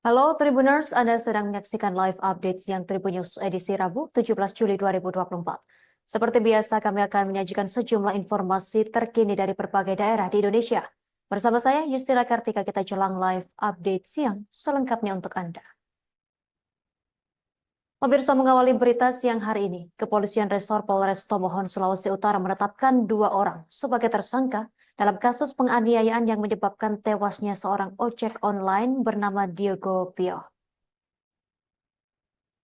Halo Tribuners, Anda sedang menyaksikan live update siang Tribun News edisi Rabu 17 Juli 2024. Seperti biasa, kami akan menyajikan sejumlah informasi terkini dari berbagai daerah di Indonesia. Bersama saya, Yustina Kartika, kita jelang live update siang selengkapnya untuk Anda. Pemirsa, mengawali berita siang hari ini, Kepolisian Resor Polres Tomohon, Sulawesi Utara menetapkan 2 orang sebagai tersangka dalam kasus penganiayaan yang menyebabkan tewasnya seorang ojek online bernama Diogo Pio.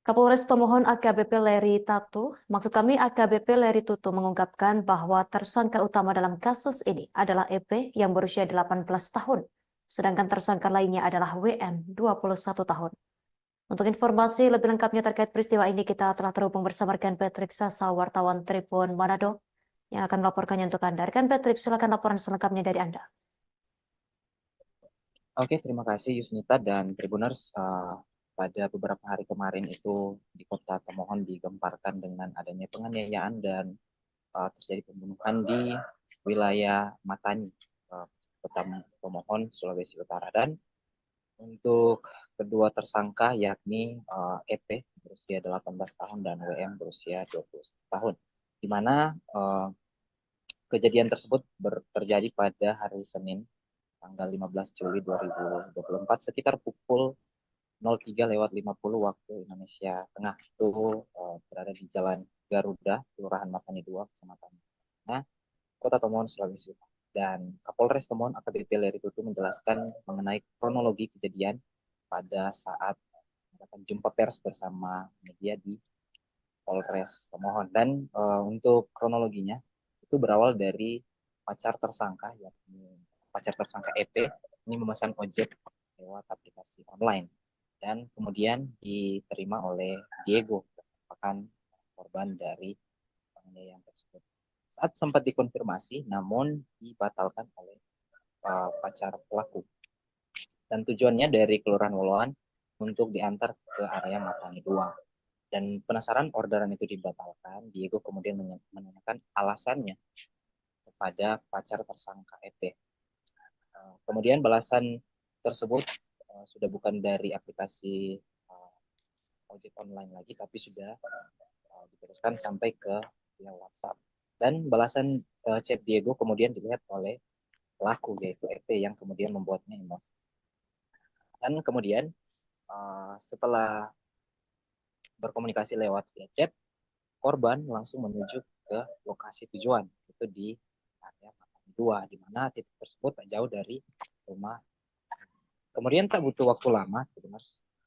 Kapolres Tomohon AKBP Leri Tatu, maksud kami AKBP Leri Tutu mengungkapkan bahwa tersangka utama dalam kasus ini adalah EP yang berusia 18 tahun, sedangkan tersangka lainnya adalah WM 21 tahun. Untuk informasi lebih lengkapnya terkait peristiwa ini, kita telah terhubung bersama rekan Patrick Sasa, wartawan Tribun Manado, yang akan melaporkannya untuk Anda. Rekan Patrick, silakan laporan selengkapnya dari Anda. Oke, terima kasih Yusnita dan Tribuners. Pada beberapa hari kemarin itu di Kota Tomohon digemparkan dengan adanya penganiayaan dan terjadi pembunuhan di wilayah Matani, Kota Tomohon, Sulawesi Utara. Dan untuk kedua tersangka yakni EP berusia 18 tahun dan WM berusia 20 tahun. Di mana kejadian tersebut terjadi pada hari Senin tanggal 15 Juli 2024 sekitar pukul 03.50 waktu Indonesia Tengah. Itu berada di Jalan Garuda, Kelurahan Matani 2, Kecamatan Matani, Kota Tomohon, Sulawesi Utara. Dan Kapolres Tomohon AKBP Leri Tutu menjelaskan mengenai kronologi kejadian pada saat melakukan jumpa pers bersama media di Polres Tomohon. Dan untuk kronologinya itu berawal dari pacar tersangka, yakni pacar tersangka EP ini memesan ojek lewat aplikasi online dan kemudian diterima oleh Diego, merupakan korban dari penganiayaan tersebut. Saat sempat dikonfirmasi, namun dibatalkan oleh pacar pelaku. Dan tujuannya dari Kelurahan Woloan untuk diantar ke area Matani 2. Dan penasaran orderan itu dibatalkan, Diego kemudian menanyakan alasannya kepada pacar tersangka EP. Kemudian balasan tersebut sudah bukan dari aplikasi ojek online lagi, tapi sudah diteruskan sampai ke via WhatsApp. Dan balasan chat Diego kemudian dilihat oleh pelaku, yaitu EP, yang kemudian membuatnya emosi. Dan kemudian setelah berkomunikasi lewat via chat, korban langsung menuju ke lokasi tujuan, itu di area Matani 2, di mana titik tersebut tak jauh dari rumah. Kemudian tak butuh waktu lama,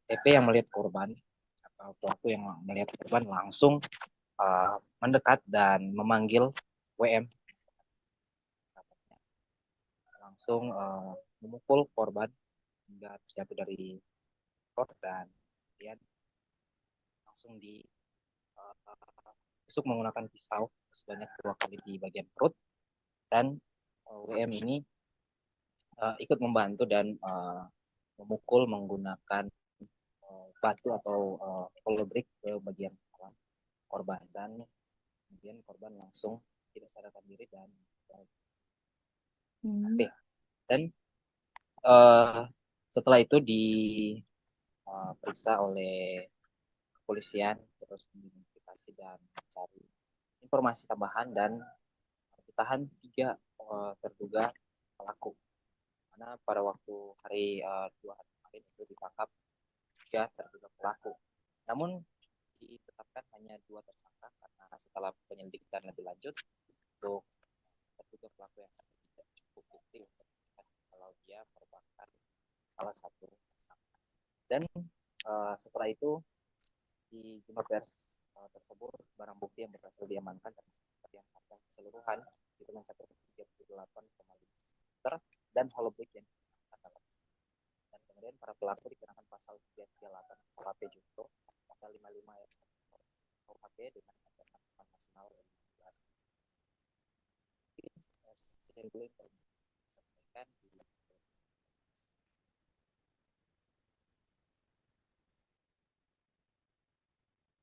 EP yang melihat korban atau pelaku yang melihat korban langsung mendekat dan memanggil WM, langsung memukul korban hingga terjatuh dari motor dan kemudian langsung ditusuk menggunakan pisau sebanyak 2 kali di bagian perut. Dan WM ini ikut membantu dan memukul menggunakan batu atau hollow brick ke bagian kepala korban, dan kemudian korban langsung tidak sadarkan diri dan dan setelah itu diperiksa oleh kepolisian, terus mengidentifikasi dan mencari informasi tambahan, dan ditahan 3 terduga pelaku. Karena pada waktu hari 2 hari kemarin itu ditangkap 3 terduga pelaku. Namun ditetapkan hanya 2 tersangka karena setelah penyelidikan lebih lanjut untuk terduga pelaku yang satu tidak cukup bukti untuk kalau dia merupakan salah satu tersangka. Dan setelah itu di jumpa pers tersebut barang bukti yang berhasil diamankan termasuk yang harga keseluruhan itu mencapai 38,5 liter dan hollow brick yang digunakan. Dan kemudian para pelaku dikenakan pasal 338 KUHP Junto, pasal 55 ayat 1 KUHP dengan ancaman maksimal 15.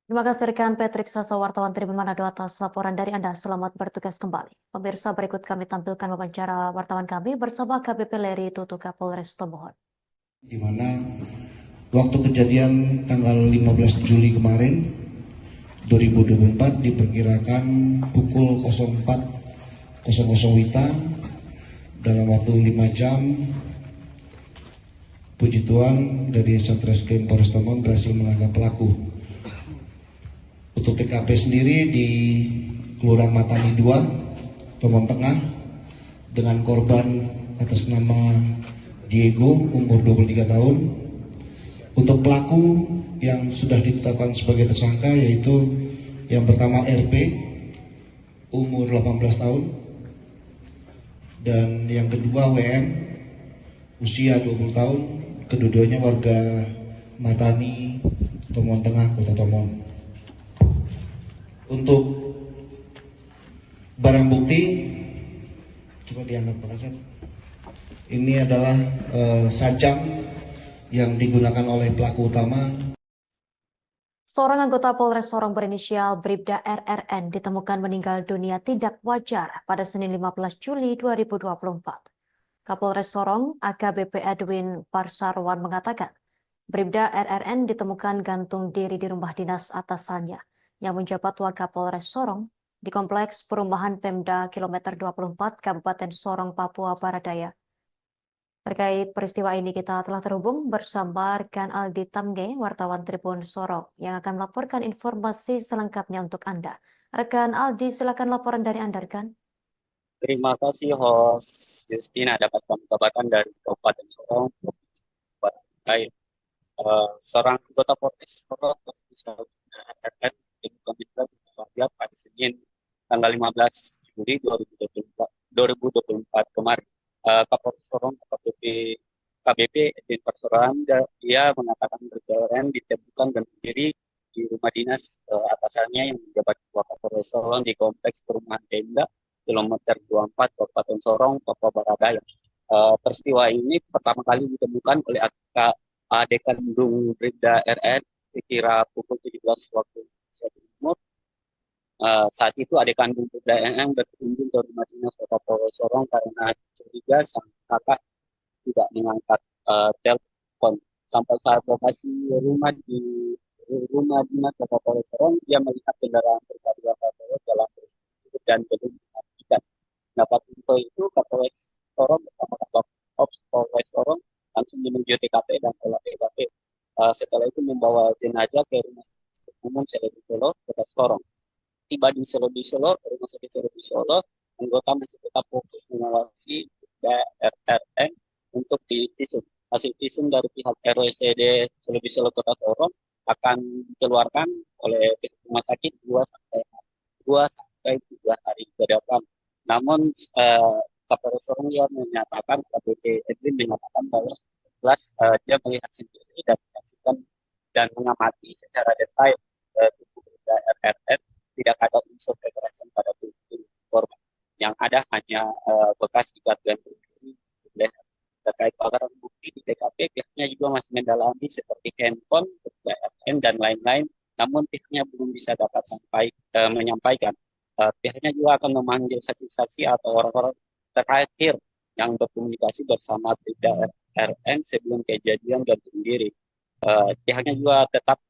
Terima kasih rekan Patrick Sasa, wartawan Tribun Manado atas laporan dari Anda. Selamat bertugas kembali. Pemirsa, berikut kami tampilkan wawancara wartawan kami bersama KBP Leri Tutu Kapolres Tomohon. Di mana Waktu kejadian tanggal 15 Juli kemarin 2024 diperkirakan pukul 04.00 WITA. Dalam waktu 5 jam, puji Tuhan dari Satreskrim Polres Tomon berhasil menangkap pelaku. Untuk TKP sendiri di Kelurahan Matani 2, Tomon Tengah, dengan korban atas nama Diego, umur 23 tahun. Untuk pelaku yang sudah ditetapkan sebagai tersangka yaitu yang pertama RP, umur 18 tahun, dan yang kedua WM, usia 20 tahun, kedua-duanya warga Matani, Tomon Tengah, Kota Tomon. Untuk barang bukti, coba diangkat Pak Kasat. Ini adalah sajam yang digunakan oleh pelaku utama. Seorang anggota Polres Sorong berinisial Bribda RRN ditemukan meninggal dunia tidak wajar pada Senin 15 Juli 2024. Kapolres Sorong AKBP Edwin Parsarwan mengatakan, Bribda RRN ditemukan gantung diri di rumah dinas atasannya yang menjabat Wakapolres Sorong di Kompleks Perumahan Pemda Kilometer 24 Kabupaten Sorong, Papua Barat Daya. Terkait peristiwa ini kita telah terhubung bersama rekan Aldi Tamge, wartawan Tribun Sorong, yang akan melaporkan informasi selengkapnya untuk Anda. Rekan Aldi, silakan laporan dari Anda, rekan. Terima kasih host Justina, dapat kami kabarkan dari Kabupaten Sorong, Provinsi Barat Daya. Seorang anggota Polres Sorong RRN ditemukan meninggal pada Senin tanggal 15 Juli 2024 kemarin. Kapolres Sorong KBP Edwin Parsarwan dia mengatakan BRRN ditemukan gantung diri di rumah dinas atasannya yang menjabat Wakapolres Sorong di Kompleks Perumahan Pemda Kilometer 24 Kabupaten Sorong, Papua Barat Daya. Peristiwa ini pertama kali ditemukan oleh adik kandung Bribda RN sekira pukul 17 waktu Indonesia Timur. Saat itu adik kandung Bribda RN berkunjung ke rumah dinas Kapolres Sorong karena curiga sang kakak tidak mengangkat telepon. Sampai saat lokasi rumah dinas Kapolres Sorong, dia melihat kendaraan pribadi Kapolres dalam posisi dan belum dimatikan. Dapat info itu Kapolres Sorong bersama Kapolres Polres Sorong langsung menuju TKP dan olah TKP. Setelah itu membawa jenazah ke rumah sakit umum Selebi Solo, Kota Sorong. Tiba di Solo, rumah sakit Selebi Solo, anggota masih tetap fokus mengawasi RRN untuk divisum. Hasil visum dari pihak RWSD Selebi Solo Kota Sorong akan dikeluarkan oleh rumah sakit 2 sampai 3 hari ke depan. Namun Kapolres Sorong yang menyatakan, KBP Edwin menyatakan bahwa jelas dia melihat sendiri dan menyaksikan dan mengamati secara detail tubuh RRN, tidak ada unsur kekerasan pada tubuh korban. Yang ada hanya bekas ikat gantung diri. Terkait barang bukti di TKP, pihaknya juga masih mendalami seperti handphone, RRN dan lain-lain. Namun pihaknya belum bisa dapat menyampaikan. Pihaknya juga akan memanggil saksi-saksi atau orang-orang terakhir yang berkomunikasi bersama Bribda RRN sebelum kejadian gantung diri. Pihaknya juga tetap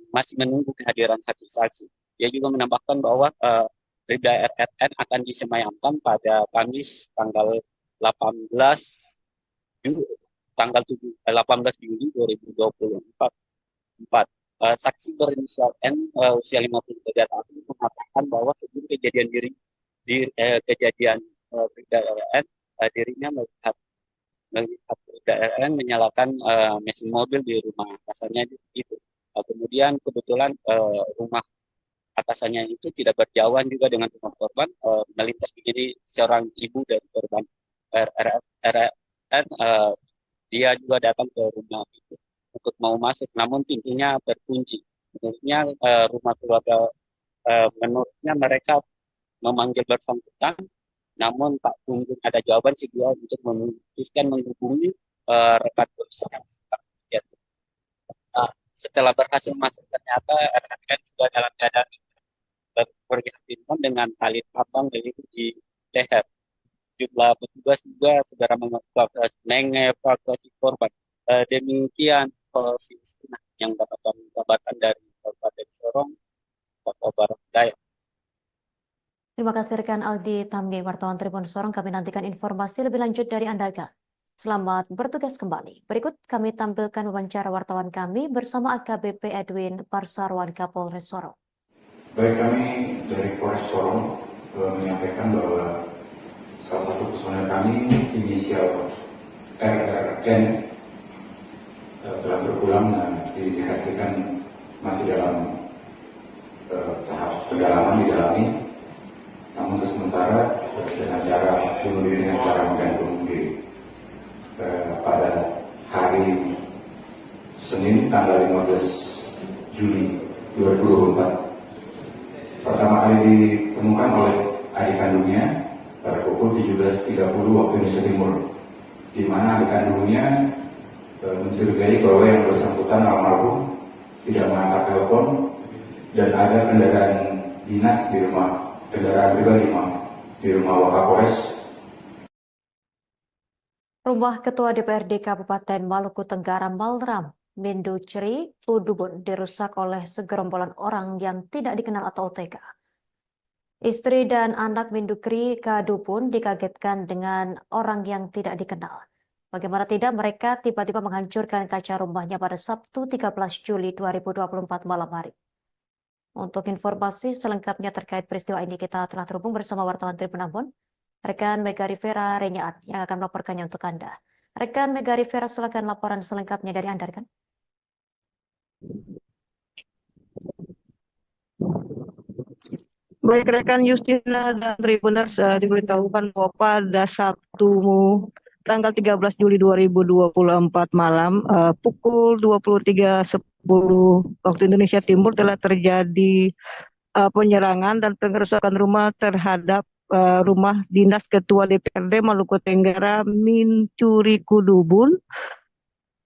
masih menunggu kehadiran saksi-saksi. Dia juga menambahkan bahwa Bribda RRN akan disemayamkan pada Kamis tanggal 18 Juli 2024. Saksi berinisial N usia 53 tahun mengatakan bahwa sebelum kejadian Bribda RRN, dirinya melihat Bribda RRN menyalakan mesin mobil di rumah atasannya itu. Kemudian kebetulan rumah atasannya itu tidak berjauhan juga dengan rumah korban, melintas begini seorang ibu dari korban RRN, dia juga datang ke rumah itu untuk mau masuk, namun pintunya terkunci. Menurutnya mereka memanggil bersangkutan, namun tak kunjung ada jawaban si dia untuk memutuskan menghubungi rekan polisi yang setelah berhasil masuk, ternyata RRN sudah dalam keadaan berjatuhan dengan tali tambang di leher. Jumlah petugas juga segera mengevakuasi korban. Demikian Palestina yang dapat kami kabarkan dari Kabupaten Sorong, Papua Barat Daya. Terima kasih rekan Aldi Tamge, wartawan Tribun Sorong. Kami nantikan informasi lebih lanjut dari Anda, Kak. Selamat bertugas kembali. Berikut kami tampilkan wawancara wartawan kami bersama AKBP Edwin Parsarwan Kapolres Sorong. Baik, kami dari Polres Sorong menyampaikan bahwa salah satu personel kami inisial RRN telah berpulang dan diindikasikan masih dalam tahap pendalaman didalami. Namun untuk sementara dengan cara bunuh diri dengan cara menggantung diri pada hari Senin tanggal 15 Juli 2024. Pertama kali ditemukan oleh adik kandungnya pada pukul 17.30 waktu Indonesia Timur, di mana adik kandungnya mencurigai bahwa yang bersangkutan almarhum tidak mengangkat telepon dan ada kendaraan dinas di rumah, kendaraan pribadi di rumah Wakapolres. Rumah Ketua DPRD Kabupaten Maluku Tenggara Malram, Mindukri Kudubun dirusak oleh segerombolan orang yang tidak dikenal atau OTK. Istri dan anak Mindukri Kadubun dikagetkan dengan orang yang tidak dikenal. Bagaimana tidak, mereka tiba-tiba menghancurkan kaca rumahnya pada Sabtu 13 Juli 2024 malam hari. Untuk informasi selengkapnya terkait peristiwa ini, kita telah terhubung bersama wartawan Tribun Ambon, rekan Mega Rivera Renyaat yang akan melaporkannya untuk Anda. Rekan Mega Rivera, silakan laporan selengkapnya dari Anda, rekan. Baik rekan Justina dan Tribuners, diberitahukan bahwa pada Sabtu tanggal 13 Juli 2024 malam pukul 23.10 waktu Indonesia Timur telah terjadi penyerangan dan pengerusakan rumah terhadap rumah dinas Ketua DPRD Maluku Tenggara Mindukri Kudubun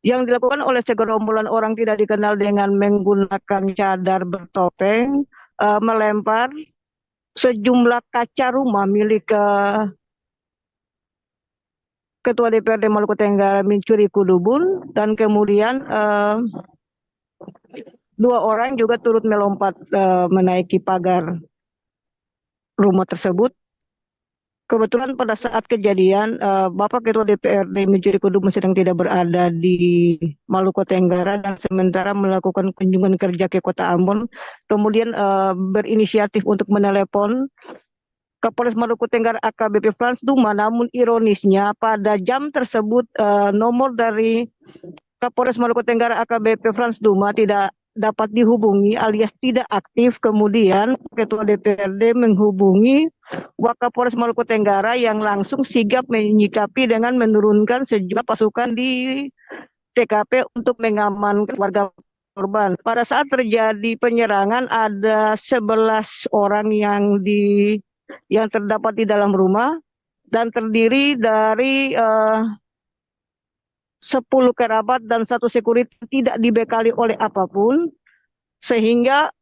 yang dilakukan oleh segerombolan orang tidak dikenal dengan menggunakan cadar bertopeng, melempar sejumlah kaca rumah milik Ketua DPRD Maluku Tenggara Mindukri Kudubun, dan kemudian dua orang juga turut melompat menaiki pagar rumah tersebut. Kebetulan pada saat kejadian Bapak Ketua DPRD Mindukri Kudubun sedang tidak berada di Maluku Tenggara dan sementara melakukan kunjungan kerja ke Kota Ambon, kemudian berinisiatif untuk menelepon Kapolres Maluku Tenggara AKBP Frans Duma. Namun ironisnya pada jam tersebut nomor dari Kapolres Maluku Tenggara AKBP Frans Duma tidak dapat dihubungi alias tidak aktif. Kemudian Ketua DPRD menghubungi Wakapolres Maluku Tenggara yang langsung sigap menyikapi dengan menurunkan sejumlah pasukan di TKP untuk mengamankan warga korban. Pada saat terjadi penyerangan ada 11 orang yang terdapat di dalam rumah dan terdiri dari 10 kerabat dan 1 security tidak dibekali oleh apapun, sehingga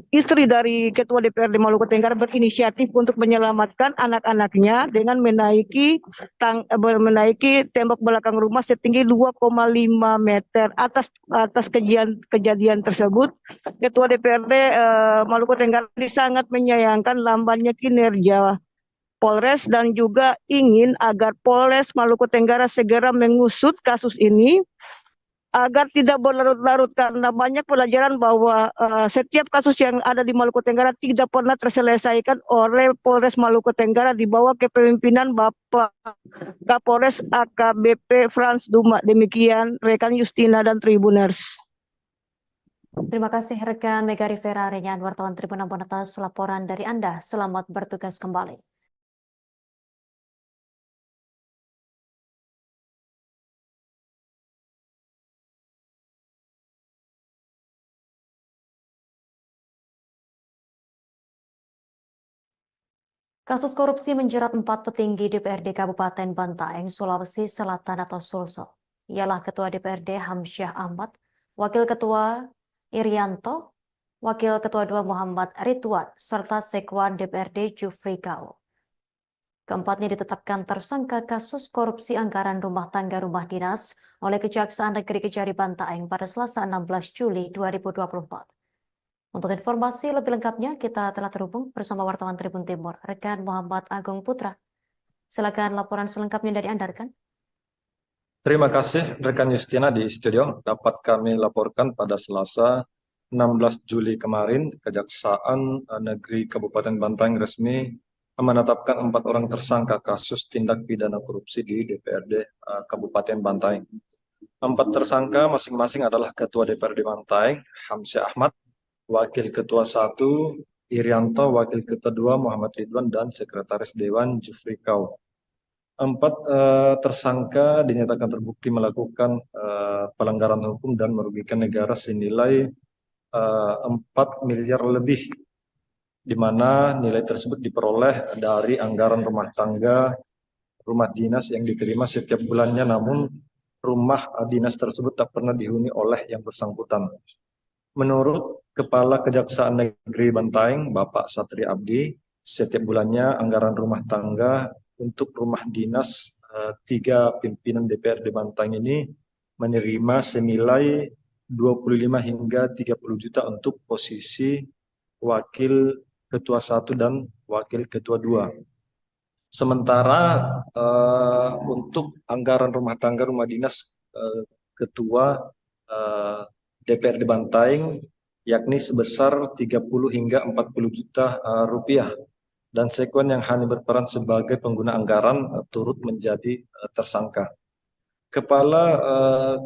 istri dari Ketua DPRD Maluku Tenggara berinisiatif untuk menyelamatkan anak-anaknya dengan menaiki tembok belakang rumah setinggi 2,5 meter. Atas kejadian tersebut, Ketua DPRD Maluku Tenggara sangat menyayangkan lambannya kinerja Polres dan juga ingin agar Polres Maluku Tenggara segera mengusut kasus ini agar tidak berlarut-larut, karena banyak pelajaran bahwa setiap kasus yang ada di Maluku Tenggara tidak pernah terselesaikan oleh Polres Maluku Tenggara di bawah kepemimpinan Bapak Kapolres AKBP Frans Duma. Demikian rekan Justina dan Tribuners. Terima kasih rekan Mega Rivera Renyaat, wartawan Tribun Ambon, atas laporan dari Anda. Selamat bertugas kembali. Kasus korupsi menjerat 4 petinggi DPRD Kabupaten Bantaeng, Sulawesi Selatan atau Sulsel. Ialah Ketua DPRD Hamsyah Ahmad, Wakil Ketua Irianto, Wakil Ketua II Muhammad Ridwan, serta Sekwan DPRD Jufri Gao. Keempatnya ditetapkan tersangka kasus korupsi anggaran rumah tangga rumah dinas oleh Kejaksaan Negeri Kejari Bantaeng pada Selasa 16 Juli 2024. Untuk informasi lebih lengkapnya, kita telah terhubung bersama wartawan Tribun Timur, rekan Muhammad Agung Putra. Silakan laporan selengkapnya dari Anda, rekan. Terima kasih rekan Justina di studio. Dapat kami laporkan pada Selasa 16 Juli kemarin, Kejaksaan Negeri Kabupaten Bantaeng resmi menetapkan 4 orang tersangka kasus tindak pidana korupsi di DPRD Kabupaten Bantaeng. 4 tersangka masing-masing adalah Ketua DPRD Bantaeng, Hamzah Ahmad, Wakil Ketua 1, Irianto, Wakil Ketua 2, Muhammad Ridwan, dan Sekretaris Dewan Jufri Kau. 4 tersangka dinyatakan terbukti melakukan pelanggaran hukum dan merugikan negara senilai 4 miliar lebih, di mana nilai tersebut diperoleh dari anggaran rumah tangga, rumah dinas yang diterima setiap bulannya, namun rumah dinas tersebut tak pernah dihuni oleh yang bersangkutan. Menurut Kepala Kejaksaan Negeri Bantaeng, Bapak Satri Abdi, setiap bulannya anggaran rumah tangga untuk rumah dinas 3 pimpinan DPRD Bantaeng ini menerima senilai 25 hingga 30 juta untuk posisi Wakil Ketua 1 dan Wakil Ketua 2. Sementara untuk anggaran rumah tangga rumah dinas Ketua DPRD Bantaeng yakni sebesar 30 hingga 40 juta rupiah, dan sekuen yang hanya berperan sebagai pengguna anggaran turut menjadi tersangka. Kepala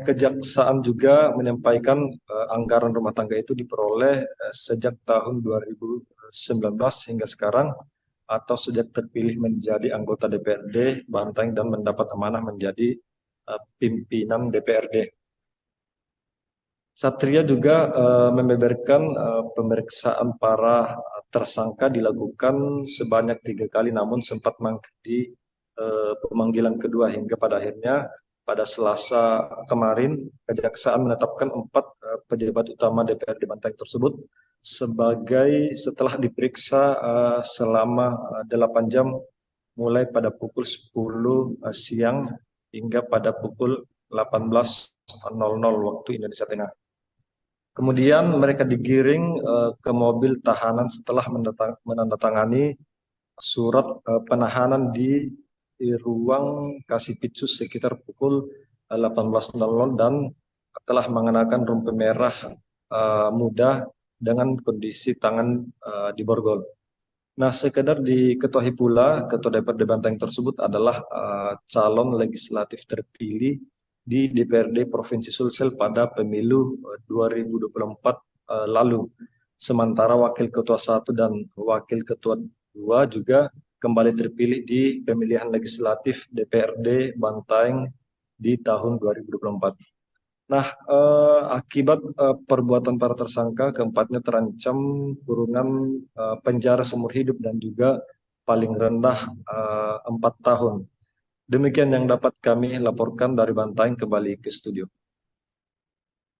Kejaksaan juga menyampaikan anggaran rumah tangga itu diperoleh sejak tahun 2019 hingga sekarang, atau sejak terpilih menjadi anggota DPRD Bantaeng dan mendapat amanah menjadi pimpinan DPRD. Satria juga membeberkan pemeriksaan para tersangka dilakukan sebanyak 3 kali, namun sempat mangkir di pemanggilan kedua, hingga pada akhirnya pada Selasa kemarin Kejaksaan menetapkan 4 pejabat utama DPRD Bantaeng tersebut setelah diperiksa selama 8 jam mulai pada pukul 10 siang hingga pada pukul 18.00 waktu Indonesia Tengah. Kemudian mereka digiring ke mobil tahanan setelah menandatangani surat penahanan di ruang Kasipitsus sekitar pukul 18.00 dan telah mengenakan rompi merah muda dengan kondisi tangan diborgol. Nah, sekedar diketahui pula, Ketua DPRD Bantaeng tersebut adalah calon legislatif terpilih di DPRD Provinsi Sulsel pada pemilu 2024 lalu. Sementara Wakil Ketua 1 dan Wakil Ketua 2 juga kembali terpilih di pemilihan legislatif DPRD Bantaeng di tahun 2024. Nah, akibat perbuatan para tersangka, keempatnya terancam kurungan penjara seumur hidup dan juga paling rendah 4 tahun. Demikian yang dapat kami laporkan dari Bantaeng. Kembali ke studio.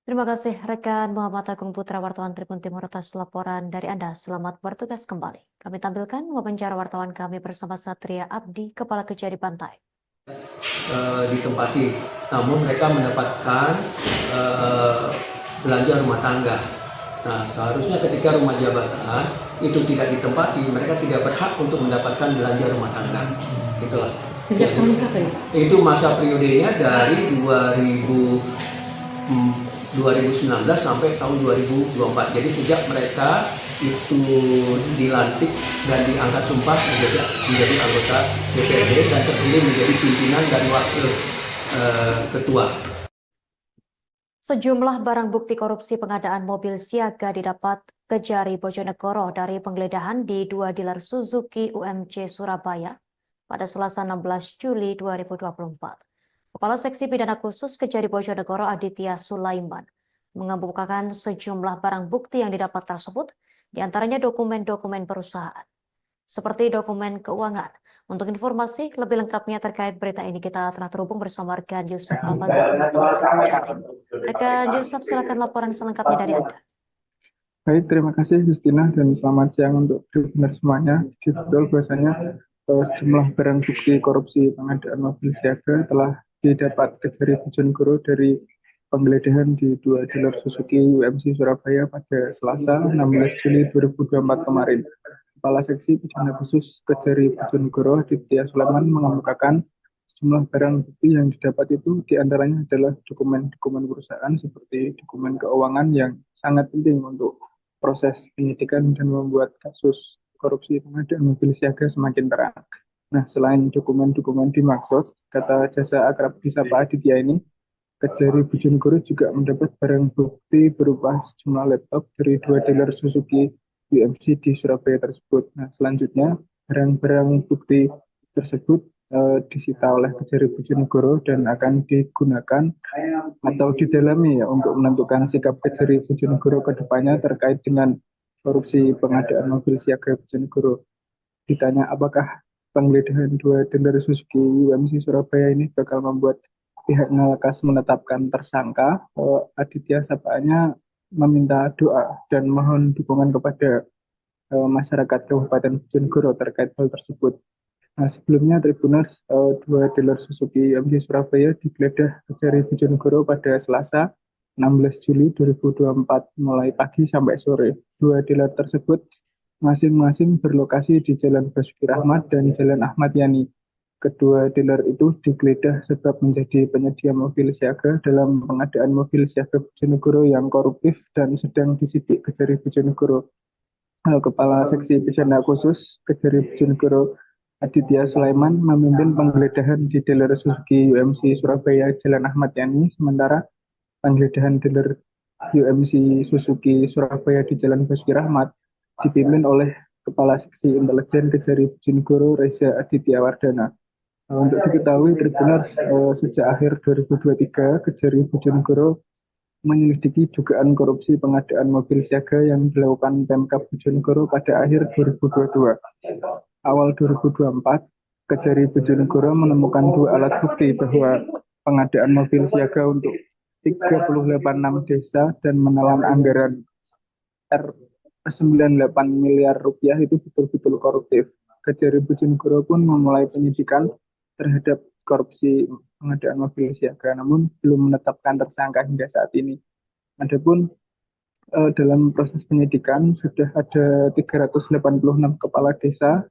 Terima kasih rekan Muhammad Agung Putra, wartawan Tribun Timur, atas laporan dari Anda. Selamat bertugas kembali. Kami tampilkan wawancara wartawan kami bersama Satria Abdi, Kepala Kejari Bantaeng. Ditempati, namun mereka mendapatkan belanja rumah tangga. Nah, seharusnya ketika rumah jabatan itu tidak ditempati, mereka tidak berhak untuk mendapatkan belanja rumah tangga. Itulah. Sejak tahun berapa ya? Itu masa periodenya dari 2019 sampai tahun 2024. Jadi sejak mereka itu dilantik dan diangkat sumpah menjadi anggota DPRD dan terpilih menjadi pimpinan dan wakil ketua. Sejumlah barang bukti korupsi pengadaan mobil siaga didapat Kejari Bojonegoro dari penggeledahan di 2 dealer Suzuki UMC Surabaya pada Selasa 16 Juli 2024. Kepala Seksi Pidana Khusus Kejari Bojonegoro Aditya Sulaiman mengemukakan sejumlah barang bukti yang didapat tersebut, di antaranya dokumen-dokumen perusahaan, seperti dokumen keuangan. Untuk informasi lebih lengkapnya terkait berita ini, kita telah terhubung bersama rekan Yusuf Alfazi. Rekan Yusuf, silakan laporan selengkapnya dari Anda. Baik, terima kasih Justina dan selamat siang untuk tribuners semuanya. Betul bahwasanya sejumlah barang bukti korupsi pengadaan mobil siaga telah didapat Kejari Bojonegoro dari penggeledahan di 2 dealer Suzuki UMC Surabaya pada Selasa 16 Juli 2024 kemarin. Kepala Seksi Pidana Khusus Kejari Bojonegoro Aditya Sulaiman mengemukakan sejumlah barang bukti yang didapat itu diantaranya adalah dokumen-dokumen perusahaan seperti dokumen keuangan yang sangat penting untuk proses penyidikan dan membuat kasus korupsi pengadaan mobil siaga semakin terang. Nah, selain dokumen-dokumen dimaksud, kata jasa akrab disapa Aditya ini, Kejari Bojonegoro juga mendapat barang bukti berupa sejumlah laptop dari 2 dealer Suzuki UMC di Surabaya tersebut. Nah, selanjutnya barang-barang bukti tersebut disita oleh Kejari Bojonegoro dan akan digunakan atau didalami ya, untuk menentukan sikap Kejari Bojonegoro ke depannya terkait dengan korupsi pengadaan mobil siaga Bojonegoro. Ditanya apakah penggeledahan 2 dealer Suzuki UMC Surabaya ini bakal membuat pihaknya lekas menetapkan tersangka, Aditya Sapaannya meminta doa dan mohon dukungan kepada masyarakat Kabupaten Bojonegoro terkait hal tersebut. Nah, sebelumnya Tribuners, 2 dealer Suzuki UMC Surabaya digeledah Kejari Bojonegoro pada Selasa 16 Juli 2024 mulai pagi sampai sore. 2 dealer tersebut masing-masing berlokasi di Jalan Basuki Rahmat dan Jalan Ahmad Yani. Kedua dealer itu digeledah sebab menjadi penyedia mobil siaga dalam pengadaan mobil siaga Bojonegoro yang koruptif dan sedang disidik Kejari Bojonegoro. Kepala Seksi Pidana Khusus Kejari Bojonegoro Aditya Sulaiman memimpin penggeledahan di dealer Suzuki UMC Surabaya Jalan Ahmad Yani, sementara penggeledahan dealer UMC Suzuki Surabaya di Jalan Basuki Rahmat dipimpin oleh Kepala Seksi Intelijen Kejari Bojonegoro Reza Aditya Wardana. Untuk diketahui, Tribuners, sejak akhir 2023, Kejari Bojonegoro menyelidiki dugaan korupsi pengadaan mobil siaga yang dilakukan Pemkab Bojonegoro pada akhir 2022. Awal 2024, Kejari Bojonegoro menemukan 2 alat bukti bahwa pengadaan mobil siaga untuk 386 desa dan menelan anggaran R98 miliar rupiah itu betul-betul koruptif. Kejari Bojonegoro pun memulai penyidikan terhadap korupsi pengadaan mobil siaga, namun belum menetapkan tersangka hingga saat ini. Adapun dalam proses penyidikan sudah ada 386 kepala desa,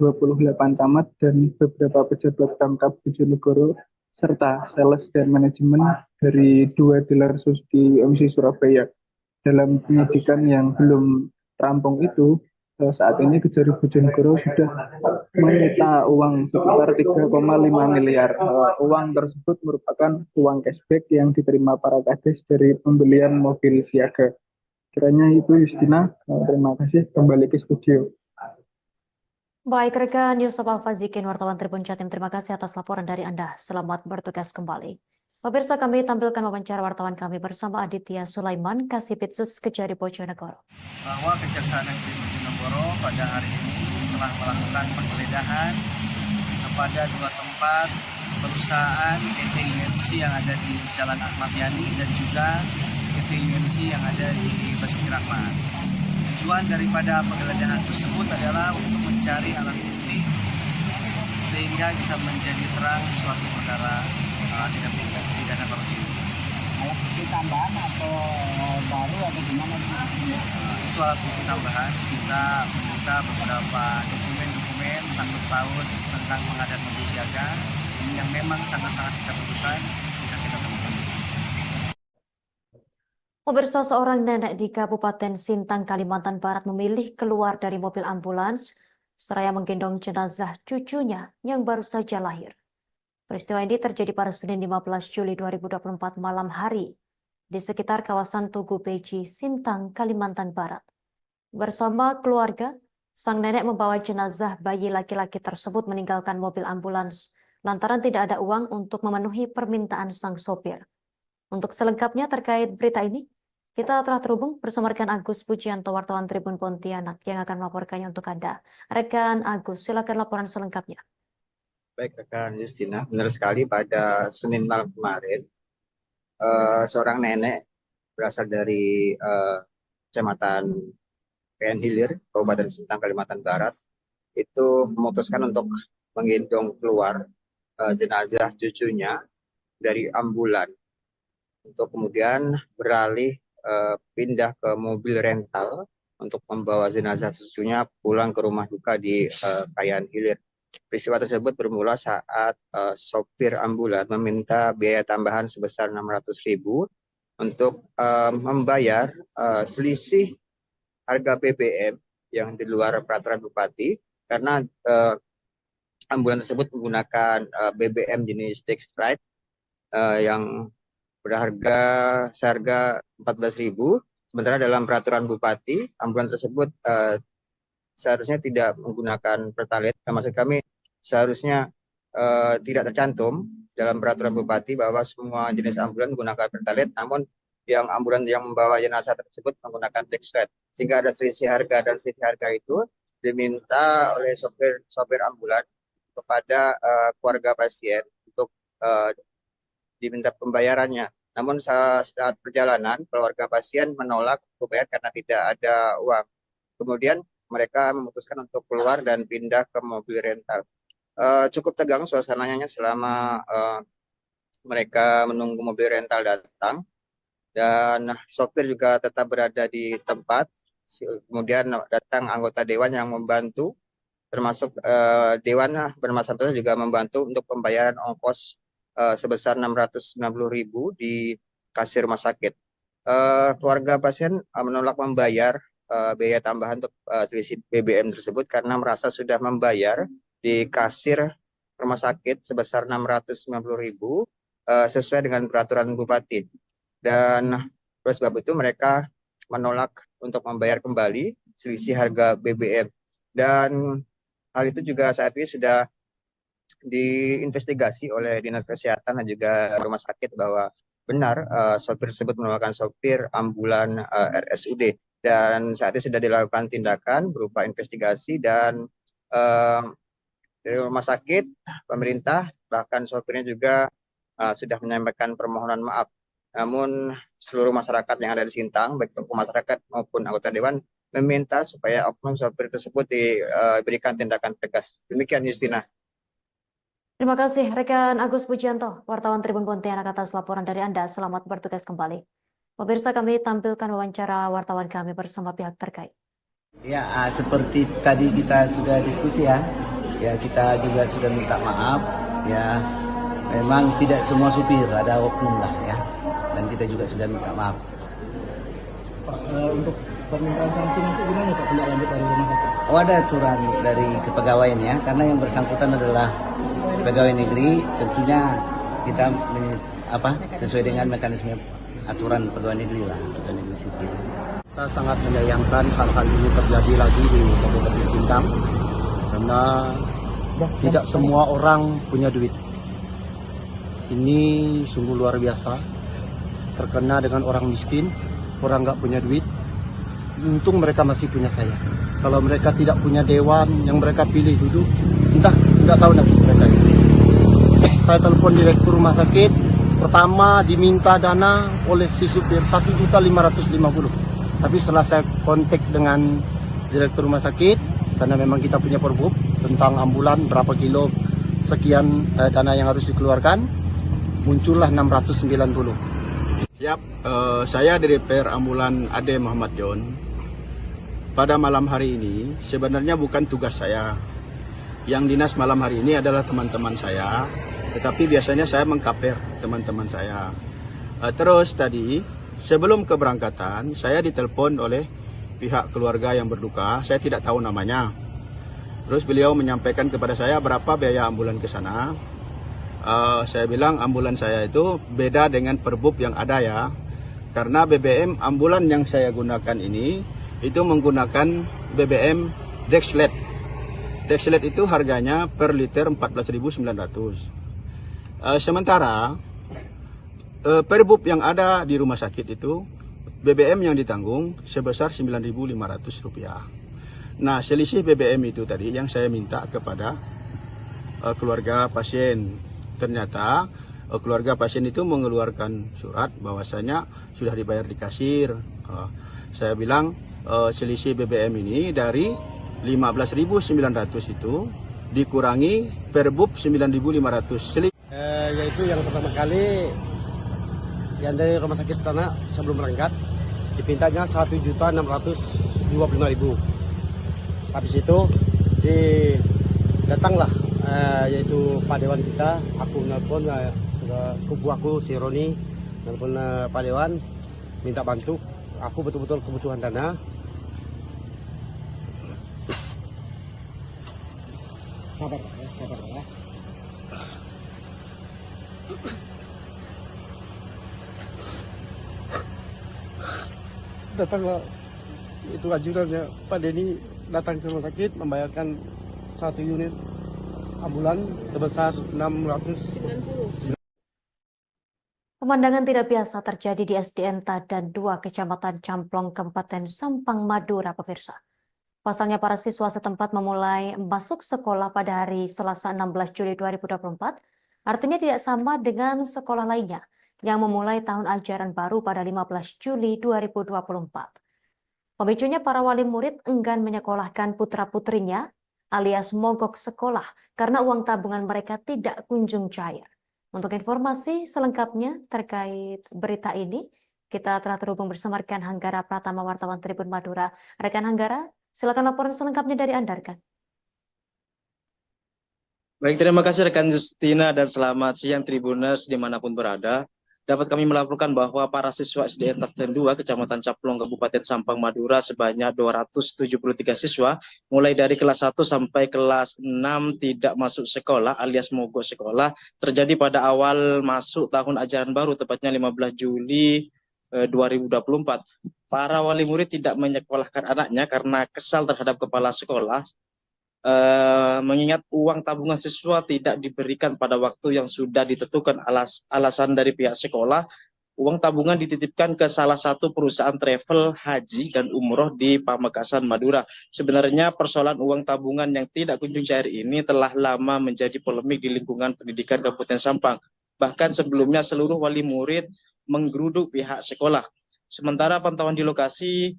28 camat, dan beberapa pejabat Pemkab Bojonegoro serta sales dan manajemen dari 2 dealer Suzuki UMC Surabaya. Dalam penyidikan yang belum rampung itu, saat ini Kejari Bojonegoro sudah menyita uang sekitar 3,5 miliar. Uang tersebut merupakan uang cashback yang diterima para kades dari pembelian mobil siaga. Kiranya itu Justina, terima kasih, kembali ke studio. Baik, rekan Yusuf Al-Fazikin, wartawan Tribun Jatim, terima kasih atas laporan dari Anda. Selamat bertugas kembali. Pemirsa, kami tampilkan wawancara wartawan kami bersama Aditya Sulaiman, Kasipitsus Kejari Bojonegoro. Bahwa Kejaksaan Negeri Bojonegoro pada hari ini telah melakukan penggeledahan kepada 2 tempat perusahaan PT UMC yang ada di Jalan Ahmad Yani dan juga PT UMC yang ada di Basuki Rahmat. Tujuan daripada penggeledahan tersebut adalah untuk mencari alat bukti sehingga bisa menjadi terang suatu perkara tidak pidana korupsi. Alat bukti tambahan atau baru atau gimana? Itu alat bukti tambahan. Kita meminta beberapa dokumen-dokumen sangkut paut tentang pengadaan mobil siaga yang memang sangat-sangat kita butuhkan. Kita temukan di sini. Pemirsa, seorang nenek di Kabupaten Sintang, Kalimantan Barat memilih keluar dari mobil ambulans seraya menggendong jenazah cucunya yang baru saja lahir. Peristiwa ini terjadi pada Senin 15 Juli 2024 malam hari di sekitar kawasan Tugu Beji, Sintang, Kalimantan Barat. Bersama keluarga, sang nenek membawa jenazah bayi laki-laki tersebut meninggalkan mobil ambulans lantaran tidak ada uang untuk memenuhi permintaan sang sopir. Untuk selengkapnya terkait berita ini, kita telah terhubung bersama rekan Agus Pujianto, wartawan Tribun Pontianak yang akan melaporkannya untuk Anda. Rekan Agus, silakan laporan selengkapnya. Baik rekan Justina, benar sekali pada Senin malam kemarin, seorang nenek berasal dari Kecamatan PN Hilir, Kabupaten Sintang, Kalimantan Barat, itu memutuskan untuk menggendong keluar jenazah cucunya dari ambulan untuk kemudian beralih pindah ke mobil rental untuk membawa jenazah cucunya pulang ke rumah duka di Kayan Hilir. Peristiwa tersebut bermula saat sopir ambulan meminta biaya tambahan sebesar 600.000 untuk membayar selisih harga BBM yang di luar peraturan bupati, karena ambulan tersebut menggunakan BBM jenis Dextrite yang berharga seharga 14.000, sementara dalam peraturan bupati ambulan tersebut seharusnya tidak menggunakan Pertalite. Maksud kami seharusnya tidak tercantum dalam peraturan bupati bahwa semua jenis ambulan menggunakan Pertalite, namun yang ambulan yang membawa jenazah tersebut menggunakan Dextrite, sehingga ada selisih harga, dan selisih harga itu diminta oleh sopir ambulan kepada keluarga pasien untuk diminta pembayarannya. Namun saat perjalanan keluarga pasien menolak membayar karena tidak ada uang. Kemudian mereka memutuskan untuk keluar dan pindah ke mobil rental. Cukup tegang suasananya selama mereka menunggu mobil rental datang, dan sopir juga tetap berada di tempat. Kemudian datang anggota dewan yang membantu, termasuk dewan Bernama Santosa juga membantu untuk pembayaran ongkos sebesar 690.000 di kasir rumah sakit. Keluarga pasien menolak membayar biaya tambahan untuk selisih BBM tersebut karena merasa sudah membayar di kasir rumah sakit sebesar 690.000 sesuai dengan peraturan bupati. Dan oleh sebab itu mereka menolak untuk membayar kembali selisih harga BBM. Dan hal itu juga saat ini sudah diinvestigasi oleh Dinas Kesehatan dan juga rumah sakit bahwa benar sopir tersebut merupakan sopir ambulan RSUD, dan saat ini sudah dilakukan tindakan berupa investigasi, dan dari rumah sakit, pemerintah, bahkan sopirnya juga sudah menyampaikan permohonan maaf. Namun seluruh masyarakat yang ada di Sintang, baik tokoh masyarakat maupun anggota dewan, meminta supaya oknum sopir tersebut diberikan tindakan tegas. Demikian Justina. Terima kasih rekan Agus Pujianto, wartawan Tribun Pontianak atas laporan dari Anda. Selamat bertugas kembali. Pemirsa, kami tampilkan wawancara wartawan kami bersama pihak terkait. Ya, seperti tadi kita sudah diskusi ya kita juga sudah minta maaf ya. Memang tidak semua supir, ada oknum lah ya, dan kita juga sudah minta maaf. Pak, untuk permintaan sanksi nanti gimana Pak tindak lanjut dari rumah sakit? Oh, ada aturan dari kepegawaian ya, karena yang bersangkutan adalah pegawai negeri, tentunya kita sesuai dengan mekanisme aturan pegawai negeri lah, pegawai negeri sipil. Saya sangat menyayangkan hal-hal ini terjadi lagi di Kabupaten Sintang, karena tidak semua orang punya duit. Ini sungguh luar biasa, terkena dengan orang miskin, orang nggak punya duit. Untung mereka masih punya saya. Kalau mereka tidak punya dewan yang mereka pilih duduk, entah nggak tahu nasib mereka itu. Saya telepon direktur rumah sakit, pertama diminta dana oleh si supir 1.550.000. Tapi setelah saya kontak dengan direktur rumah sakit, karena memang kita punya perbub tentang ambulan berapa kilo sekian dana yang harus dikeluarkan, muncullah 690. Siap, saya DPR Ambulan Ade Muhammad John. Pada malam hari ini sebenarnya bukan tugas saya. Yang dinas malam hari ini adalah teman-teman saya, tetapi biasanya saya mengkaper teman-teman saya. Terus tadi sebelum keberangkatan saya ditelepon oleh pihak keluarga yang berduka, saya tidak tahu namanya. Terus beliau menyampaikan kepada saya berapa biaya ambulan ke sana. Saya bilang ambulan saya itu beda dengan perbub yang ada ya, karena BBM ambulan yang saya gunakan ini itu menggunakan BBM Dextrite. Dextrite itu harganya per liter 14.900. Sementara perbub yang ada di rumah sakit itu BBM yang ditanggung sebesar Rp9.500. Nah, selisih BBM itu tadi yang saya minta kepada keluarga pasien. Ternyata keluarga pasien itu mengeluarkan surat bahwasanya sudah dibayar di kasir. Saya bilang selisih BBM ini dari 15.900 itu dikurangi Perbub 9.500. Yaitu yang pertama kali yang dari rumah sakit Tanah sebelum berangkat dipintanya 1.625.000. Habis itu datanglah yaitu Pak Dewan kita, aku nelpon sepupu aku si Roni, nelpon Pak Dewan minta bantu aku betul-betul kebutuhan dana. Sabar ya. Datanglah itu ajudannya Pak Denny datang ke rumah sakit membayarkan 1 unit ambulan sebesar 690. Pemandangan tidak biasa terjadi di SDN Tadan 2 Kecamatan Camplong, Kabupaten Sampang, Madura, pemirsa. Pasalnya para siswa setempat memulai masuk sekolah pada hari Selasa 16 Juli 2024, artinya tidak sama dengan sekolah lainnya yang memulai tahun ajaran baru pada 15 Juli 2024. Pemicunya para wali murid enggan menyekolahkan putra-putrinya alias mogok sekolah karena uang tabungan mereka tidak kunjung cair. Untuk informasi selengkapnya terkait berita ini, kita telah terhubung bersama rekan Hanggara Pratama, wartawan Tribun Madura. Rekan Hanggara, silakan laporan selengkapnya dari Anda, rekan. Baik, terima kasih rekan Justina dan selamat siang Tribuners dimanapun berada. Dapat kami melaporkan bahwa para siswa SDN Tadan 2 Kecamatan Camplong, Kabupaten Sampang, Madura sebanyak 273 siswa mulai dari kelas 1 sampai kelas 6 tidak masuk sekolah alias mogok sekolah terjadi pada awal masuk tahun ajaran baru, tepatnya 15 Juli 2024. Para wali murid tidak menyekolahkan anaknya karena kesal terhadap kepala sekolah, mengingat uang tabungan siswa tidak diberikan pada waktu yang sudah ditentukan. Alasan dari pihak sekolah, uang tabungan dititipkan ke salah satu perusahaan travel haji dan umroh di Pamekasan, Madura. Sebenarnya persoalan uang tabungan yang tidak kunjung cair ini telah lama menjadi polemik di lingkungan pendidikan Kabupaten Sampang. Bahkan sebelumnya seluruh wali murid menggeruduk pihak sekolah. Sementara pantauan di lokasi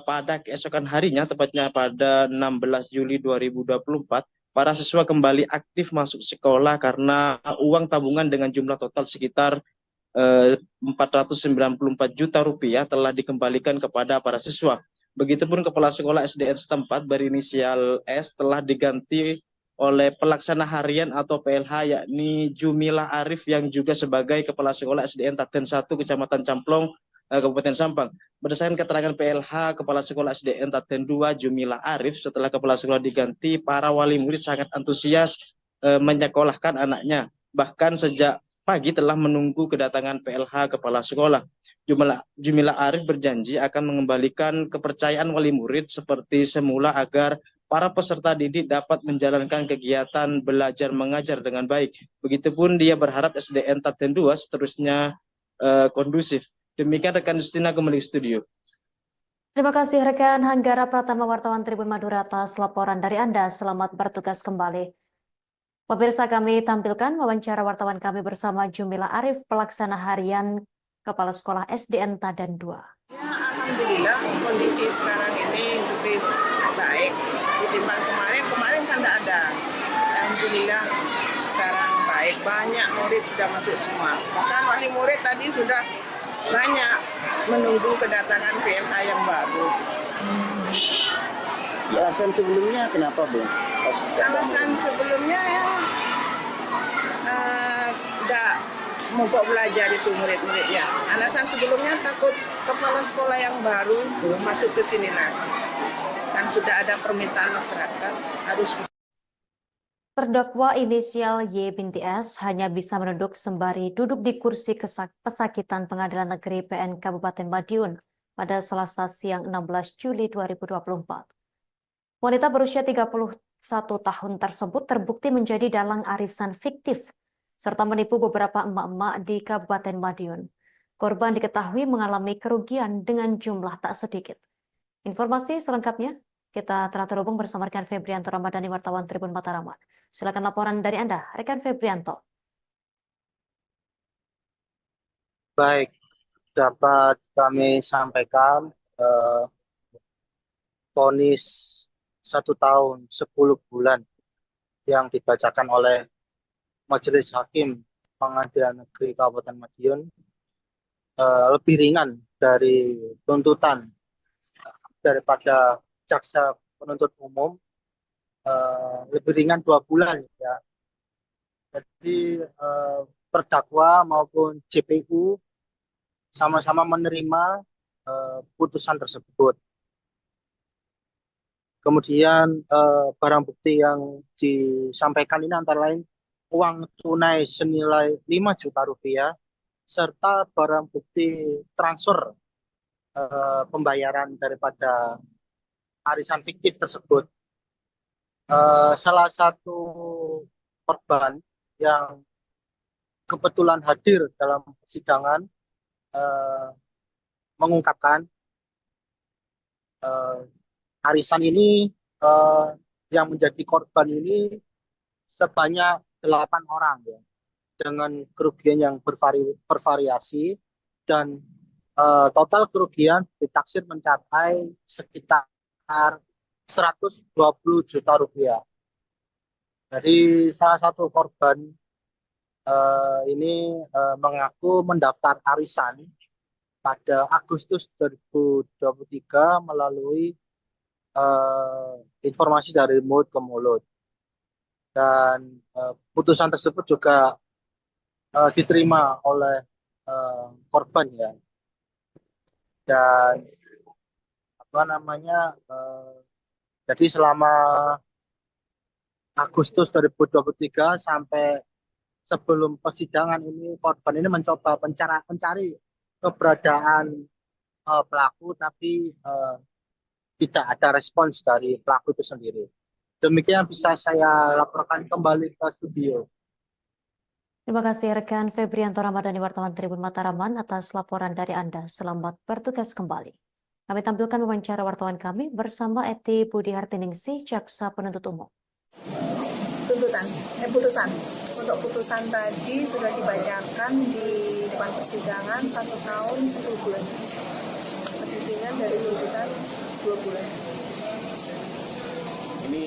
pada keesokan harinya, tepatnya pada 16 Juli 2024, para siswa kembali aktif masuk sekolah karena uang tabungan dengan jumlah total sekitar 494 juta rupiah telah dikembalikan kepada para siswa. Begitupun kepala sekolah SDN setempat berinisial S telah diganti oleh pelaksana harian atau PLH yakni Jumilah Arif yang juga sebagai kepala sekolah SDN Tadan 1 Kecamatan Camplong, Kabupaten Sampang. Berdasarkan keterangan PLH Kepala Sekolah SDN Tadan 2 Jumilah Arif, setelah kepala sekolah diganti, para wali murid sangat antusias menyekolahkan anaknya. Bahkan sejak pagi telah menunggu kedatangan PLH Kepala Sekolah. Jumilah Arif berjanji akan mengembalikan kepercayaan wali murid seperti semula agar para peserta didik dapat menjalankan kegiatan belajar mengajar dengan baik. Begitupun dia berharap SDN Tadan 2 seterusnya kondusif. Demikian rekan Justina, kembali ke studio. Terima kasih rekan Hanggara Pratama, wartawan Tribun Madura atas laporan dari Anda. Selamat bertugas kembali. Pemirsa, kami tampilkan wawancara wartawan kami bersama Jumilah Arif, pelaksana harian Kepala Sekolah SDN Tadan 2. Ya, alhamdulillah kondisi sekarang ini lebih baik ketimbang kemarin. Kemarin kan tidak ada. Alhamdulillah sekarang baik. Banyak murid sudah masuk semua. Bahkan wali murid tadi sudah banyak menunggu kedatangan PLH yang baru. Alasan sebelumnya kenapa, Bu? Alasan sebelumnya ya nggak mogok belajar itu murid-murid ya. Alasan sebelumnya takut kepala sekolah yang baru masuk ke sini lagi. Kan sudah ada permintaan masyarakat harus. Terdakwa inisial Y binti S hanya bisa menunduk sembari duduk di kursi pesakitan Pengadilan Negeri PN Kabupaten Madiun pada Selasa siang 16 Juli 2024. Wanita berusia 31 tahun tersebut terbukti menjadi dalang arisan fiktif serta menipu beberapa emak-emak di Kabupaten Madiun. Korban diketahui mengalami kerugian dengan jumlah tak sedikit. Informasi selengkapnya kita telah terhubung bersama rekan Febrianto Ramadhani, wartawan Tribun Mataraman. Silakan laporan dari Anda, rekan Febrianto. Baik, dapat kami sampaikan vonis 1 tahun 10 bulan yang dibacakan oleh Majelis Hakim Pengadilan Negeri Kabupaten Madiun lebih ringan dari tuntutan daripada jaksa penuntut umum, lebih ringan 2 bulan ya. Jadi terdakwa maupun JPU sama-sama menerima putusan tersebut. Kemudian barang bukti yang disampaikan ini antara lain uang tunai senilai 5 juta rupiah serta barang bukti transfer pembayaran daripada arisan fiktif tersebut. Salah satu korban yang kebetulan hadir dalam persidangan mengungkapkan arisan ini yang menjadi korban ini sebanyak 8 orang ya, dengan kerugian yang bervariasi dan total kerugian ditaksir mencapai sekitar 120 juta rupiah. Jadi salah satu korban ini mengaku mendaftar arisan pada Agustus 2023 melalui informasi dari mulut ke mulut. Dan putusan tersebut juga diterima oleh korban ya. Dan jadi selama Agustus 2023 sampai sebelum persidangan ini korban ini mencoba mencari keberadaan pelaku, tapi tidak ada respons dari pelaku itu sendiri. Demikian bisa saya laporkan kembali ke studio. Terima kasih rekan Febrianto Ramadhani, wartawan Tribun Mataraman atas laporan dari Anda. Selamat bertugas kembali. Kami tampilkan wawancara wartawan kami bersama Eti Budi Hartiningsih, jaksa penuntut umum. Putusan. Untuk putusan tadi sudah dibacakan di depan persidangan 1 tahun 10 bulan. Lebih ringan dari tuntutan 2 bulan. Ini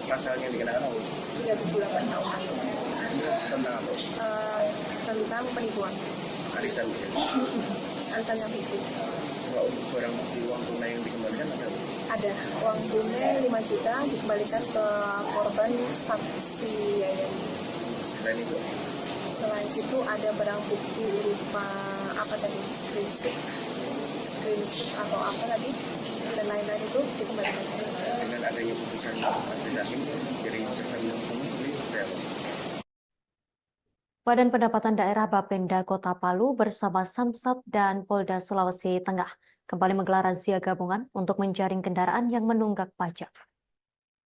pasal yang dikenakan apa? 38 tahun. Tentang apa? Tentang penipuan. Arisan ya? Arisan yang fiktif. Kalau barang bukti uang tunai yang dikembalikan ada apa? Ada uang tunai 5 juta dikembalikan ke korban saksi Yayan. Selain itu ada barang bukti berupa apa tadi, screenshot atau apa tadi dan lain-lain itu dikembalikan. Dengan adanya putusan majelis hakim dari jaksa penuntut umum seperti apa? Badan Pendapatan Daerah Bapenda Kota Palu bersama Samsat dan Polda Sulawesi Tengah kembali menggelar razia gabungan untuk menjaring kendaraan yang menunggak pajak.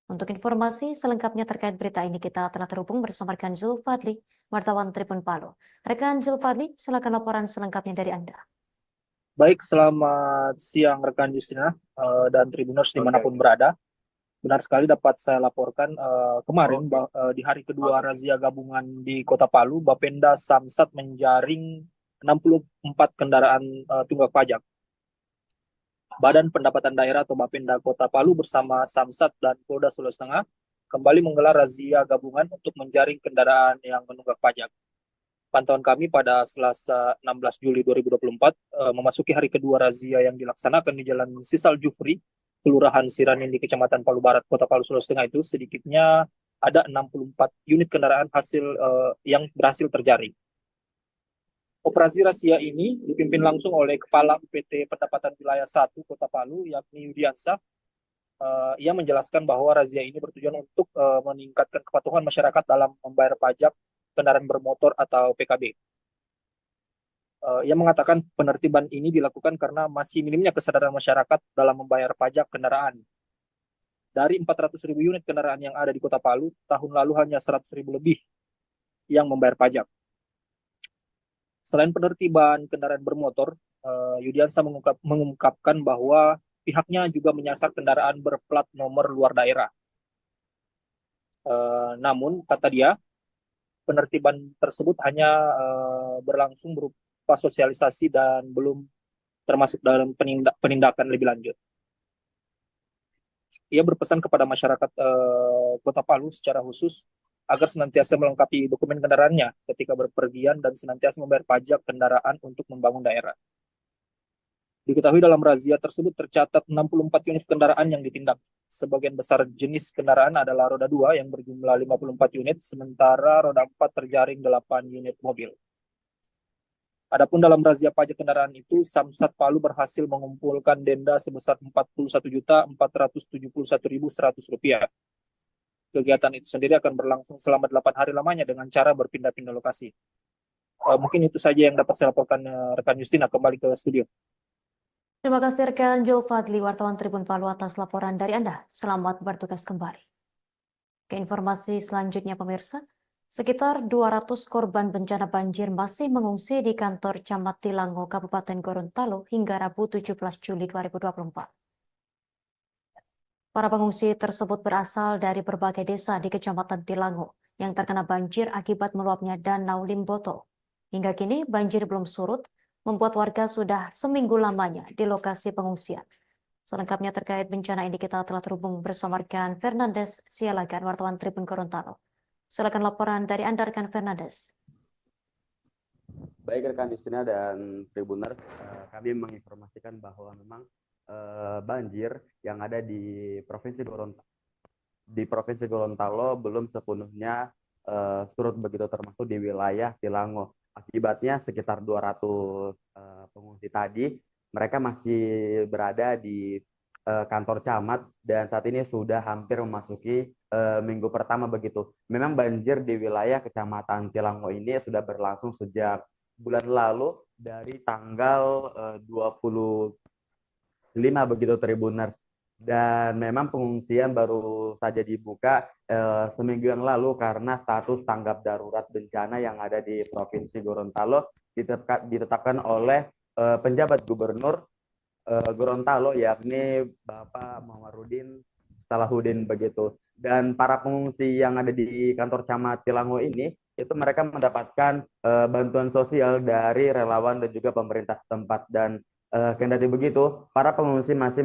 Untuk informasi selengkapnya terkait berita ini kita telah terhubung bersama rekan Zulfadli, wartawan Tribun Palu. Rekan Zulfadli, silakan laporan selengkapnya dari Anda. Baik, selamat siang rekan Justina dan Tribuners dimanapun berada. Benar sekali dapat saya laporkan kemarin di hari kedua razia gabungan di Kota Palu, Bapenda Samsat menjaring 64 kendaraan tunggak pajak. Badan Pendapatan Daerah atau Bapenda Kota Palu bersama Samsat dan Polda Sulawesi Tengah kembali menggelar razia gabungan untuk menjaring kendaraan yang menunggak pajak. Pantauan kami pada Selasa 16 Juli 2024 memasuki hari kedua razia yang dilaksanakan di Jalan Sisal Jufri, Kelurahan Siranin di Kecamatan Palu Barat, Kota Palu, Sulawesi Tengah itu sedikitnya ada 64 unit kendaraan yang berhasil terjaring. Operasi razia ini dipimpin langsung oleh Kepala UPT Pendapatan Wilayah 1 Kota Palu, yakni Yudiansa. Ia menjelaskan bahwa razia ini bertujuan untuk meningkatkan kepatuhan masyarakat dalam membayar pajak kendaraan bermotor atau PKB. Ia mengatakan penertiban ini dilakukan karena masih minimnya kesadaran masyarakat dalam membayar pajak kendaraan. Dari 400.000 unit kendaraan yang ada di Kota Palu, tahun lalu hanya 100.000 lebih yang membayar pajak. Selain penertiban kendaraan bermotor, Yudiansa mengungkapkan bahwa pihaknya juga menyasar kendaraan berplat nomor luar daerah. Namun, kata dia, penertiban tersebut hanya berlangsung berupa sosialisasi dan belum termasuk dalam penindakan lebih lanjut. ia berpesan kepada masyarakat Kota Palu secara khusus agar senantiasa melengkapi dokumen kendaraannya ketika berpergian dan senantiasa membayar pajak kendaraan untuk membangun daerah. Diketahui dalam razia tersebut tercatat 64 unit kendaraan yang ditindak. Sebagian besar jenis kendaraan adalah roda 2 yang berjumlah 54 unit, sementara roda 4 terjaring 8 unit mobil. Adapun dalam razia pajak kendaraan itu, Samsat Palu berhasil mengumpulkan denda sebesar Rp41.471.100. Kegiatan itu sendiri akan berlangsung selama 8 hari lamanya dengan cara berpindah-pindah lokasi. Mungkin itu saja yang dapat saya laporkan, rekan Justina. Kembali ke studio. Terima kasih rekan Joel Fadli, wartawan Tribun Palu atas laporan dari Anda. Selamat bertugas kembali. Ke informasi selanjutnya pemirsa, sekitar 200 korban bencana banjir masih mengungsi di kantor Camat Tilango, Kabupaten Gorontalo hingga Rabu 17 Juli 2024. Para pengungsi tersebut berasal dari berbagai desa di Kecamatan Tilango yang terkena banjir akibat meluapnya Danau Limboto. Hingga kini banjir belum surut, membuat warga sudah seminggu lamanya di lokasi pengungsian. Selengkapnya terkait bencana ini kita telah terhubung bersama rekan Fernandes Sialagan, wartawan Tribun Gorontalo. Silakan laporan dari Anda, rekan Fernandes. Baik rekan Justina dan Tribuners, kami menginformasikan bahwa memang banjir yang ada di Provinsi Gorontalo belum sepenuhnya surut begitu, termasuk di wilayah Tilango. Akibatnya sekitar 200 pengungsi tadi, mereka masih berada di kantor camat dan saat ini sudah hampir memasuki minggu pertama begitu. Memang banjir di wilayah Kecamatan Tilango ini sudah berlangsung sejak bulan lalu dari tanggal 25 begitu Tribuners. Dan memang pengungsian baru saja dibuka seminggu yang lalu karena status tanggap darurat bencana yang ada di Provinsi Gorontalo ditetapkan oleh penjabat Gubernur Gorontalo, yakni Bapak Muhammadudin Salahuddin begitu. Dan para pengungsi yang ada di kantor Camat Tilango ini itu mereka mendapatkan bantuan sosial dari relawan dan juga pemerintah setempat. Dan kendati begitu, para pengungsi masih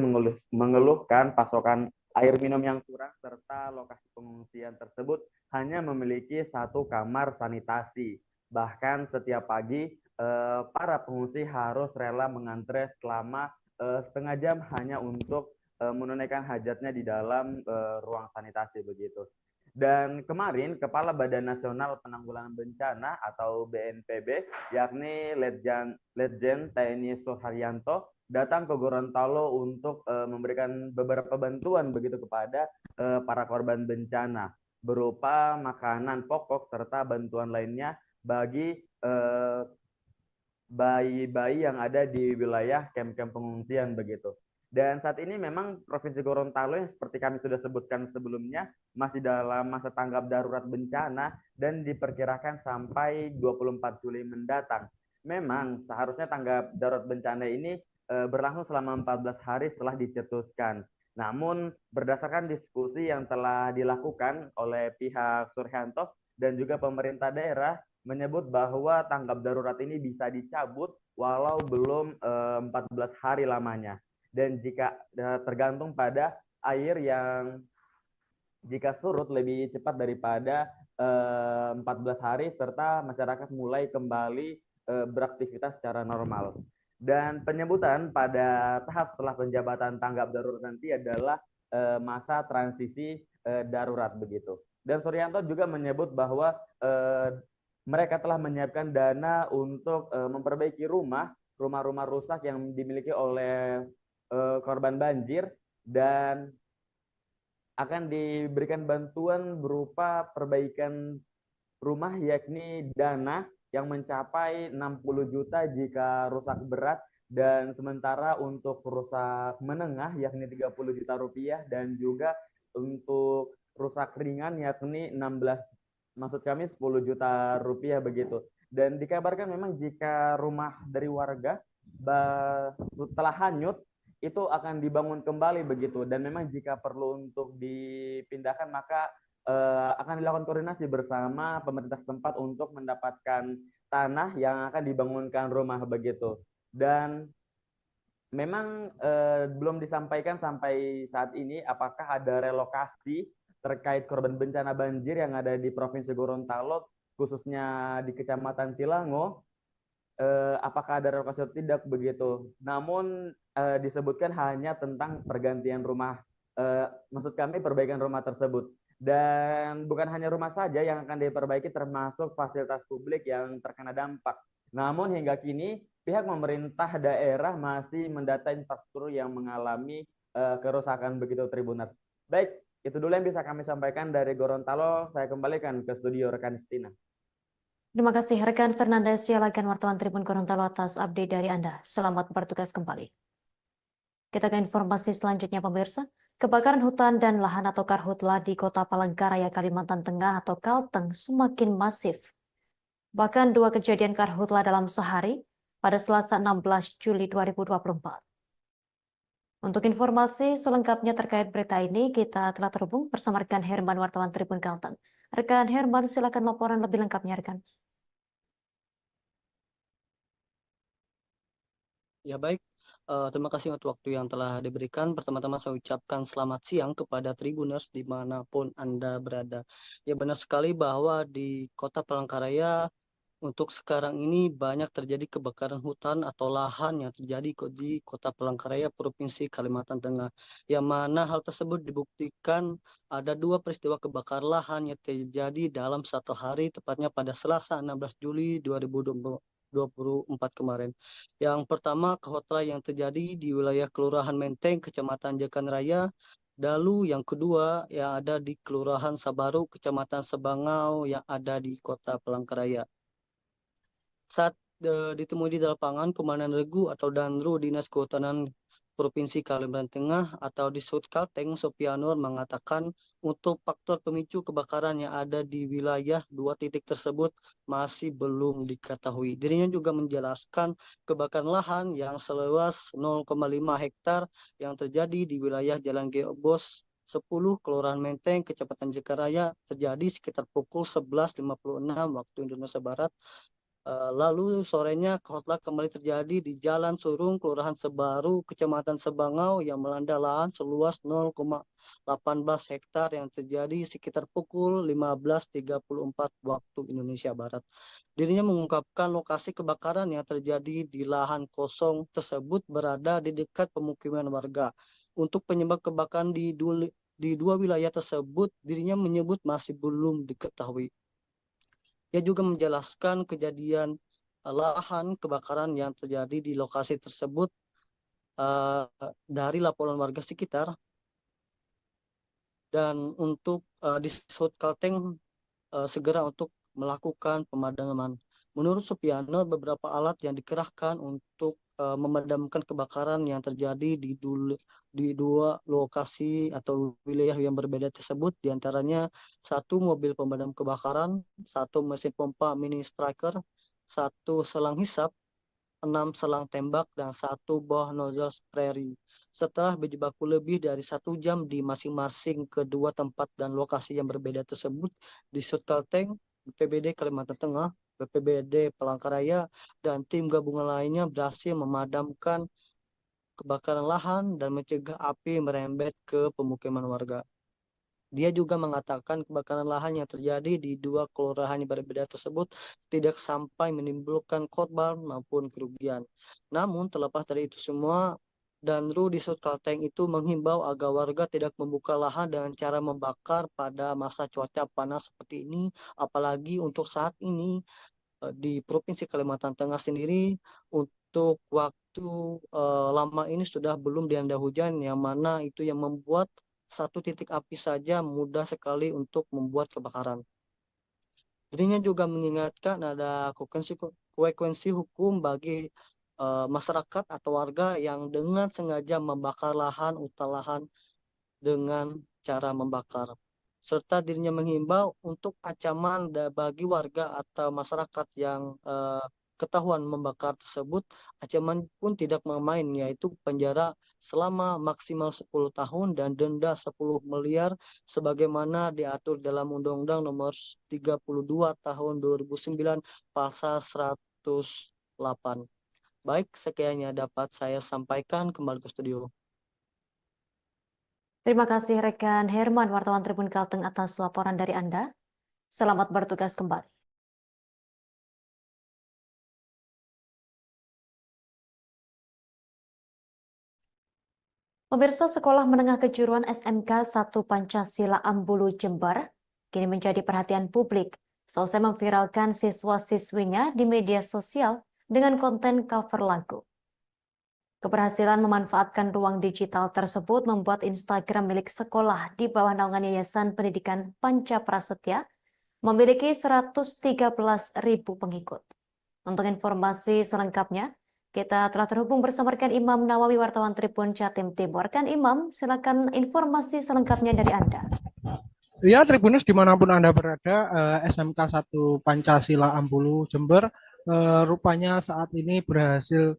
mengeluhkan pasokan air minum yang kurang serta lokasi pengungsian tersebut hanya memiliki 1 kamar sanitasi. Bahkan setiap pagi para pengungsi harus rela mengantre selama setengah jam hanya untuk menunaikan hajatnya di dalam ruang sanitasi begitu. Dan kemarin Kepala Badan Nasional Penanggulangan Bencana atau BNPB, yakni Letjen TNI Suharyanto, datang ke Gorontalo untuk memberikan beberapa bantuan begitu kepada para korban bencana berupa makanan pokok serta bantuan lainnya bagi bayi-bayi yang ada di wilayah kamp-kamp pengungsian begitu. Dan saat ini memang Provinsi Gorontalo yang seperti kami sudah sebutkan sebelumnya masih dalam masa tanggap darurat bencana dan diperkirakan sampai 24 Juli mendatang. Memang seharusnya tanggap darurat bencana ini berlangsung selama 14 hari setelah dicetuskan. Namun berdasarkan diskusi yang telah dilakukan oleh pihak Suharyanto dan juga pemerintah daerah menyebut bahwa tanggap darurat ini bisa dicabut walau belum 14 hari lamanya. Dan jika tergantung pada air yang jika surut lebih cepat daripada 14 hari serta masyarakat mulai kembali beraktivitas secara normal. Dan penyebutan pada tahap setelah penjabatan tanggap darurat nanti adalah masa transisi darurat begitu. Dan Suharyanto juga menyebut bahwa mereka telah menyiapkan dana untuk memperbaiki rumah-rumah rusak yang dimiliki oleh korban banjir dan akan diberikan bantuan berupa perbaikan rumah yakni dana yang mencapai 60 juta jika rusak berat dan sementara untuk rusak menengah yakni 30 juta rupiah dan juga untuk rusak ringan yakni 10 juta rupiah begitu. Dan dikabarkan memang jika rumah dari warga telah hanyut itu akan dibangun kembali begitu, dan memang jika perlu untuk dipindahkan maka akan dilakukan koordinasi bersama pemerintah setempat untuk mendapatkan tanah yang akan dibangunkan rumah begitu. Dan memang belum disampaikan sampai saat ini apakah ada relokasi terkait korban bencana banjir yang ada di Provinsi Gorontalo, khususnya di Kecamatan Tilango, apakah ada relokasi atau tidak begitu. Namun disebutkan hanya tentang pergantian rumah, maksud kami perbaikan rumah tersebut. Dan bukan hanya rumah saja yang akan diperbaiki, termasuk fasilitas publik yang terkena dampak. Namun hingga kini pihak pemerintah daerah masih mendata infrastruktur yang mengalami kerusakan begitu, Tribuners. Baik, itu dulu yang bisa kami sampaikan dari Gorontalo. Saya kembalikan ke studio rekan Istina. Terima kasih rekan Fernandes Sialagan wartawan Tribun Gorontalo atas update dari Anda. Selamat bertugas kembali. Kita ke informasi selanjutnya pemirsa. Kebakaran hutan dan lahan atau karhutla di Kota Palangkaraya, Kalimantan Tengah atau Kalteng semakin masif. Bahkan 2 kejadian karhutla dalam sehari pada Selasa 16 Juli 2024. Untuk informasi selengkapnya terkait berita ini, kita telah terhubung bersama rekan Herman wartawan Tribun Kalteng. Rekan Herman, silakan laporan lebih lengkapnya rekan. Ya baik, terima kasih untuk waktu yang telah diberikan. Pertama-tama saya ucapkan selamat siang kepada Tribuners dimanapun Anda berada. Ya benar sekali bahwa di Kota Palangkaraya untuk sekarang ini banyak terjadi kebakaran hutan atau lahan yang terjadi di Kota Palangkaraya, Provinsi Kalimantan Tengah. Yang mana hal tersebut dibuktikan ada 2 peristiwa kebakaran lahan yang terjadi dalam satu hari, tepatnya pada Selasa 16 Juli 2024 kemarin. Yang pertama, karhutla yang terjadi di wilayah Kelurahan Menteng, Kecamatan Jekan Raya. Lalu yang kedua yang ada di Kelurahan Sabaru, Kecamatan Sebangau yang ada di Kota Palangkaraya. Saat ditemui di lapangan, Komandan Regu atau Danru Dinas Kehutanan Provinsi Kalimantan Tengah atau di Sud Kalteng, Sopianur mengatakan untuk faktor pemicu kebakaran yang ada di wilayah 2 titik tersebut masih belum diketahui. Dirinya juga menjelaskan kebakaran lahan yang seluas 0,5 hektar yang terjadi di wilayah Jalan Geobos 10 Kelurahan Menteng, Kecamatan Jekaraya terjadi sekitar pukul 11.56 waktu Indonesia Barat. Lalu sorenya karhutla kembali terjadi di Jalan Surung, Kelurahan Sebaru, Kecamatan Sebangau yang melanda lahan seluas 0,18 hektar yang terjadi sekitar pukul 15.34 waktu Indonesia Barat. Dirinya mengungkapkan lokasi kebakaran yang terjadi di lahan kosong tersebut berada di dekat pemukiman warga. Untuk penyebab kebakaran di 2 wilayah tersebut, dirinya menyebut masih belum diketahui. Ia juga menjelaskan kejadian lahan kebakaran yang terjadi di lokasi tersebut dari laporan warga sekitar. Dan untuk di Sud Kalteng segera untuk melakukan pemadaman. Menurut Supiano, beberapa alat yang dikerahkan untuk memadamkan kebakaran yang terjadi di 2 lokasi atau wilayah yang berbeda tersebut, diantaranya 1 mobil pemadam kebakaran, 1 mesin pompa mini striker, 1 selang hisap, 6 selang tembak, dan 1 buah nozzle sprayer. Setelah berjibaku lebih dari 1 jam di masing-masing kedua tempat dan lokasi yang berbeda tersebut di Sud Kalteng, BPBD Kalimantan Tengah, BPBD Palangkaraya, dan tim gabungan lainnya berhasil memadamkan kebakaran lahan dan mencegah api merembet ke pemukiman warga. Dia juga mengatakan kebakaran lahan yang terjadi di 2 kelurahan yang berbeda tersebut tidak sampai menimbulkan korban maupun kerugian. Namun terlepas dari itu semua, Danru di Sud Kalteng itu menghimbau agar warga tidak membuka lahan dengan cara membakar pada masa cuaca panas seperti ini, apalagi untuk saat ini di Provinsi Kalimantan Tengah sendiri untuk waktu lama ini sudah belum dilanda hujan, yang mana itu yang membuat 1 titik api saja mudah sekali untuk membuat kebakaran. Dirinya juga mengingatkan ada konsekuensi hukum bagi masyarakat atau warga yang dengan sengaja membakar lahan lahan dengan cara membakar. Serta dirinya menghimbau untuk ancaman bagi warga atau masyarakat yang ketahuan membakar tersebut, ancaman pun tidak main, yaitu penjara selama maksimal 10 tahun dan denda 10 miliar sebagaimana diatur dalam Undang-Undang Nomor 32 Tahun 2009 Pasal 108. Baik, sekiannya dapat saya sampaikan, kembali ke studio. Terima kasih rekan Herman, wartawan Tribun Kalteng atas laporan dari Anda. Selamat bertugas kembali. Pemirsa, Sekolah Menengah Kejuruan SMK 1 Pancasila Ambulu Jember kini menjadi perhatian publik seusai memviralkan siswa-siswinya di media sosial dengan konten cover lagu. Keberhasilan memanfaatkan ruang digital tersebut membuat Instagram milik sekolah di bawah naungan Yayasan Pendidikan Panca Prasetya memiliki 113.000 pengikut. Untuk informasi selengkapnya, kita telah terhubung bersama rekan Imam Nawawi, wartawan Tribun Jatim Timur. Rekan Imam, silakan informasi selengkapnya dari Anda. Ya, Tribuners dimanapun Anda berada, SMK 1 Pancasila Ambulu Jember rupanya saat ini berhasil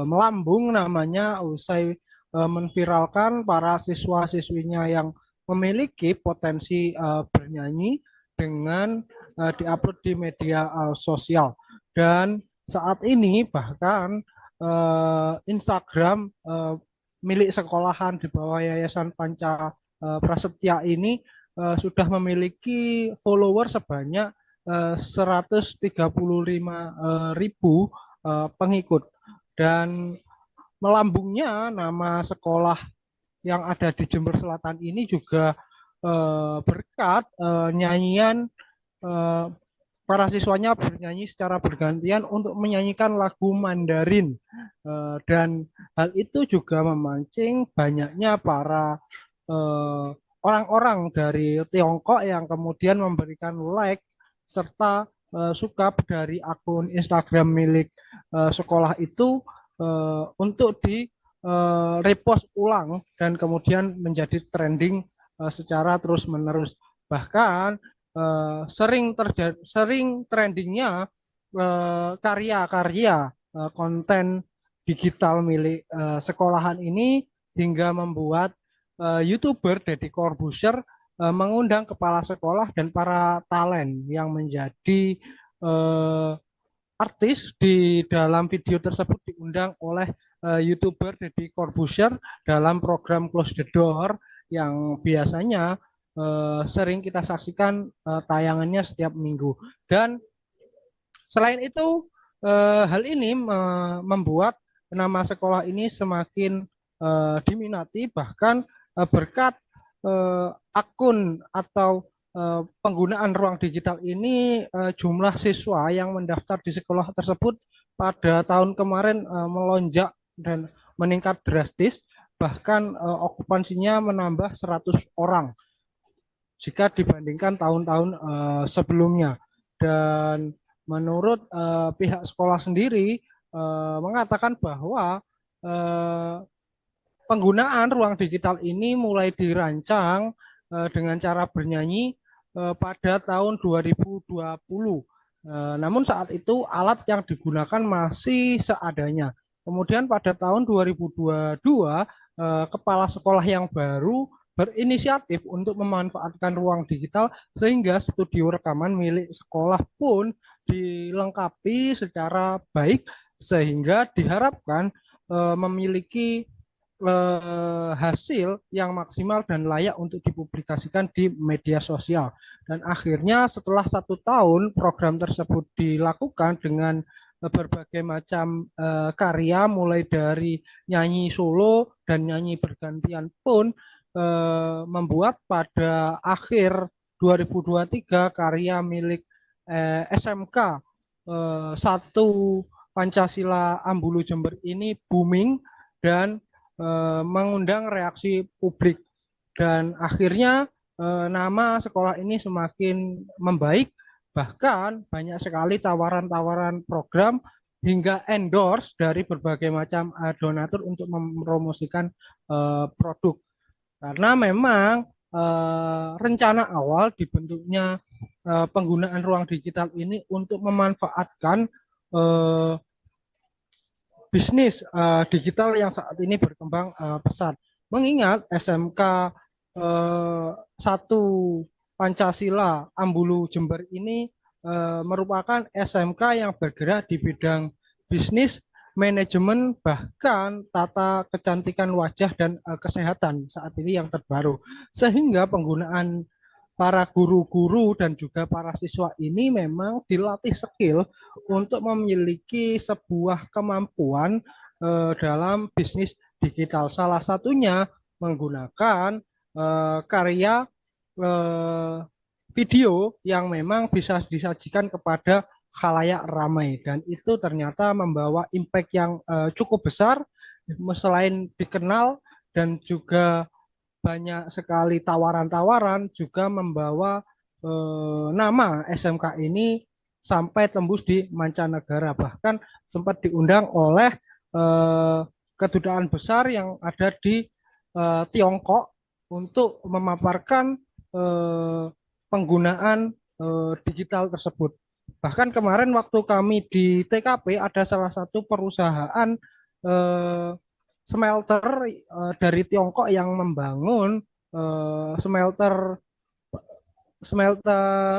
melambung namanya usai memviralkan para siswa-siswinya yang memiliki potensi bernyanyi dengan diupload di media sosial. Dan saat ini bahkan Instagram milik sekolahan di bawah Yayasan Panca Prasetya ini sudah memiliki follower sebanyak 135.000 pengikut. Dan melambungnya nama sekolah yang ada di Jember Selatan ini juga berkat nyanyian para siswanya bernyanyi secara bergantian untuk menyanyikan lagu Mandarin, dan hal itu juga memancing banyaknya para orang-orang dari Tiongkok yang kemudian memberikan like serta suka dari akun Instagram milik sekolah itu untuk di repost ulang dan kemudian menjadi trending secara terus-menerus. Bahkan sering trendingnya karya-karya konten digital milik sekolahan ini hingga membuat YouTuber Deddy Corbuzier mengundang kepala sekolah dan para talent yang menjadi artis di dalam video tersebut diundang oleh YouTuber Deddy Corbuzier dalam program Close the Door yang biasanya sering kita saksikan tayangannya setiap minggu. Dan selain itu hal ini membuat nama sekolah ini semakin diminati, bahkan berkat akun atau penggunaan ruang digital ini jumlah siswa yang mendaftar di sekolah tersebut pada tahun kemarin melonjak dan meningkat drastis, bahkan okupansinya menambah 100 orang jika dibandingkan tahun-tahun sebelumnya. Dan menurut pihak sekolah sendiri mengatakan bahwa penggunaan ruang digital ini mulai dirancang dengan cara bernyanyi pada tahun 2020. Namun saat itu alat yang digunakan masih seadanya. Kemudian pada tahun 2022 kepala sekolah yang baru berinisiatif untuk memanfaatkan ruang digital sehingga studio rekaman milik sekolah pun dilengkapi secara baik sehingga diharapkan memiliki hasil yang maksimal dan layak untuk dipublikasikan di media sosial. Dan akhirnya setelah 1 tahun program tersebut dilakukan dengan berbagai macam karya mulai dari nyanyi solo dan nyanyi bergantian pun membuat pada akhir 2023 karya milik SMK 1 Pancasila Ambulu Jember ini booming dan mengundang reaksi publik, dan akhirnya nama sekolah ini semakin membaik, bahkan banyak sekali tawaran-tawaran program hingga endorse dari berbagai macam donatur untuk mempromosikan produk. Karena memang rencana awal dibentuknya penggunaan ruang digital ini untuk memanfaatkan bisnis digital yang saat ini berkembang pesat. Mengingat SMK 1 Pancasila Ambulu Jember ini merupakan SMK yang bergerak di bidang bisnis manajemen, bahkan tata kecantikan wajah dan kesehatan saat ini yang terbaru. Sehingga penggunaan para guru-guru dan juga para siswa ini memang dilatih skill untuk memiliki sebuah kemampuan dalam bisnis digital. Salah satunya menggunakan karya video yang memang bisa disajikan kepada khalayak ramai, dan itu ternyata membawa impact yang cukup besar. Selain dikenal dan juga banyak sekali tawaran-tawaran, juga membawa nama SMK ini sampai tembus di mancanegara, bahkan sempat diundang oleh kedutaan besar yang ada di Tiongkok untuk memaparkan penggunaan digital tersebut. Bahkan kemarin waktu kami di TKP ada salah satu perusahaan smelter dari Tiongkok yang membangun smelter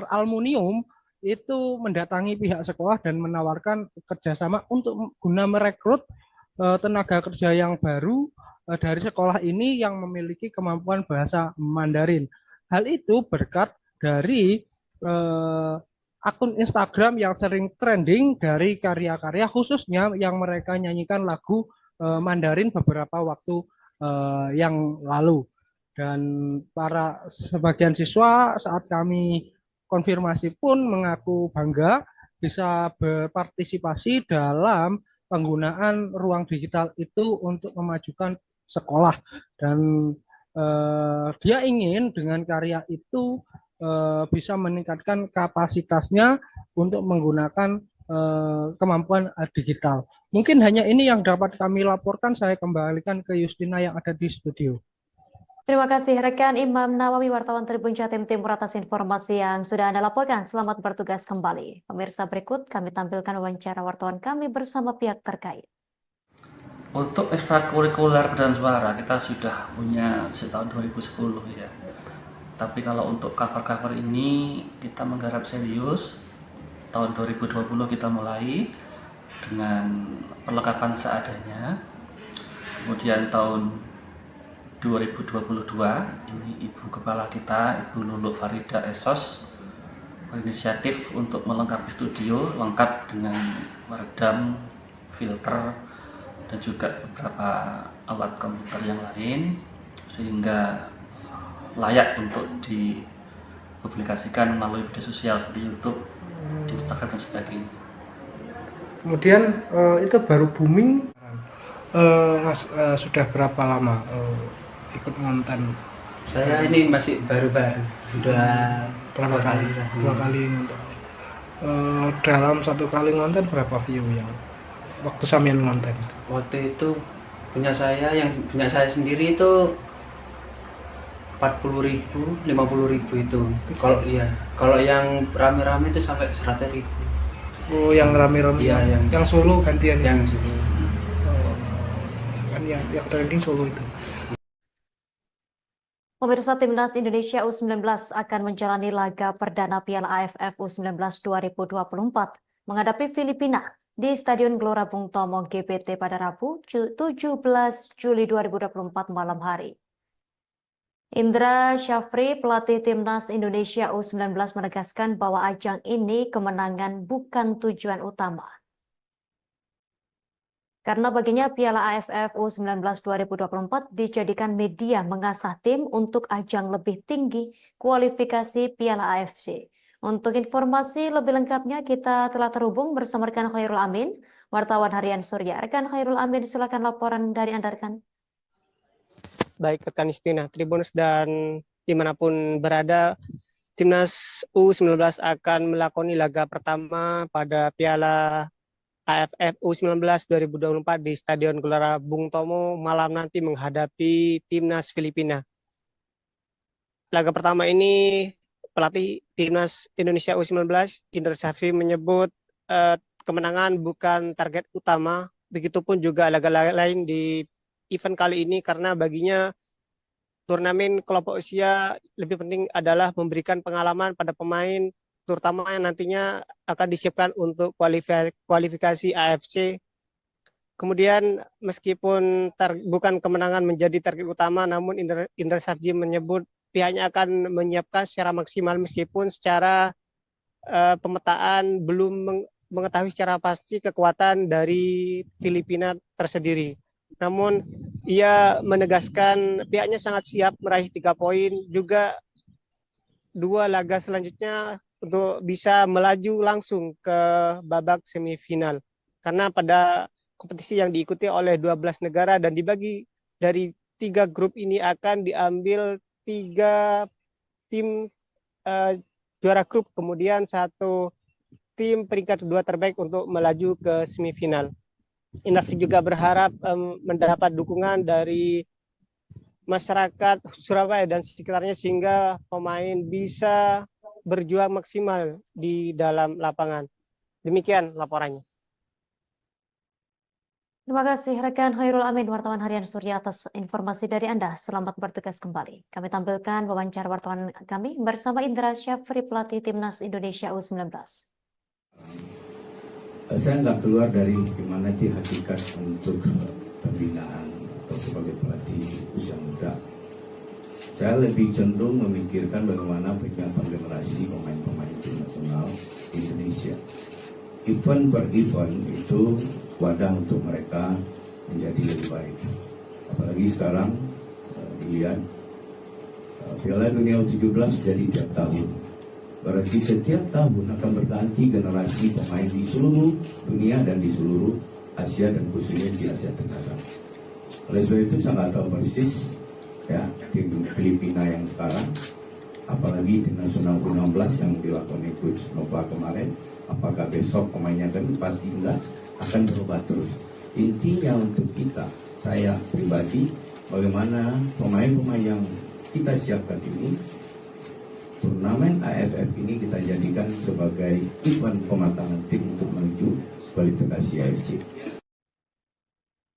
aluminium, itu mendatangi pihak sekolah dan menawarkan kerjasama untuk guna merekrut tenaga kerja yang baru dari sekolah ini yang memiliki kemampuan bahasa Mandarin. Hal itu berkat dari akun Instagram yang sering trending dari karya-karya, khususnya yang mereka nyanyikan lagu Mandarin beberapa waktu yang lalu. Dan para sebagian siswa saat kami konfirmasi pun mengaku bangga bisa berpartisipasi dalam penggunaan ruang digital itu untuk memajukan sekolah, dan dia ingin dengan karya itu bisa meningkatkan kapasitasnya untuk menggunakan kemampuan digital. Mungkin hanya ini yang dapat kami laporkan. Saya kembalikan ke Justina yang ada di studio. Terima kasih rekan Imam Nawawi, wartawan Tribun Jatim Timur atas informasi yang sudah Anda laporkan. Selamat bertugas kembali. Pemirsa, berikut kami tampilkan wawancara wartawan kami bersama pihak terkait. Untuk ekstrakurikuler paduan suara kita sudah punya sejak tahun 2010 ya. Tapi kalau untuk cover-cover ini kita menggarap serius. Tahun 2020 kita mulai dengan perlengkapan seadanya. Kemudian tahun 2022 ini Ibu Kepala kita, Ibu Lulu Farida Esos, berinisiatif untuk melengkapi studio lengkap dengan meredam, filter, dan juga beberapa alat komputer yang lain, sehingga layak untuk dipublikasikan melalui media sosial seperti YouTube, Instagram, dan sebagainya. Kemudian itu baru booming. Mas sudah berapa lama ikut ngonten? Saya ini masih baru-baru, sudah berapa kali? Dua kali ngonten. Dalam satu kali ngonten berapa view yang waktu sampean ngonten? Waktu itu punya saya sendiri itu 40.000, 50.000 itu. Kalau yang rame-rame itu sampai 100.000. Oh, yang rame-rame. Iya, yang solo gantian. Yang solo. Kan yang trending solo itu. Pemirsa, Timnas Indonesia U19 akan menjalani laga perdana Piala AFF U19 2024 menghadapi Filipina di Stadion Gelora Bung Tomo GPT pada Rabu 17 Juli 2024 malam hari. Indra Syafri, pelatih Timnas Indonesia U19, menegaskan bahwa ajang ini kemenangan bukan tujuan utama. Karena baginya Piala AFF U19 2024 dijadikan media mengasah tim untuk ajang lebih tinggi kualifikasi Piala AFC. Untuk informasi lebih lengkapnya kita telah terhubung bersama rekan Khairul Amin, wartawan harian Surya. Rekan Khairul Amin, silakan laporan dari Anda rekan. Baik rekan Justina, Tribuners dan dimanapun berada, Timnas U19 akan melakoni laga pertama pada Piala AFF U19 2024 di Stadion Gelora Bung Tomo malam nanti menghadapi Timnas Filipina. Laga pertama ini pelatih Timnas Indonesia U19 Indra Syafri menyebut kemenangan bukan target utama, begitupun juga laga lain di event kali ini, karena baginya turnamen kelompok usia lebih penting adalah memberikan pengalaman pada pemain, terutama yang nantinya akan disiapkan untuk kualifikasi AFC Kemudian meskipun bukan kemenangan menjadi target utama, namun Indra Safji menyebut pihaknya akan menyiapkan secara maksimal meskipun secara pemetaan belum mengetahui secara pasti kekuatan dari Filipina tersendiri. Namun ia menegaskan pihaknya sangat siap meraih 3 poin, juga 2 laga selanjutnya untuk bisa melaju langsung ke babak semifinal. Karena pada kompetisi yang diikuti oleh 12 negara dan dibagi dari 3 grup ini akan diambil 3 tim juara grup, kemudian 1 tim peringkat kedua terbaik untuk melaju ke semifinal. Indra juga berharap mendapat dukungan dari masyarakat Surabaya dan sekitarnya sehingga pemain bisa berjuang maksimal di dalam lapangan. Demikian laporannya. Terima kasih rekan Khairul Amin, wartawan harian Surya, atas informasi dari Anda. Selamat bertugas kembali. Kami tampilkan wawancara wartawan kami bersama Indra Syafri, pelatih Timnas Indonesia U19. Saya nggak keluar dari gimana sih hakikat untuk pembinaan atau sebagai pelatih usia muda. Saya lebih cenderung memikirkan bagaimana penyiapan generasi pemain-pemain tim nasional Indonesia. Event per event itu wadah untuk mereka menjadi lebih baik. Apalagi sekarang dilihat Piala Dunia U17 jadi tiap tahun. Berarti setiap tahun akan berganti generasi pemain di seluruh dunia dan di seluruh Asia dan khususnya di Asia Tenggara. Oleh sebab itu saya nggak tahu persis ya tim Filipina yang sekarang, apalagi tim nasional U16 yang dilakukan Coach Nova kemarin, apakah besok pemainnya kan pasti enggak, akan berubah terus. Intinya untuk kita, saya pribadi, bagaimana pemain-pemain yang kita siapkan ini, turnamen AFF ini kita jadikan sebagai event pematangan tim untuk menuju kualifikasi AFC.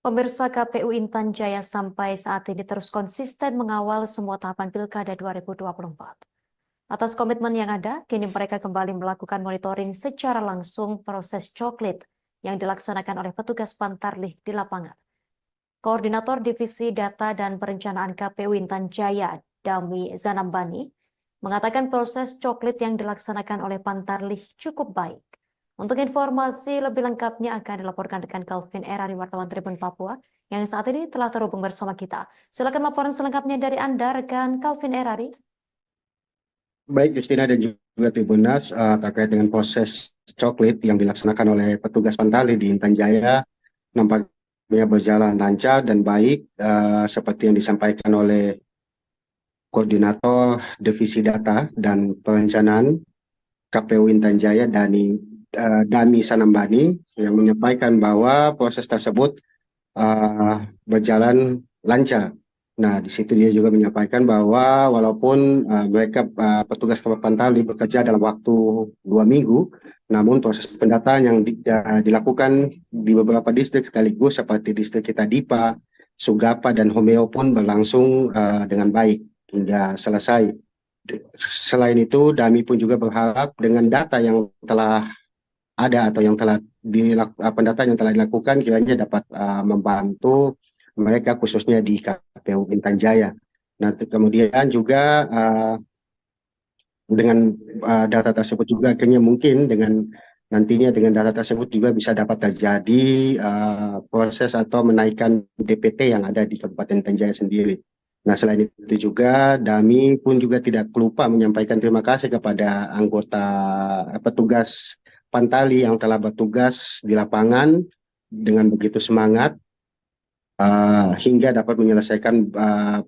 Pemirsa, KPU Intan Jaya sampai saat ini terus konsisten mengawal semua tahapan Pilkada 2024. Atas komitmen yang ada, kini mereka kembali melakukan monitoring secara langsung proses coklit yang dilaksanakan oleh petugas Pantarlih di lapangan. Koordinator Divisi Data dan Perencanaan KPU Intan Jaya, Dami Zanambani, mengatakan proses coklit yang dilaksanakan oleh Pantarlih cukup baik. Untuk informasi lebih lengkapnya akan dilaporkan rekan Calvin Erari, wartawan Tribun Papua, yang saat ini telah terhubung bersama kita. Silakan laporan selengkapnya dari Anda, rekan Calvin Erari. Baik, Justina dan juga Tribunas, terkait dengan proses coklit yang dilaksanakan oleh petugas Pantarlih di Intan Jaya nampaknya berjalan lancar dan baik, seperti yang disampaikan oleh Koordinator Divisi Data dan Perencanaan KPU Intan Jaya, Dami Zanambani, yang menyampaikan bahwa proses tersebut berjalan lancar. Nah, di situ dia juga menyampaikan bahwa walaupun mereka petugas Pantarlih bekerja dalam waktu 2 minggu, namun proses pendataan yang dilakukan di beberapa distrik sekaligus seperti distrik kita Dipa, Sugapa, dan Homeo pun berlangsung dengan baik hingga selesai. Selain itu, Dami pun juga berharap dengan data yang telah ada atau yang telah pendataan yang telah dilakukan kiranya dapat membantu mereka khususnya di KPU Intan Jaya. Nah, kemudian juga dengan data tersebut juga akhirnya mungkin nantinya dengan data tersebut juga bisa dapat terjadi proses atau menaikkan DPT yang ada di Kabupaten Intan Jaya sendiri. Nah, selain itu juga Dami pun juga tidak lupa menyampaikan terima kasih kepada anggota petugas Pantarlih yang telah bertugas di lapangan dengan begitu semangat hingga dapat menyelesaikan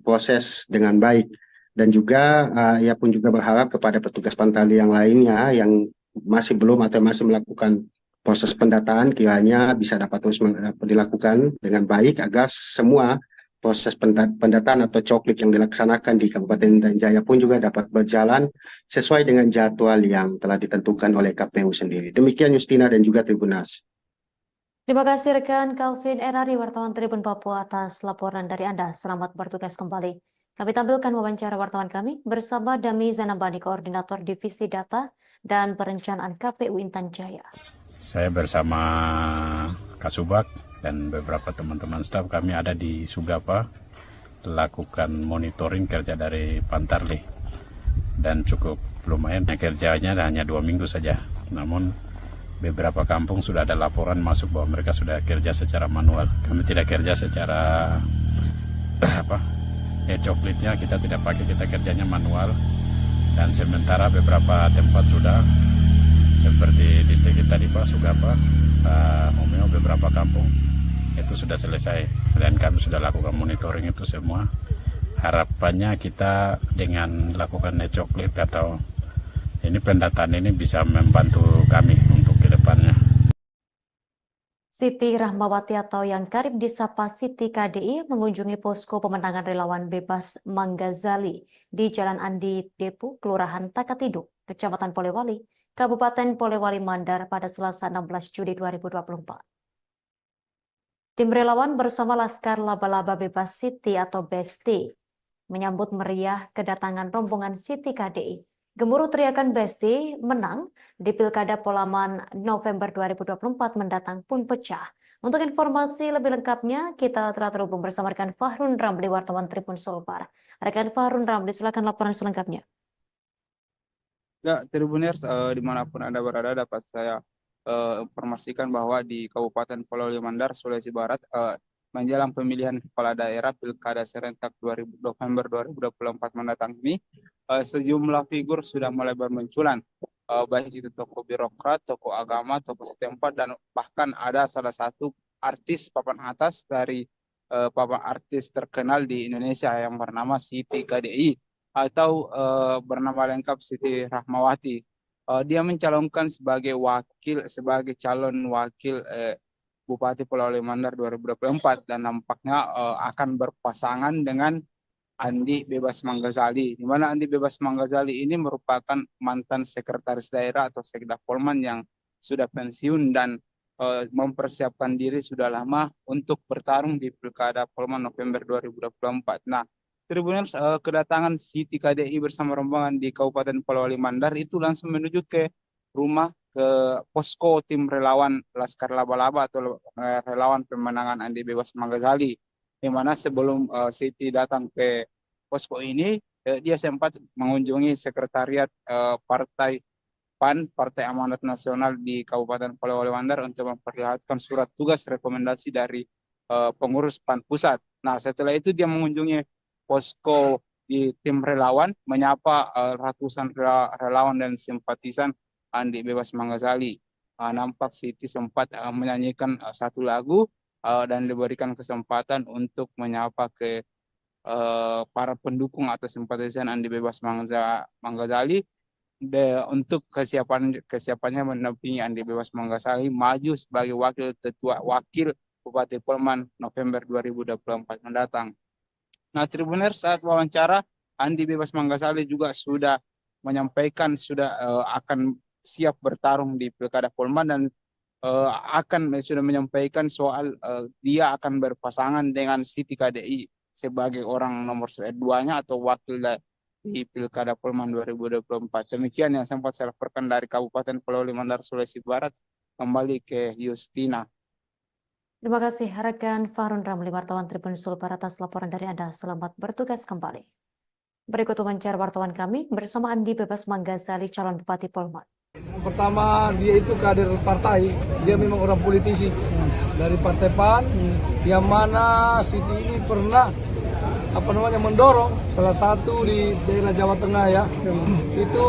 proses dengan baik. Dan juga ia pun juga berharap kepada petugas Pantarlih yang lainnya yang masih belum atau masih melakukan proses pendataan kiranya bisa dapat terus dilakukan dengan baik agar semua proses pendataan atau coklit yang dilaksanakan di Kabupaten Intan Jaya pun juga dapat berjalan sesuai dengan jadwal yang telah ditentukan oleh KPU sendiri. Demikian Justina dan juga Tribunas. Terima kasih rekan Calvin Erari, wartawan Tribun Papua, atas laporan dari Anda. Selamat bertugas kembali. Kami tampilkan wawancara wartawan kami bersama Dami Zanambani, Koordinator Divisi Data dan Perencanaan KPU Intan Jaya. Saya bersama Kasubag dan beberapa teman-teman staf kami ada di Sugapa lakukan monitoring kerja dari Pantarlih, dan cukup lumayan kerjanya hanya 2 minggu saja, namun beberapa kampung sudah ada laporan masuk bahwa mereka sudah kerja secara manual. Kami tidak kerja secara e-coklitnya, kita tidak pakai, kita kerjanya manual. Dan sementara beberapa tempat sudah, seperti distrik kita di Sugapa, Momeo, beberapa kampung itu sudah selesai, dan kami sudah lakukan monitoring itu semua. Harapannya kita dengan lakukan e-coklit atau ini pendataan ini bisa membantu kami untuk kedepannya. Siti Rahmawati atau yang kerap disapa Siti KDI mengunjungi posko pemenangan relawan bebas Manggazali di Jalan Andi Depu, Kelurahan Takatidu, Kecamatan Polewali, Kabupaten Polewali Mandar pada Selasa 16 Juli 2024. Tim relawan bersama Laskar Laba-Laba Bebas Siti atau Besti menyambut meriah kedatangan rombongan Siti KDI. Gemuruh teriakan Besti menang di Pilkada Polaman November 2024 mendatang pun pecah. Untuk informasi lebih lengkapnya, kita telah terhubung bersama rekan Fahrun Ramli, wartawan Tribun Sulbar. Rekan Fahrun Ramli, silakan laporan selengkapnya. Ya, Tribuners, dimanapun Anda berada dapat saya informasikan bahwa di Kabupaten Polewali Mandar, Sulawesi Barat, menjelang pemilihan kepala daerah Pilkada serentak November 2024 mendatang ini, sejumlah figur sudah mulai bermunculan, baik itu tokoh birokrat, tokoh agama, tokoh setempat, dan bahkan ada salah satu artis papan atas dari papan artis terkenal di Indonesia yang bernama Siti KDI atau bernama lengkap Siti Rahmawati. Dia mencalonkan sebagai calon wakil Bupati Polewali Mandar 2024 dan nampaknya akan berpasangan dengan Andi Bebas Manggazali, di mana Andi Bebas Manggazali ini merupakan mantan sekretaris daerah atau Sekda Polman yang sudah pensiun dan mempersiapkan diri sudah lama untuk bertarung di Pilkada Polman November 2024. Nah, Tribuners, kedatangan Siti KDI bersama rombongan di Kabupaten Polewali Mandar itu langsung menuju ke rumah, ke posko tim relawan Laskar Laba-Laba atau relawan pemenangan Andi Bebas Manggazali, di mana sebelum Siti datang ke posko ini, dia sempat mengunjungi sekretariat Partai PAN, Partai Amanat Nasional di Kabupaten Polewali Mandar untuk memperlihatkan surat tugas rekomendasi dari pengurus PAN pusat. Nah, setelah itu dia mengunjungi posko di tim relawan, menyapa ratusan relawan dan simpatisan Andi Bebas Manggazali. Nampak Siti sempat menyanyikan satu lagu dan diberikan kesempatan untuk menyapa ke para pendukung atau simpatisan Andi Bebas Manggazali untuk kesiapannya mendampingi Andi Bebas Manggazali maju sebagai wakil Bupati Polman November 2024 mendatang. Nah, Tribuners, saat wawancara Andi Bebas Manggazali juga sudah menyampaikan akan siap bertarung di Pilkada Polman dan sudah menyampaikan soal dia akan berpasangan dengan Siti KDI sebagai orang nomor 2-nya atau wakil di Pilkada Polman 2024. Demikian yang sempat saya laporkan dari Kabupaten Polewali Mandar, Sulawesi Barat. Kembali ke Justina. Terima kasih rekan Fahrun Ramli, wartawan Tribun Sulbar atas laporan dari Anda. Selamat bertugas kembali. Berikut wawancara wartawan kami bersama Andi Bebas Manggazali, calon Bupati Polman. Pertama, dia itu kader partai, dia memang orang politisi dari Partai PAN, yang mana Siti ini pernah mendorong salah satu di daerah Jawa Tengah ya, itu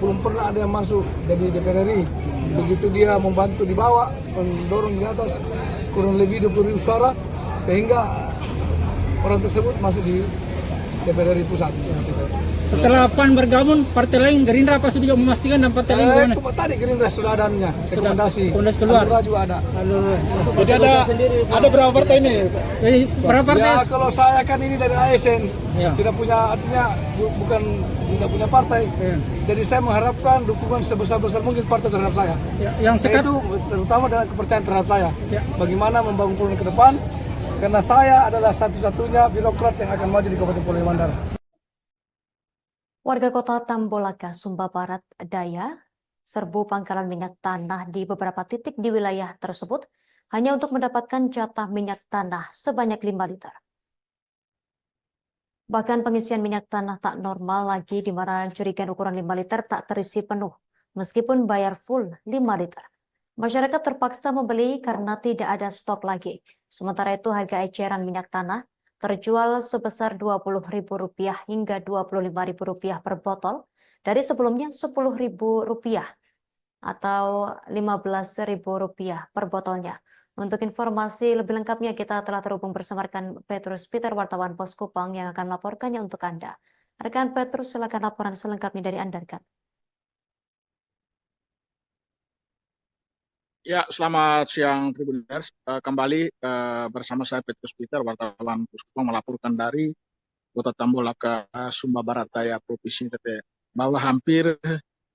belum pernah ada yang masuk jadi DPR RI. Begitu dia membantu di bawah, mendorong di atas kurang lebih 20.000 suara, sehingga orang tersebut masuk di DPR RI pusat. Setelah PAN bergabung, partai lain Gerindra apa sudah memastikan dan partai lain gimana? Tadi Gerindra sudah adanya rekomendasi. Keluar. Hanura juga ada. Jadi ada berapa partai ini? Berapa partai? Ya kalau saya kan ini dari ASN, ya. Tidak punya, artinya bukan tidak punya partai. Ya. Jadi saya mengharapkan dukungan sebesar-besar mungkin partai terhadap saya. Ya, yang itu terutama dengan kepercayaan terhadap saya. Ya. Bagaimana membangun Polman ke depan? Karena saya adalah satu-satunya birokrat yang akan maju di Kabupaten Polewali Mandar. Warga kota Tambolaka, Sumba Barat Daya serbu pangkalan minyak tanah di beberapa titik di wilayah tersebut hanya untuk mendapatkan jatah minyak tanah sebanyak 5 liter. Bahkan pengisian minyak tanah tak normal lagi di mana jerigen ukuran 5 liter tak terisi penuh, meskipun bayar full 5 liter. Masyarakat terpaksa membeli karena tidak ada stok lagi. Sementara itu harga eceran minyak tanah terjual sebesar Rp20.000 hingga Rp25.000 per botol dari sebelumnya Rp10.000 atau Rp15.000 per botolnya. Untuk informasi lebih lengkapnya kita telah terhubung bersama rekan Petrus Peter, wartawan Pos Kupang yang akan melaporkannya untuk Anda. Rekan Petrus, silakan laporan selengkapnya dari Anda, rekan. Ya, selamat siang Tribuners. Kembali bersama saya Petrus Peter, wartawan Pos Kupang melaporkan dari Kota Tambolaka, Sumba Barat Daya, Provinsi NTT. Bahwa hampir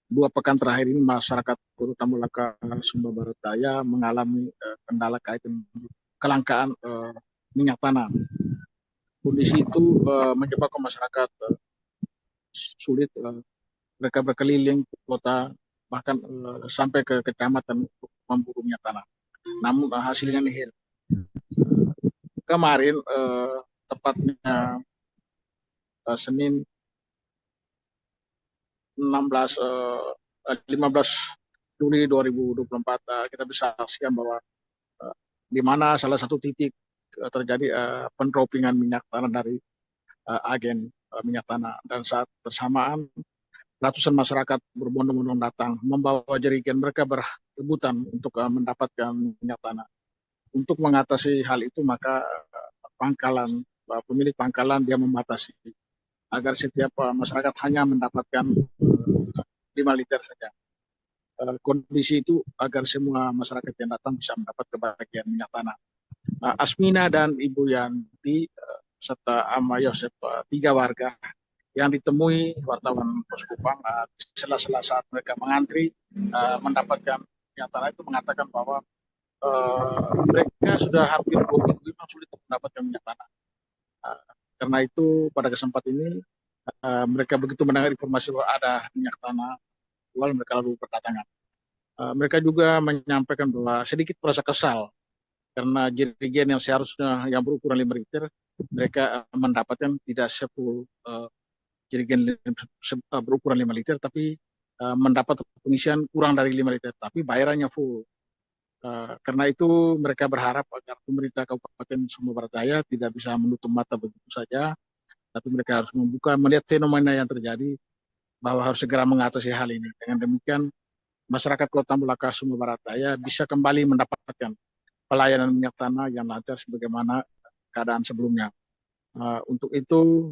2 pekan terakhir ini masyarakat Kota Tambolaka, Sumba Barat Daya mengalami kendala kaitan kelangkaan minyak tanah. Kondisi itu menyebabkan masyarakat sulit, mereka berkeliling ke kota, bahkan sampai ke kecamatan untuk memburu minyak tanah. Namun hasilnya nihil. Kemarin tepatnya Senin 15 Juli 2024 kita bisa saksikan bahwa di mana salah satu titik terjadi pendropingan minyak tanah dari agen minyak tanah, dan saat bersamaan ratusan masyarakat berbondong-bondong datang membawa jerigen, mereka berebutan untuk mendapatkan minyak tanah. Untuk mengatasi hal itu maka pemilik pangkalan dia membatasi agar setiap masyarakat hanya mendapatkan 5 liter saja. Kondisi itu agar semua masyarakat yang datang bisa mendapat kebahagiaan minyak tanah. Asmina dan Ibu Yanti serta Ama Yosep, 3 warga yang ditemui wartawan Pos Kupang sela-sela saat mereka mengantri mendapatkan minyak tanah itu mengatakan bahwa mereka sudah hampir 2 minggu sulit mendapatkan minyak tanah. Karena itu pada kesempatan ini mereka begitu mendengar informasi bahwa ada minyak tanah, mereka lalu berdatangan. Mereka juga menyampaikan bahwa sedikit merasa kesal karena jerigen yang seharusnya yang berukuran 5 liter mereka mendapatkan tidak sefull jerigen berukuran 5 liter, tapi mendapat pengisian kurang dari 5 liter, tapi bayarannya full. Karena itu mereka berharap agar pemerintah Kabupaten Sumba Barat Daya tidak bisa menutup mata begitu saja, tapi mereka harus membuka, melihat fenomena yang terjadi, bahwa harus segera mengatasi hal ini. Dengan demikian masyarakat Kota Tambolaka, Sumba Barat Daya bisa kembali mendapatkan pelayanan minyak tanah yang lancar sebagaimana keadaan sebelumnya. Untuk itu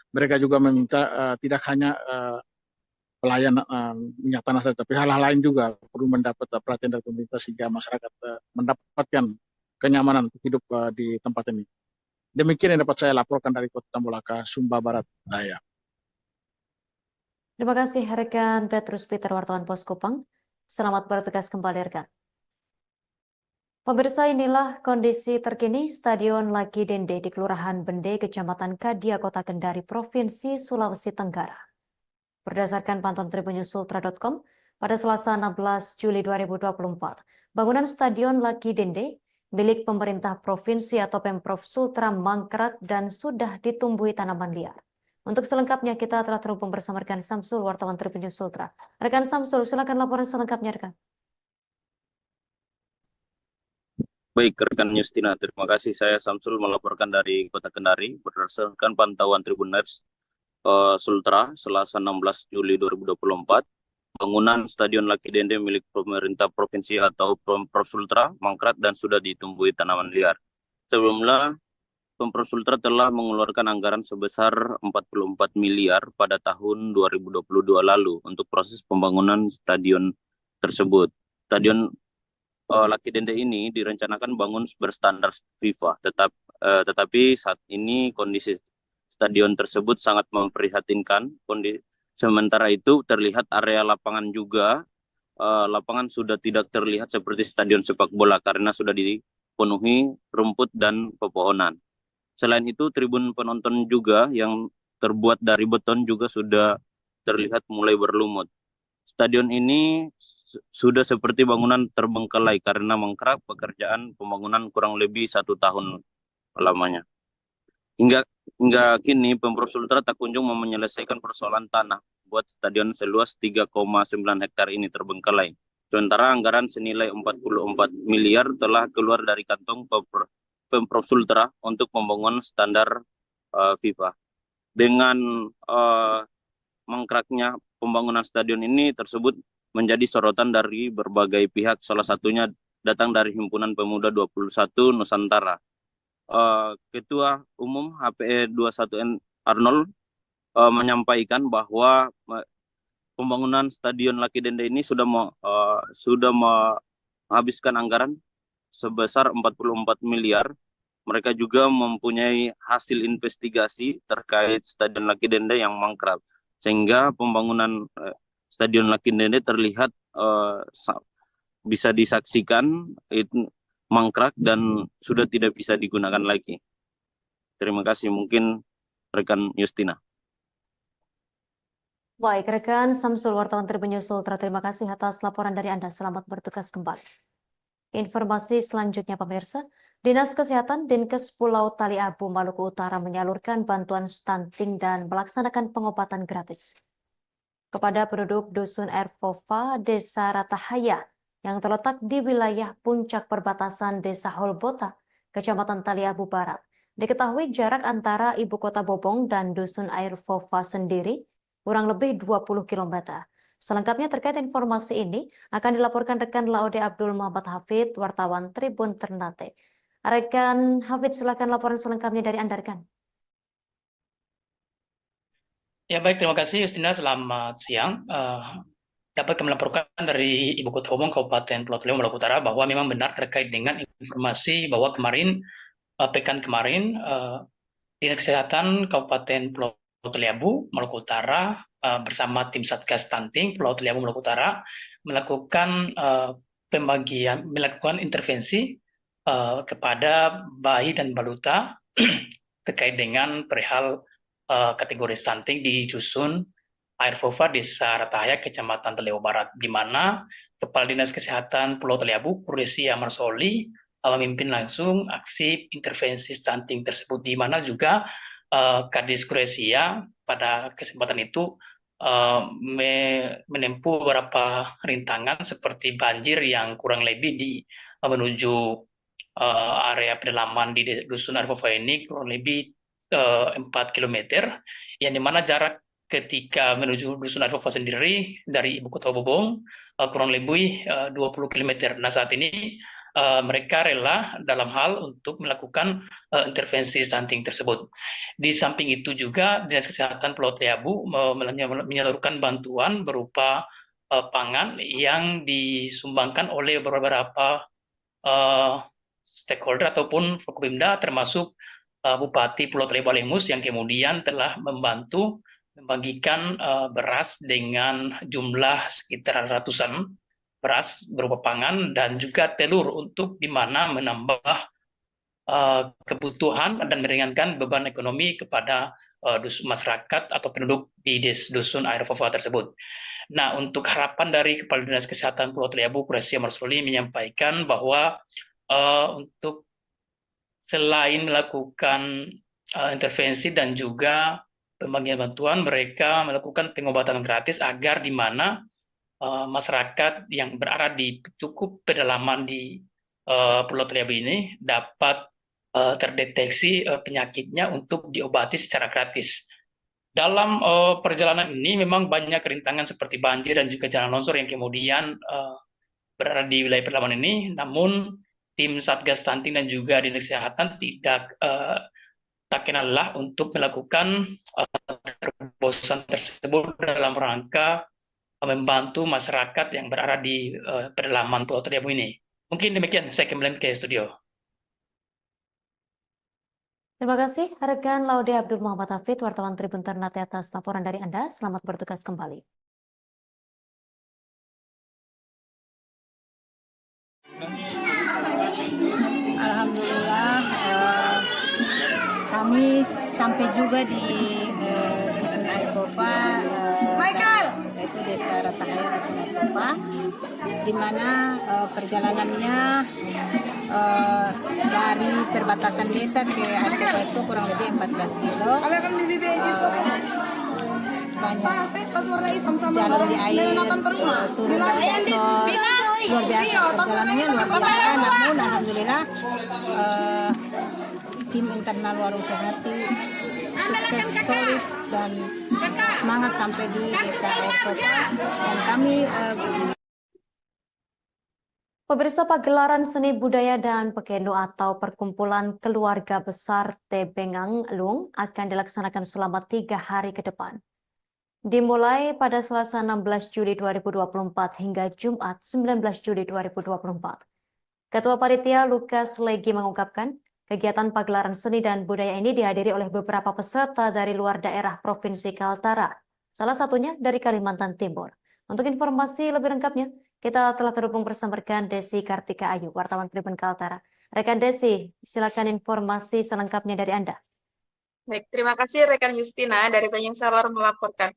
mereka juga meminta tidak hanya pelayanan minyak tanah saja, tapi hal-hal lain juga perlu mendapat perhatian dari pemerintah sehingga masyarakat mendapatkan kenyamanan untuk hidup di tempat ini. Demikian yang dapat saya laporkan dari Kota Tambolaka, Sumba Barat Daya. Terima kasih rekan Petrus Peter, wartawan Pos Kupang. Selamat bertugas kembali rekan. Pemirsa, inilah kondisi terkini Stadion Laki Dende di Kelurahan Bende, Kecamatan Kadia, Kota Kendari, Provinsi Sulawesi Tenggara. Berdasarkan pantauan tribunnews.ultra.com, pada Selasa 16 Juli 2024, bangunan Stadion Laki Dende milik pemerintah provinsi atau Pemprov Sultra mangkrak dan sudah ditumbuhi tanaman liar. Untuk selengkapnya kita telah terhubung bersama rekan Samsul, wartawan Tribun News Sultra. Rekan Samsul, silakan laporan selengkapnya rekan. Baik, rekan Justina, terima kasih. Saya Samsul melaporkan dari Kota Kendari berdasarkan pantauan Tribun News Sultra Selasa 16 Juli 2024. Bangunan Stadion Laki Dende milik pemerintah provinsi atau Pemprov Sultra mangkrak dan sudah ditumbuhi tanaman liar. Sebelumnya, Pemprov Sultra telah mengeluarkan anggaran sebesar 44 miliar pada tahun 2022 lalu untuk proses pembangunan stadion tersebut. Stadion Laki Dende ini direncanakan bangun berstandar FIFA, tetapi saat ini kondisi stadion tersebut sangat memprihatinkan. Sementara itu terlihat area lapangan juga, lapangan sudah tidak terlihat seperti stadion sepak bola karena sudah dipenuhi rumput dan pepohonan. Selain itu, tribun penonton juga yang terbuat dari beton juga sudah terlihat mulai berlumut. stadion ini sudah seperti bangunan terbengkalai karena mangkrak pekerjaan pembangunan kurang lebih 1 tahun lamanya. Hingga kini Pemprov Sultra tak kunjung menyelesaikan persoalan tanah buat stadion seluas 3,9 hektar ini terbengkalai. Sementara anggaran senilai 44 miliar telah keluar dari kantong Pemprov Sultra untuk pembangunan standar FIFA. Dengan mangkraknya pembangunan stadion ini tersebut menjadi sorotan dari berbagai pihak, salah satunya datang dari Himpunan Pemuda 21 Nusantara. Ketua Umum HPE 21N Arnold menyampaikan bahwa pembangunan Stadion Lucky Dende ini sudah menghabiskan anggaran sebesar 44 miliar. Mereka juga mempunyai hasil investigasi terkait Stadion Lucky Dende yang mangkrak, sehingga pembangunan Stadion Lucky Dende terlihat bisa disaksikan itu mangkrak dan sudah tidak bisa digunakan lagi. Terima kasih, mungkin rekan Justina. Baik, rekan Samsul, wartawan Tribun News Sultra, terima kasih atas laporan dari Anda. Selamat bertugas kembali. Informasi selanjutnya, pemirsa. Dinas Kesehatan Dinkes Pulau Tali Abu, Maluku Utara menyalurkan bantuan stunting dan melaksanakan pengobatan gratis kepada penduduk Dusun Erfova, Desa Ratahaya, yang terletak di wilayah puncak perbatasan Desa Holbota, Kecamatan Tali Abu Barat. Diketahui jarak antara Ibu Kota Bobong dan Dusun Erfova sendiri kurang lebih 20 km. Selengkapnya terkait informasi ini akan dilaporkan rekan Laude Abdul Muhammad Hafid, wartawan Tribun Ternate. Rekan Hafid, silakan laporan selengkapnya dari Anda, rekan. Ya baik, terima kasih Justina, selamat siang. Dapat kami laporkan dari Ibu Kota Bobong, Kabupaten Pulau Taliabu, Maluku Utara, bahwa memang benar terkait dengan informasi bahwa kemarin, pekan kemarin, Dinas Kesehatan Kabupaten Pulau Taliabu, Maluku Utara, bersama tim Satgas Stunting Pulau Taliabu, Maluku Utara, melakukan melakukan intervensi kepada bayi dan balita terkait dengan perihal kategori stunting di Dusun Erfova, Desa Ratahaya, Kecamatan Taliabu Barat, di mana Kepala Dinas Kesehatan Pulau Taliabu, Kurisia Marsoli, memimpin langsung aksi intervensi stunting tersebut, di mana juga Kadis Kurisia pada kesempatan itu menempuh beberapa rintangan seperti banjir yang kurang lebih menuju area pedalaman di Dusun Erfova ini kurang lebih 4 km, yang dimana jarak ketika menuju Dusun Erfova sendiri dari Ibu Kota Bobong kurang lebih 20 km. Nah, saat ini mereka rela dalam hal untuk melakukan intervensi stunting tersebut. Di samping itu juga Dinas Kesehatan Pulau Taliabu menyalurkan bantuan berupa pangan yang disumbangkan oleh beberapa stakeholder ataupun Forkopimda, termasuk Bupati Pulau Taliabu Alemus, yang kemudian telah membantu membagikan beras dengan jumlah sekitar ratusan beras berupa pangan dan juga telur, untuk di mana menambah kebutuhan dan meringankan beban ekonomi kepada masyarakat atau penduduk di Dusun Erfova tersebut. Nah, untuk harapan dari Kepala Dinas Kesehatan Pulau Taliabu, Kurisia Marsoli, menyampaikan bahwa untuk selain melakukan intervensi dan juga pembagian bantuan, mereka melakukan pengobatan gratis agar di mana masyarakat yang berada di cukup pedalaman di Pulau Taliabu ini dapat terdeteksi penyakitnya untuk diobati secara gratis. Dalam perjalanan ini memang banyak rintangan seperti banjir dan juga jalan longsor yang kemudian berada di wilayah pedalaman ini, namun tim Satgas Stunting dan juga Dinas Kesehatan tidak kenal lelah untuk melakukan terobosan tersebut dalam rangka membantu masyarakat yang berada di pedalaman Pulau Taliabu ini. Mungkin demikian, saya kembali ke studio. Terima kasih rekan Laude Abdul Muhammad Hafid, wartawan Tribun Ternate, atas laporan dari Anda. Selamat bertugas kembali. Alhamdulillah, kami sampai juga di Dusun Erfova yaitu Desa Ratahaya Sunatopa, di mana perjalanannya dari perbatasan desa ke Arteko itu kurang lebih 14 kilo. Banyak jalan di air, turun dari motor, luar biasa, perjalanannya luar biasa, namun alhamdulillah tim internal Warung Sehati sukses, solid, dan semangat sampai di Desa Arteko, dan kami Pemirsa, pagelaran seni budaya dan pekendo atau perkumpulan keluarga besar Tebengang Lung akan dilaksanakan selama 3 hari ke depan. Dimulai pada Selasa 16 Juli 2024 hingga Jumat 19 Juli 2024. Ketua Panitia Lukas Legi mengungkapkan, kegiatan pagelaran seni dan budaya ini dihadiri oleh beberapa peserta dari luar daerah Provinsi Kaltara, salah satunya dari Kalimantan Timur. Untuk informasi lebih lengkapnya, kita telah terhubung bersama rekan Desi Kartika Ayu, wartawan Tribun Kaltara. Rekan Desi, silakan informasi selengkapnya dari Anda. Baik, terima kasih rekan Justina dari Tanjung Salor melaporkan.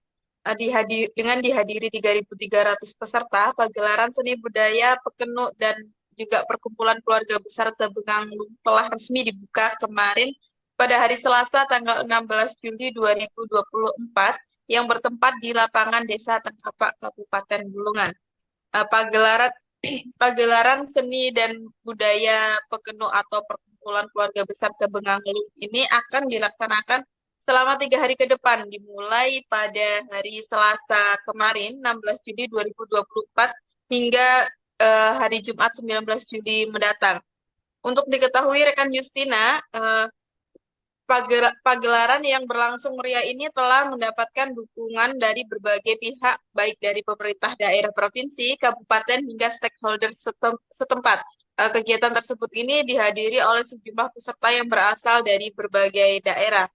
Dengan dihadiri 3.300 peserta, pagelaran seni budaya, pekenu, dan juga perkumpulan keluarga besar Tebengang Lung telah resmi dibuka kemarin pada hari Selasa tanggal 16 Juli 2024 yang bertempat di lapangan Desa Tengkapak, Kabupaten Bulungan. Pagelaran seni dan budaya pekenu atau perkumpulan keluarga besar Tebengang Lung ini akan dilaksanakan selama 3 hari ke depan, dimulai pada hari Selasa kemarin 16 Juli 2024 hingga hari Jumat 19 Juli mendatang. Untuk diketahui rekan Justina, pagelaran yang berlangsung meriah ini telah mendapatkan dukungan dari berbagai pihak, baik dari pemerintah daerah provinsi, kabupaten, hingga stakeholder setempat. Kegiatan tersebut ini dihadiri oleh sejumlah peserta yang berasal dari berbagai daerah.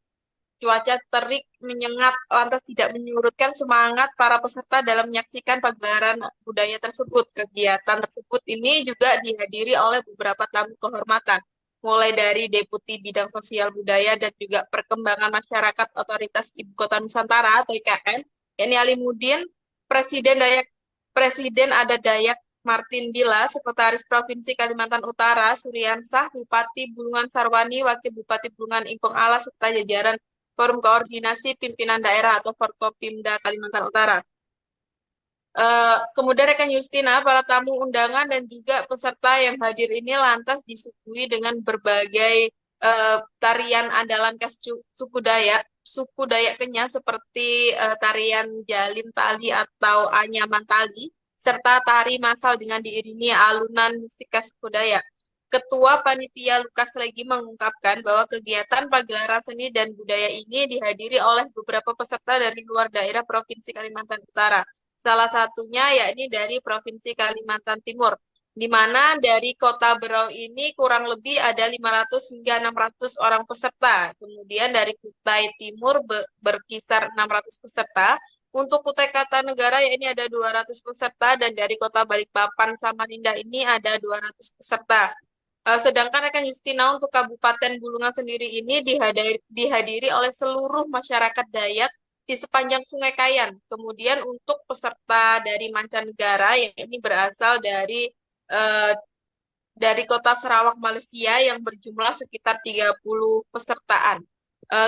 Cuaca terik menyengat lantas tidak menyurutkan semangat para peserta dalam menyaksikan pagelaran budaya tersebut. Kegiatan tersebut ini juga dihadiri oleh beberapa tamu kehormatan, mulai dari Deputi Bidang Sosial Budaya dan juga Perkembangan Masyarakat Otoritas Ibu Kota Nusantara atau IKN, yakni Alimuddin, Presiden Adat Dayak Martin Bila, Sekretaris Provinsi Kalimantan Utara Suryansah, Bupati Bulungan Sarwani, Wakil Bupati Bulungan Ingkong Ala, serta jajaran Forum Koordinasi Pimpinan Daerah atau Forkopimda Kalimantan Utara. Kemudian rekan Justina, para tamu undangan dan juga peserta yang hadir ini lantas disuguhi dengan berbagai tarian andalan khas suku Dayak Kenyah seperti tarian jalin tali atau anyaman tali, serta tari massal dengan diiringi alunan musik khas suku Dayak. Ketua Panitia Lukas Legi mengungkapkan bahwa kegiatan pagelaran seni dan budaya ini dihadiri oleh beberapa peserta dari luar daerah Provinsi Kalimantan Utara. Salah satunya yakni dari Provinsi Kalimantan Timur, di mana dari Kota Berau ini kurang lebih ada 500 hingga 600 orang peserta. Kemudian dari Kutai Timur berkisar 600 peserta. Untuk Kutai Kartanegara ini ada 200 peserta, dan dari Kota Balikpapan Samarinda ini ada 200 peserta. Sedangkan rekan Justina, untuk Kabupaten Bulungan sendiri ini dihadiri oleh seluruh masyarakat Dayak di sepanjang Sungai Kayan. Kemudian untuk peserta dari mancanegara, yakni berasal dari Kota Sarawak, Malaysia, yang berjumlah sekitar 30 pesertaan.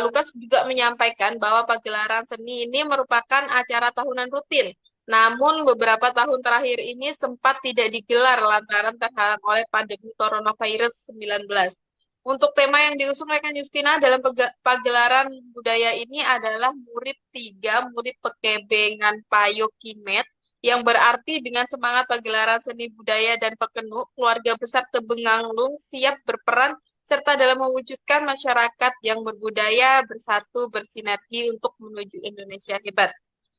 Lukas juga menyampaikan bahwa pagelaran seni ini merupakan acara tahunan rutin. Namun beberapa tahun terakhir ini sempat tidak digelar lantaran terhalang oleh pandemi coronavirus 19. Untuk tema yang diusung rekan Justina dalam pagelaran budaya ini adalah Murid 3, Murid Pekebengan Payo Kimet, yang berarti dengan semangat pagelaran seni budaya dan pekenu, keluarga besar Tebengang Lung siap berperan serta dalam mewujudkan masyarakat yang berbudaya, bersatu, bersinergi untuk menuju Indonesia hebat.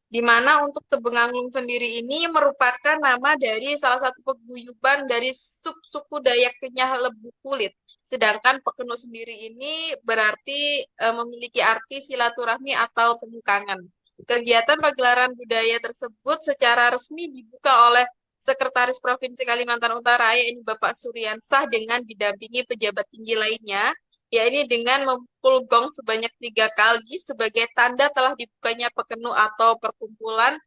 Di mana untuk Tebengang Lung sendiri ini merupakan nama dari salah satu paguyuban dari suku Dayak Kenyah Lebu Kulit. Sedangkan pekenu sendiri ini berarti memiliki arti silaturahmi atau temu kangen. Kegiatan pagelaran budaya tersebut secara resmi dibuka oleh Sekretaris Provinsi Kalimantan Utara, yaitu Bapak Suryansah, dengan didampingi pejabat tinggi lainnya, yakni dengan memukul gong sebanyak 3 kali sebagai tanda telah dibukanya pekenu atau perkumpulan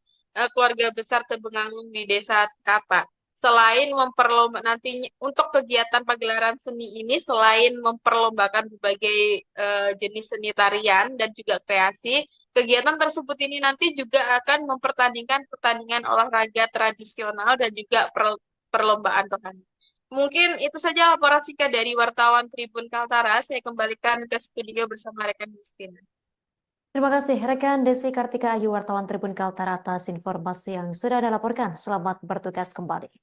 keluarga besar Tebengangung di Desa Kapa. Selain memperlomba nantinya untuk kegiatan pagelaran seni ini, selain memperlombakan berbagai jenis seni tarian dan juga kreasi, kegiatan tersebut ini nanti juga akan mempertandingkan pertandingan olahraga tradisional dan juga perlombaan rohani. Mungkin itu saja laporan singkat dari wartawan Tribun Kaltara. Saya kembalikan ke studio bersama rekan Justina. Terima kasih rekan Desi Kartika Ayu, wartawan Tribun Kaltara atas informasi yang sudah Anda laporkan. Selamat bertugas kembali.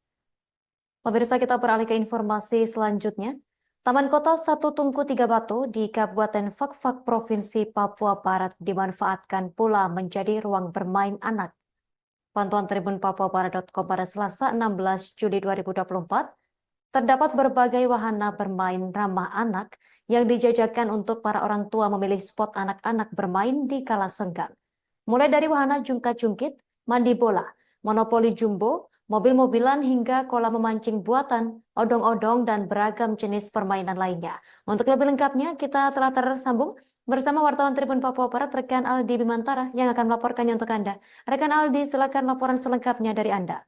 Pemirsa, kita beralih ke informasi selanjutnya. Taman Kota Satu Tungku Tiga Batu di Kabupaten Fakfak Provinsi Papua Barat dimanfaatkan pula menjadi ruang bermain anak. Pantauan Tribun Papuabarat.com pada Selasa 16 Juli 2024, terdapat berbagai wahana bermain ramah anak yang dijajakan untuk para orang tua memilih spot anak-anak bermain di kala senggang. Mulai dari wahana jungkat-jungkit, mandi bola, monopoli jumbo, mobil-mobilan hingga kolam memancing buatan, odong-odong, dan beragam jenis permainan lainnya. Untuk lebih lengkapnya, kita telah tersambung bersama wartawan Tribun Papua Barat, rekan Aldi Bimantara, yang akan melaporkannya untuk Anda. Rekan Aldi, silakan laporan selengkapnya dari Anda.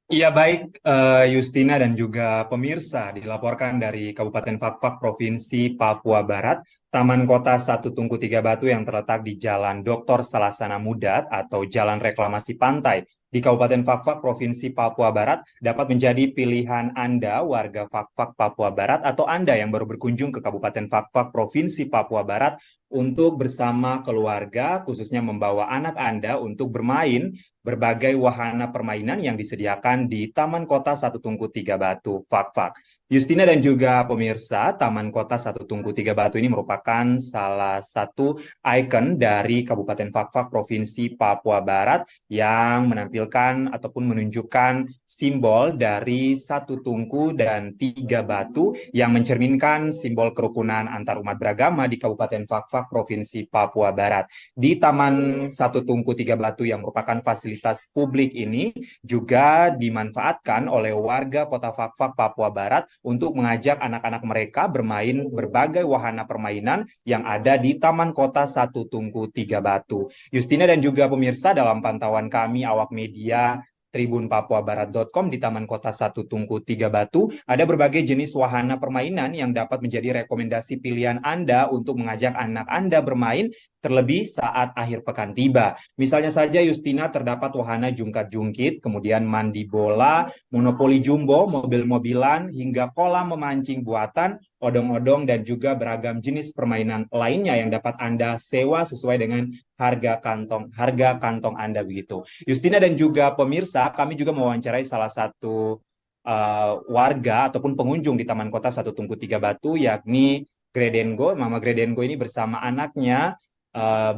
Iya baik, Justina dan juga pemirsa, dilaporkan dari Kabupaten Fakfak Provinsi Papua Barat, Taman Kota Satu Tungku Tiga Batu yang terletak di Jalan Dr. Salasana Mudat atau Jalan Reklamasi Pantai di Kabupaten Fakfak Provinsi Papua Barat dapat menjadi pilihan Anda warga Fakfak Papua Barat atau Anda yang baru berkunjung ke Kabupaten Fakfak Provinsi Papua Barat untuk bersama keluarga, khususnya membawa anak Anda untuk bermain berbagai wahana permainan yang disediakan di Taman Kota Satu Tungku Tiga Batu Fakfak. Justina dan juga pemirsa, Taman Kota Satu Tungku Tiga Batu ini merupakan salah satu ikon dari Kabupaten Fakfak Provinsi Papua Barat yang menampilkan ataupun menunjukkan simbol dari satu tungku dan tiga batu yang mencerminkan simbol kerukunan antar umat beragama di Kabupaten Fakfak Provinsi Papua Barat. Di Taman Satu Tungku Tiga Batu yang merupakan fasilitas publik ini juga dimanfaatkan oleh warga Kota Fakfak Papua Barat untuk mengajak anak-anak mereka bermain berbagai wahana permainan yang ada di Taman Kota Satu Tungku Tiga Batu. Justina dan juga pemirsa, dalam pantauan kami awak media Tribun Papuabarat.com di Taman Kota Satu Tungku Tiga Batu, ada berbagai jenis wahana permainan yang dapat menjadi rekomendasi pilihan Anda untuk mengajak anak Anda bermain, terlebih saat akhir pekan tiba. Misalnya saja Justina, terdapat wahana jungkat-jungkit, kemudian mandi bola, monopoli jumbo, mobil-mobilan, hingga kolam memancing buatan, odong-odong, dan juga beragam jenis permainan lainnya yang dapat Anda sewa sesuai dengan harga kantong Anda begitu. Justina dan juga pemirsa, kami juga mewawancarai salah satu warga ataupun pengunjung di Taman Kota Satu Tungku Tiga Batu, yakni Gredengo. Mama Gredengo ini bersama anaknya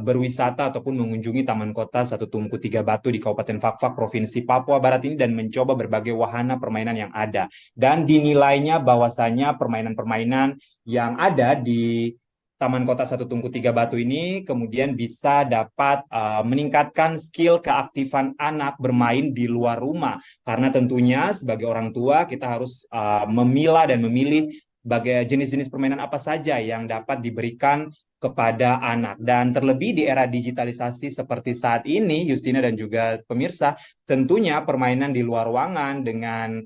berwisata ataupun mengunjungi Taman Kota Satu Tungku Tiga Batu di Kabupaten Fakfak Provinsi Papua Barat ini dan mencoba berbagai wahana permainan yang ada. Dan dinilainya bahwasanya permainan-permainan yang ada di Taman Kota Satu Tungku Tiga Batu ini kemudian bisa dapat meningkatkan skill keaktifan anak bermain di luar rumah. Karena tentunya sebagai orang tua kita harus memilah dan memilih jenis-jenis permainan apa saja yang dapat diberikan kepada anak. Dan terlebih di era digitalisasi seperti saat ini, Justina dan juga pemirsa, tentunya permainan di luar ruangan dengan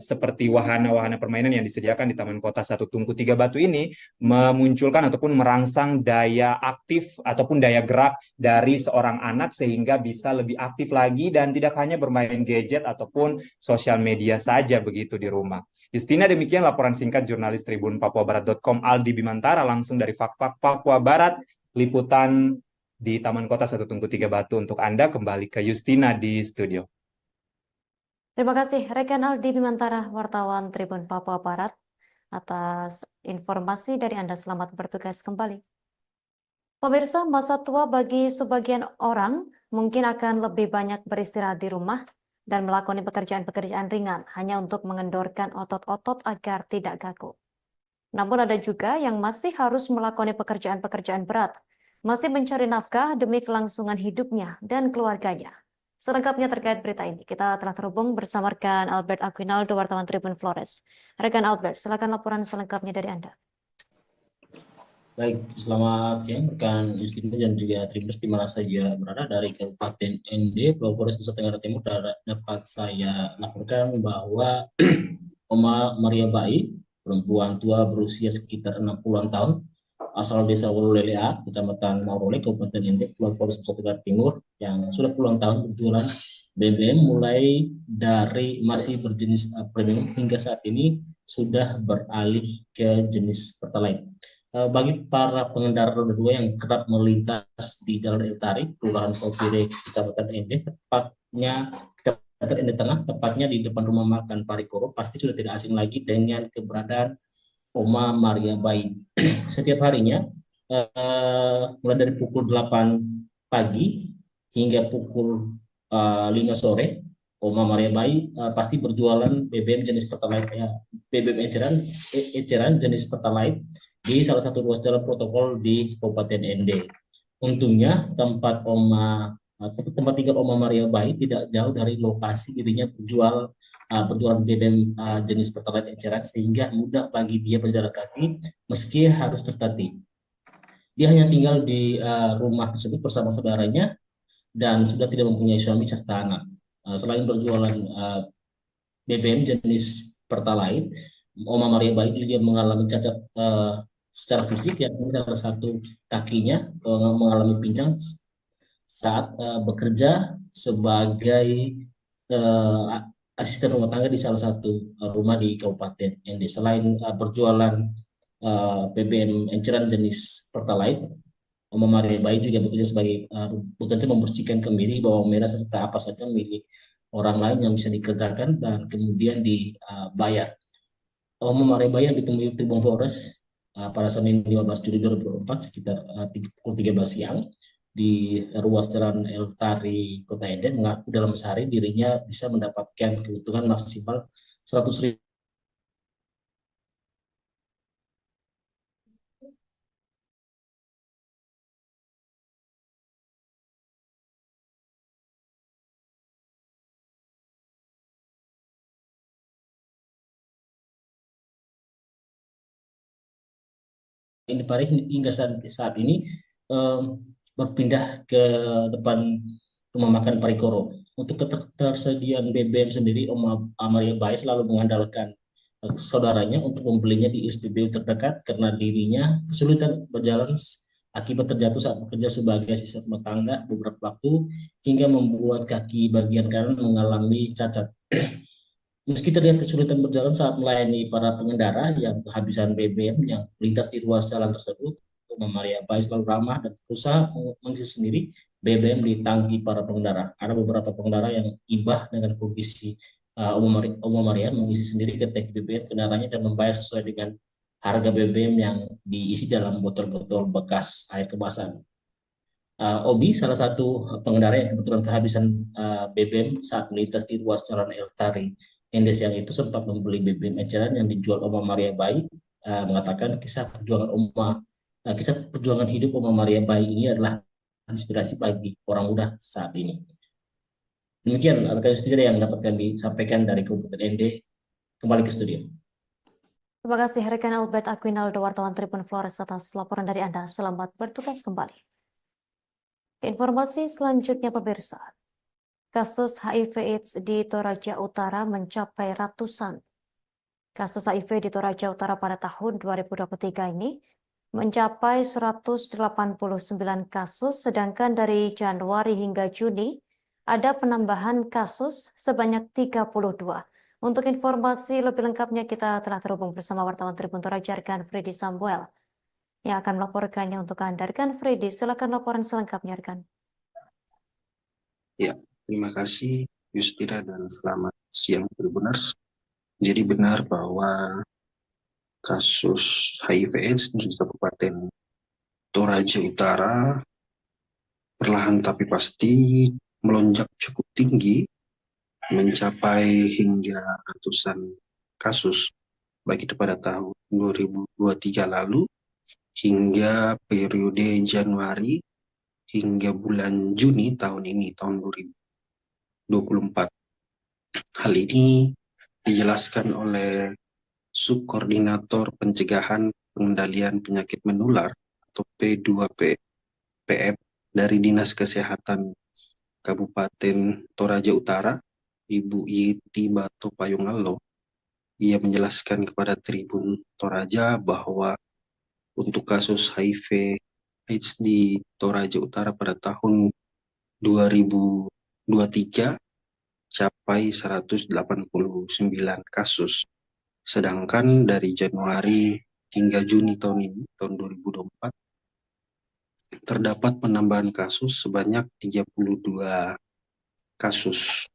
seperti wahana-wahana permainan yang disediakan di Taman Kota Satu Tungku Tiga Batu ini memunculkan ataupun merangsang daya aktif ataupun daya gerak dari seorang anak sehingga bisa lebih aktif lagi dan tidak hanya bermain gadget ataupun sosial media saja begitu di rumah. Justina, demikian laporan singkat jurnalis Tribun Papuabarat.com Aldi Bimantara langsung dari Fakfak Papua Barat, liputan di Taman Kota Satu Tungku Tiga Batu untuk Anda. Kembali ke Justina di studio. Terima kasih rekan Aldi Bimantara, wartawan Tribun Papua Barat, atas informasi dari Anda. Selamat bertugas kembali. Pemirsa, masa tua bagi sebagian orang mungkin akan lebih banyak beristirahat di rumah dan melakoni pekerjaan-pekerjaan ringan hanya untuk mengendorkan otot-otot agar tidak kaku. Namun ada juga yang masih harus melakoni pekerjaan-pekerjaan berat, masih mencari nafkah demi kelangsungan hidupnya dan keluarganya. Selengkapnya terkait berita ini, kita telah terhubung bersama rekan Albert Aquinaldo, wartawan Tribun Flores. Rekan Albert, silakan laporan selengkapnya dari Anda. Baik, selamat siang rekan Justina dan juga Tribuners di mana saja berada dari Kabupaten ND, Pulau Flores, Nusa Tenggara Timur. Dapat saya laporkan bahwa Oma Maria Bai, perempuan tua berusia sekitar 60-an tahun, asal desa Wolulelea, Kecamatan Maurole, Kabupaten ND, Pulau Flores, Nusa Tenggara Timur, yang sudah puluhan tahun berjualan BBM mulai dari masih berjenis premium hingga saat ini sudah beralih ke jenis Pertalite. Bagi para pengendara roda 2 yang kerap melintas di Jalan Eltari, Kelurahan Kopire, Kecamatan ND, Kecamatan ND Tengah, tepatnya di depan rumah makan Parikoro, pasti sudah tidak asing lagi dengan keberadaan Oma Maria Bai. Setiap harinya, mulai dari pukul 8 pagi hingga pukul 5 sore, Oma Maria Bai pasti berjualan BBM jenis Pertalite, BBM eceran jenis Pertalite di salah satu ruas jalan protokol di Kabupaten ND. Untungnya tempat tinggal Oma Maria Bai tidak jauh dari lokasi dirinya berjualan BBM jenis Pertalite eceran, sehingga mudah bagi dia berjalan kaki meski harus tertatih. Dia hanya tinggal di rumah tersebut bersama saudaranya dan sudah tidak mempunyai suami serta anak. Selain berjualan BBM jenis Pertalite, Oma Maria Bai juga mengalami cacat secara fisik, yakni salah satu kakinya mengalami pincang saat bekerja sebagai asisten rumah tangga di salah satu rumah di Kabupaten ND. Selain berjualan BBM eceran jenis Pertalite, Oma Maria Bai juga bekerja membersihkan kemiri, bawang merah, serta apa saja milik orang lain yang bisa dikerjakan dan kemudian dibayar. Oma Maria Bai yang ditemui Tribun Flores pada Senin 15 Juli 2024 sekitar pukul 13 siang di ruas jalan Eltari Kota ND mengaku dalam sehari dirinya bisa mendapatkan keuntungan maksimal 100.000. Ini Pari hingga saat ini berpindah ke depan rumah makan Parikoro. Untuk ketersediaan BBM sendiri, Oma Maria Bai selalu mengandalkan saudaranya untuk membelinya di SPBU terdekat karena dirinya kesulitan berjalan akibat terjatuh saat bekerja sebagai asisten rumah tangga beberapa waktu hingga membuat kaki bagian kanan mengalami cacat. Meski terlihat kesulitan berjalan saat melayani para pengendara yang kehabisan BBM yang melintas di ruas jalan tersebut, Oma Maria Bai selalu ramah dan berusaha mengisi sendiri BBM di tangki para pengendara. Ada beberapa pengendara yang ibah dengan kondisi Oma Maria mengisi sendiri ke tangki BBM kendaraannya dan membayar sesuai dengan harga BBM yang diisi dalam botol-botol bekas air kemasan. Obi, salah satu pengendara yang kebetulan kehabisan BBM saat melintas di ruas jalan Eltari ND siang itu sempat membeli BBM eceran yang dijual Oma Maria Bai, mengatakan kisah perjuangan hidup Oma Maria Bai ini adalah inspirasi bagi orang muda saat ini. Demikian rekan studio yang dapat kami sampaikan dari Kabupaten ND. Kembali ke studio. Terima kasih rekan Albert Aquinaldo, wartawan Tribun Flores, atas laporan dari Anda. Selamat bertugas kembali. Informasi selanjutnya pemirsa. Kasus HIV/AIDS di Toraja Utara mencapai ratusan. Kasus HIV di Toraja Utara pada tahun 2023 ini mencapai 189 kasus, sedangkan dari Januari hingga Juni ada penambahan kasus sebanyak 32. Untuk informasi lebih lengkapnya kita telah terhubung bersama wartawan Tribun Toraja rekan Freddy Samuel yang akan melaporkannya untuk Anda. Rekan Freddy, silakan laporan selengkapnya rekan. Ya. Terima kasih Justina dan selamat siang Tribuners. Jadi benar bahwa kasus HIV/AIDS di Kabupaten Toraja Utara perlahan tapi pasti melonjak cukup tinggi, mencapai hingga ratusan kasus baik itu pada tahun 2023 lalu hingga periode Januari hingga bulan Juni tahun ini, tahun 2024. Hal ini dijelaskan oleh Subkoordinator Pencegahan Pengendalian Penyakit Menular atau P2PM dari Dinas Kesehatan Kabupaten Toraja Utara, Ibu Yeti Bato Payungalo. Ia menjelaskan kepada Tribun Toraja bahwa untuk kasus HIV AIDS di Toraja Utara pada tahun 2023 capai 189 kasus. Sedangkan dari Januari hingga Juni tahun ini, tahun 2024, terdapat penambahan kasus sebanyak 32 kasus.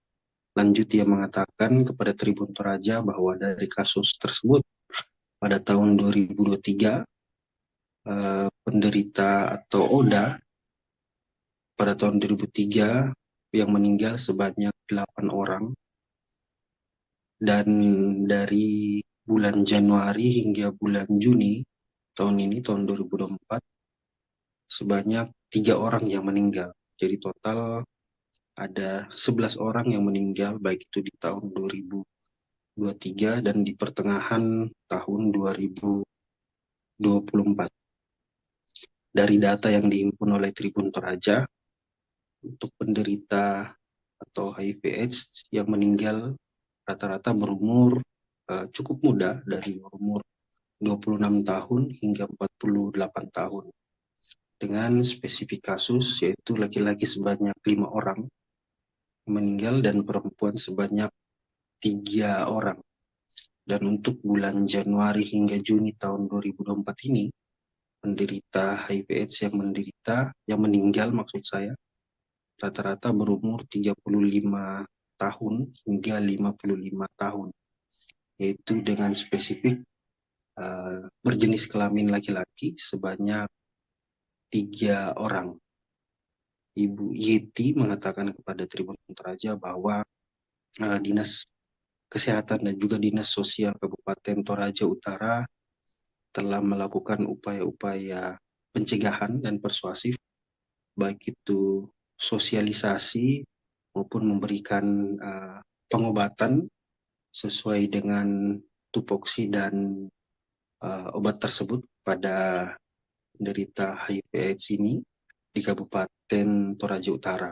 Lanjut ia mengatakan kepada Tribun Toraja bahwa dari kasus tersebut pada tahun 2023 penderita atau ODA pada tahun 2003 yang meninggal sebanyak 8 orang, dan dari bulan Januari hingga bulan Juni tahun ini, tahun 2024, sebanyak 3 orang yang meninggal. Jadi total ada 11 orang yang meninggal, baik itu di tahun 2023 dan di pertengahan tahun 2024. Dari data yang dihimpun oleh Tribun Toraja, untuk penderita atau HIV/AIDS yang meninggal rata-rata berumur cukup muda, dari umur 26 tahun hingga 48 tahun. Dengan spesifik kasus yaitu laki-laki sebanyak 5 orang meninggal dan perempuan sebanyak 3 orang. Dan untuk bulan Januari hingga Juni tahun 2024 ini, penderita HIV/AIDS yang meninggal maksud saya, rata-rata berumur 35 tahun hingga 55 tahun, yaitu dengan spesifik berjenis kelamin laki-laki sebanyak 3 orang. Ibu Yeti mengatakan kepada Tribun Toraja bahwa Dinas Kesehatan dan juga Dinas Sosial Kabupaten Toraja Utara telah melakukan upaya-upaya pencegahan dan persuasif, baik itu sosialisasi maupun memberikan pengobatan sesuai dengan tupoksi dan obat tersebut pada penderita HIV/AIDS ini di Kabupaten Toraja Utara,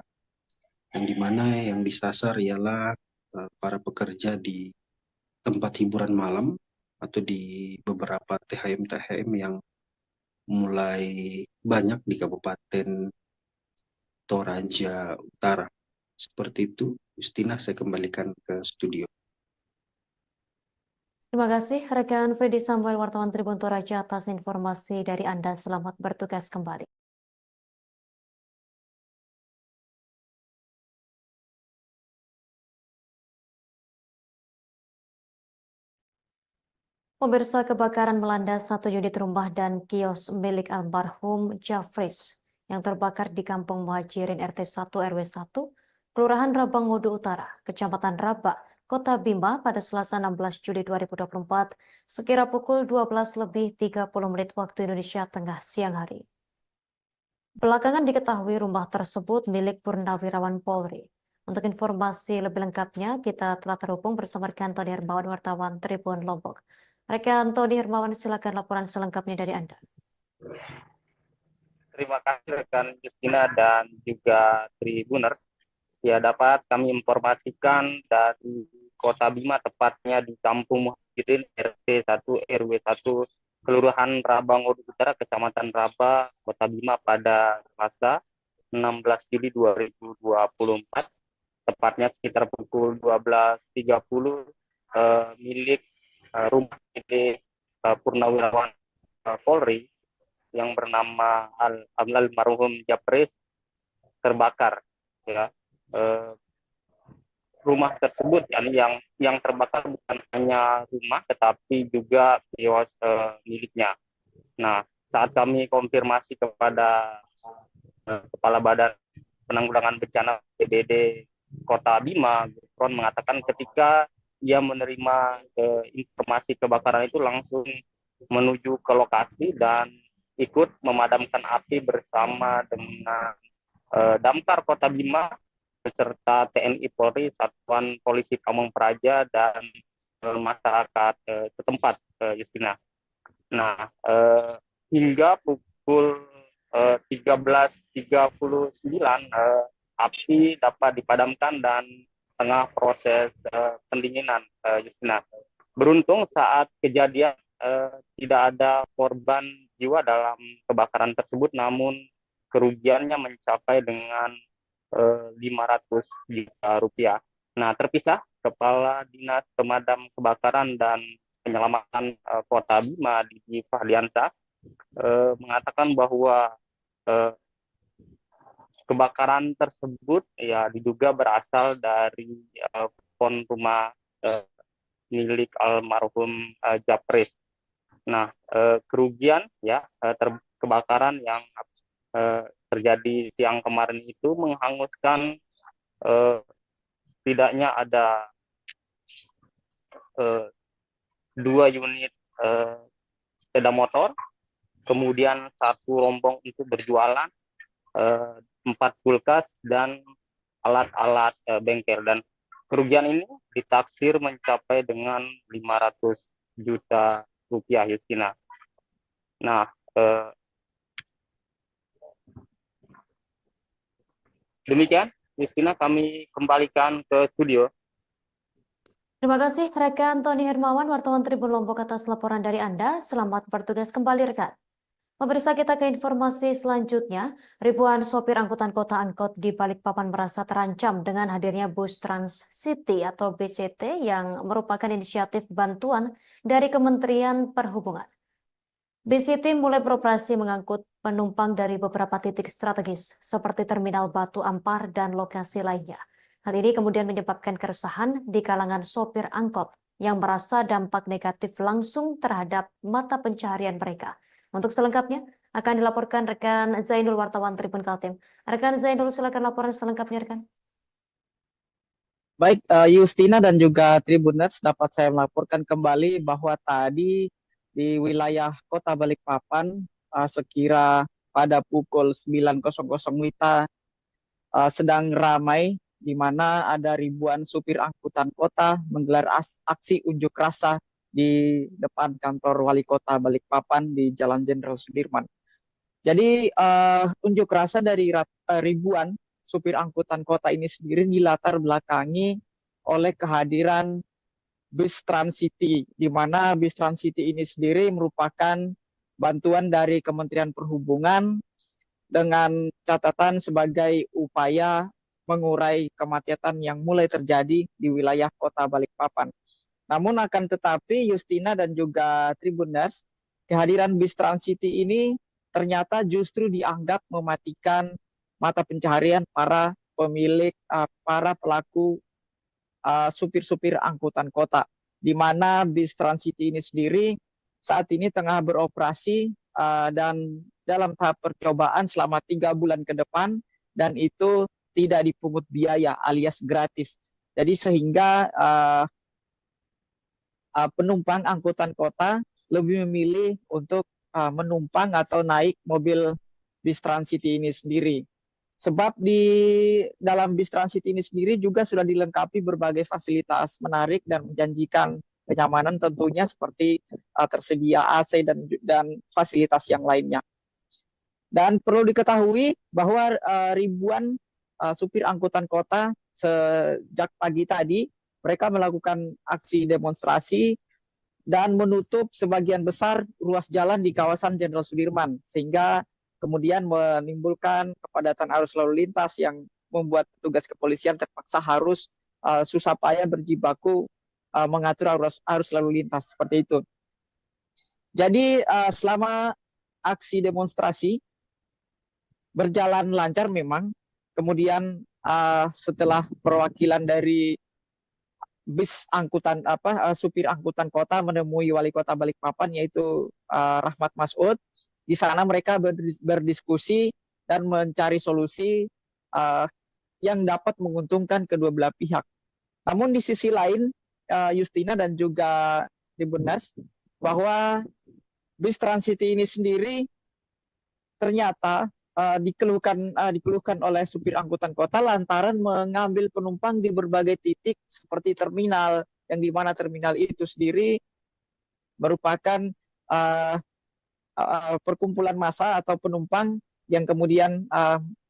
yang dimana yang disasar ialah para pekerja di tempat hiburan malam atau di beberapa THM yang mulai banyak di Kabupaten Toraja Utara. Seperti itu, Justina, saya kembalikan ke studio. Terima kasih rekan Freddy Samuel, wartawan Tribun Toraja, atas informasi dari Anda. Selamat bertugas kembali. Pemirsa, kebakaran melanda 1 unit rumah dan kios milik almarhum Jafris yang terbakar di Kampung Muhajirin RT 1 RW 1, Kelurahan Rabangodo Utara, Kecamatan Raba, Kota Bima pada Selasa 16 Juli 2024, sekira pukul 12:30 waktu Indonesia Tengah siang hari. Belakangan diketahui rumah tersebut milik Purnawirawan Polri. Untuk informasi lebih lengkapnya, kita telah terhubung bersama rekan Tony Hermawan, wartawan Tribun Lombok. Rekan Tony Hermawan, silakan laporan selengkapnya dari Anda. Terima kasih rekan Justina dan juga Tribuners. Ya, dapat kami informasikan dari Kota Bima, tepatnya di Kampung Muhajirin RT 1 RW 1 Kelurahan Rabangodo Utara, Kecamatan Raba, Kota Bima pada Selasa 16 Juli 2024, tepatnya sekitar pukul 12:30 milik rumah milik Purnawirawan Polri yang bernama almarhum Jafris terbakar. Ya, rumah tersebut yang terbakar bukan hanya rumah tetapi juga kios miliknya. Nah, saat kami konfirmasi kepada Kepala Badan Penanggulangan Bencana BPBD Kota Bima, Gufron mengatakan ketika ia menerima informasi kebakaran itu langsung menuju ke lokasi dan ikut memadamkan api bersama dengan Damkar Kota Bima beserta TNI Polri, Satuan Polisi Pamong Praja, dan masyarakat setempat, Justina. Nah, hingga pukul 13.39 api dapat dipadamkan dan tengah proses pendinginan, Justina. Beruntung saat kejadian tidak ada korban jiwa dalam kebakaran tersebut, namun kerugiannya mencapai dengan 500 juta rupiah. Nah, terpisah, Kepala Dinas Pemadam Kebakaran dan Penyelamatan Kota Bima, Didi Fahliansa, mengatakan bahwa kebakaran tersebut ya diduga berasal dari pohon rumah milik almarhum Japres. Nah, kerugian ya kebakaran yang terjadi siang kemarin itu menghanguskan setidaknya ada 2 unit sepeda motor, kemudian 1 rombong untuk berjualan, 4 kulkas dan alat-alat bengkel, dan kerugian ini ditaksir mencapai dengan 500 juta rupiah, Justina. Nah, demikian, Justina, kami kembalikan ke studio. Terima kasih rekan Tony Hermawan, wartawan Tribun Lombok atas laporan dari Anda. Selamat bertugas kembali rekan. Pemirsa, kita ke informasi selanjutnya. Ribuan sopir angkutan kota angkot di Balikpapan merasa terancam dengan hadirnya bus Trans City atau BCT yang merupakan inisiatif bantuan dari Kementerian Perhubungan. BCT mulai beroperasi mengangkut penumpang dari beberapa titik strategis seperti Terminal Batu Ampar dan lokasi lainnya. Hal ini kemudian menyebabkan keresahan di kalangan sopir angkot yang merasa dampak negatif langsung terhadap mata pencaharian mereka. Untuk selengkapnya akan dilaporkan rekan Zainul, wartawan Tribun Kaltim. Rekan Zainul, silakan laporan selengkapnya rekan. Baik, Justina dan juga Tribuners, dapat saya melaporkan kembali bahwa tadi di wilayah Kota Balikpapan sekira pada pukul 9.00 WITA sedang ramai, di mana ada ribuan supir angkutan kota menggelar aksi unjuk rasa di depan kantor Wali Kota Balikpapan di Jalan Jenderal Sudirman. Jadi unjuk rasa dari ribuan supir angkutan kota ini sendiri dilatar belakangi oleh kehadiran bus Trans City, di mana bus Trans City ini sendiri merupakan bantuan dari Kementerian Perhubungan dengan catatan sebagai upaya mengurai kemacetan yang mulai terjadi di wilayah Kota Balikpapan. Namun akan tetapi Justina dan juga Tribuners, kehadiran bus Trans City ini ternyata justru dianggap mematikan mata pencaharian para pemilik, para pelaku supir-supir angkutan kota, di mana bus Trans City ini sendiri saat ini tengah beroperasi dan dalam tahap percobaan selama 3 bulan ke depan, dan itu tidak dipungut biaya alias gratis. Jadi sehingga penumpang angkutan kota lebih memilih untuk menumpang atau naik mobil bus Trans City ini sendiri. Sebab di dalam bus Trans City ini sendiri juga sudah dilengkapi berbagai fasilitas menarik dan menjanjikan kenyamanan, tentunya seperti tersedia AC dan fasilitas yang lainnya. Dan perlu diketahui bahwa ribuan supir angkutan kota sejak pagi tadi mereka melakukan aksi demonstrasi dan menutup sebagian besar ruas jalan di kawasan Jenderal Sudirman, sehingga kemudian menimbulkan kepadatan arus lalu lintas yang membuat petugas kepolisian terpaksa harus susah payah berjibaku mengatur arus lalu lintas seperti itu. Jadi selama aksi demonstrasi berjalan lancar memang. Kemudian setelah perwakilan dari bis angkutan supir angkutan kota menemui Wali Kota Balikpapan yaitu Rahmat Masud, di sana mereka berdiskusi dan mencari solusi yang dapat menguntungkan kedua belah pihak. Namun di sisi lain, Justina dan juga Tribuners, bahwa bis Trans City ini sendiri ternyata dikeluhkan oleh supir angkutan kota lantaran mengambil penumpang di berbagai titik seperti terminal, yang di mana terminal itu sendiri merupakan perkumpulan massa atau penumpang yang kemudian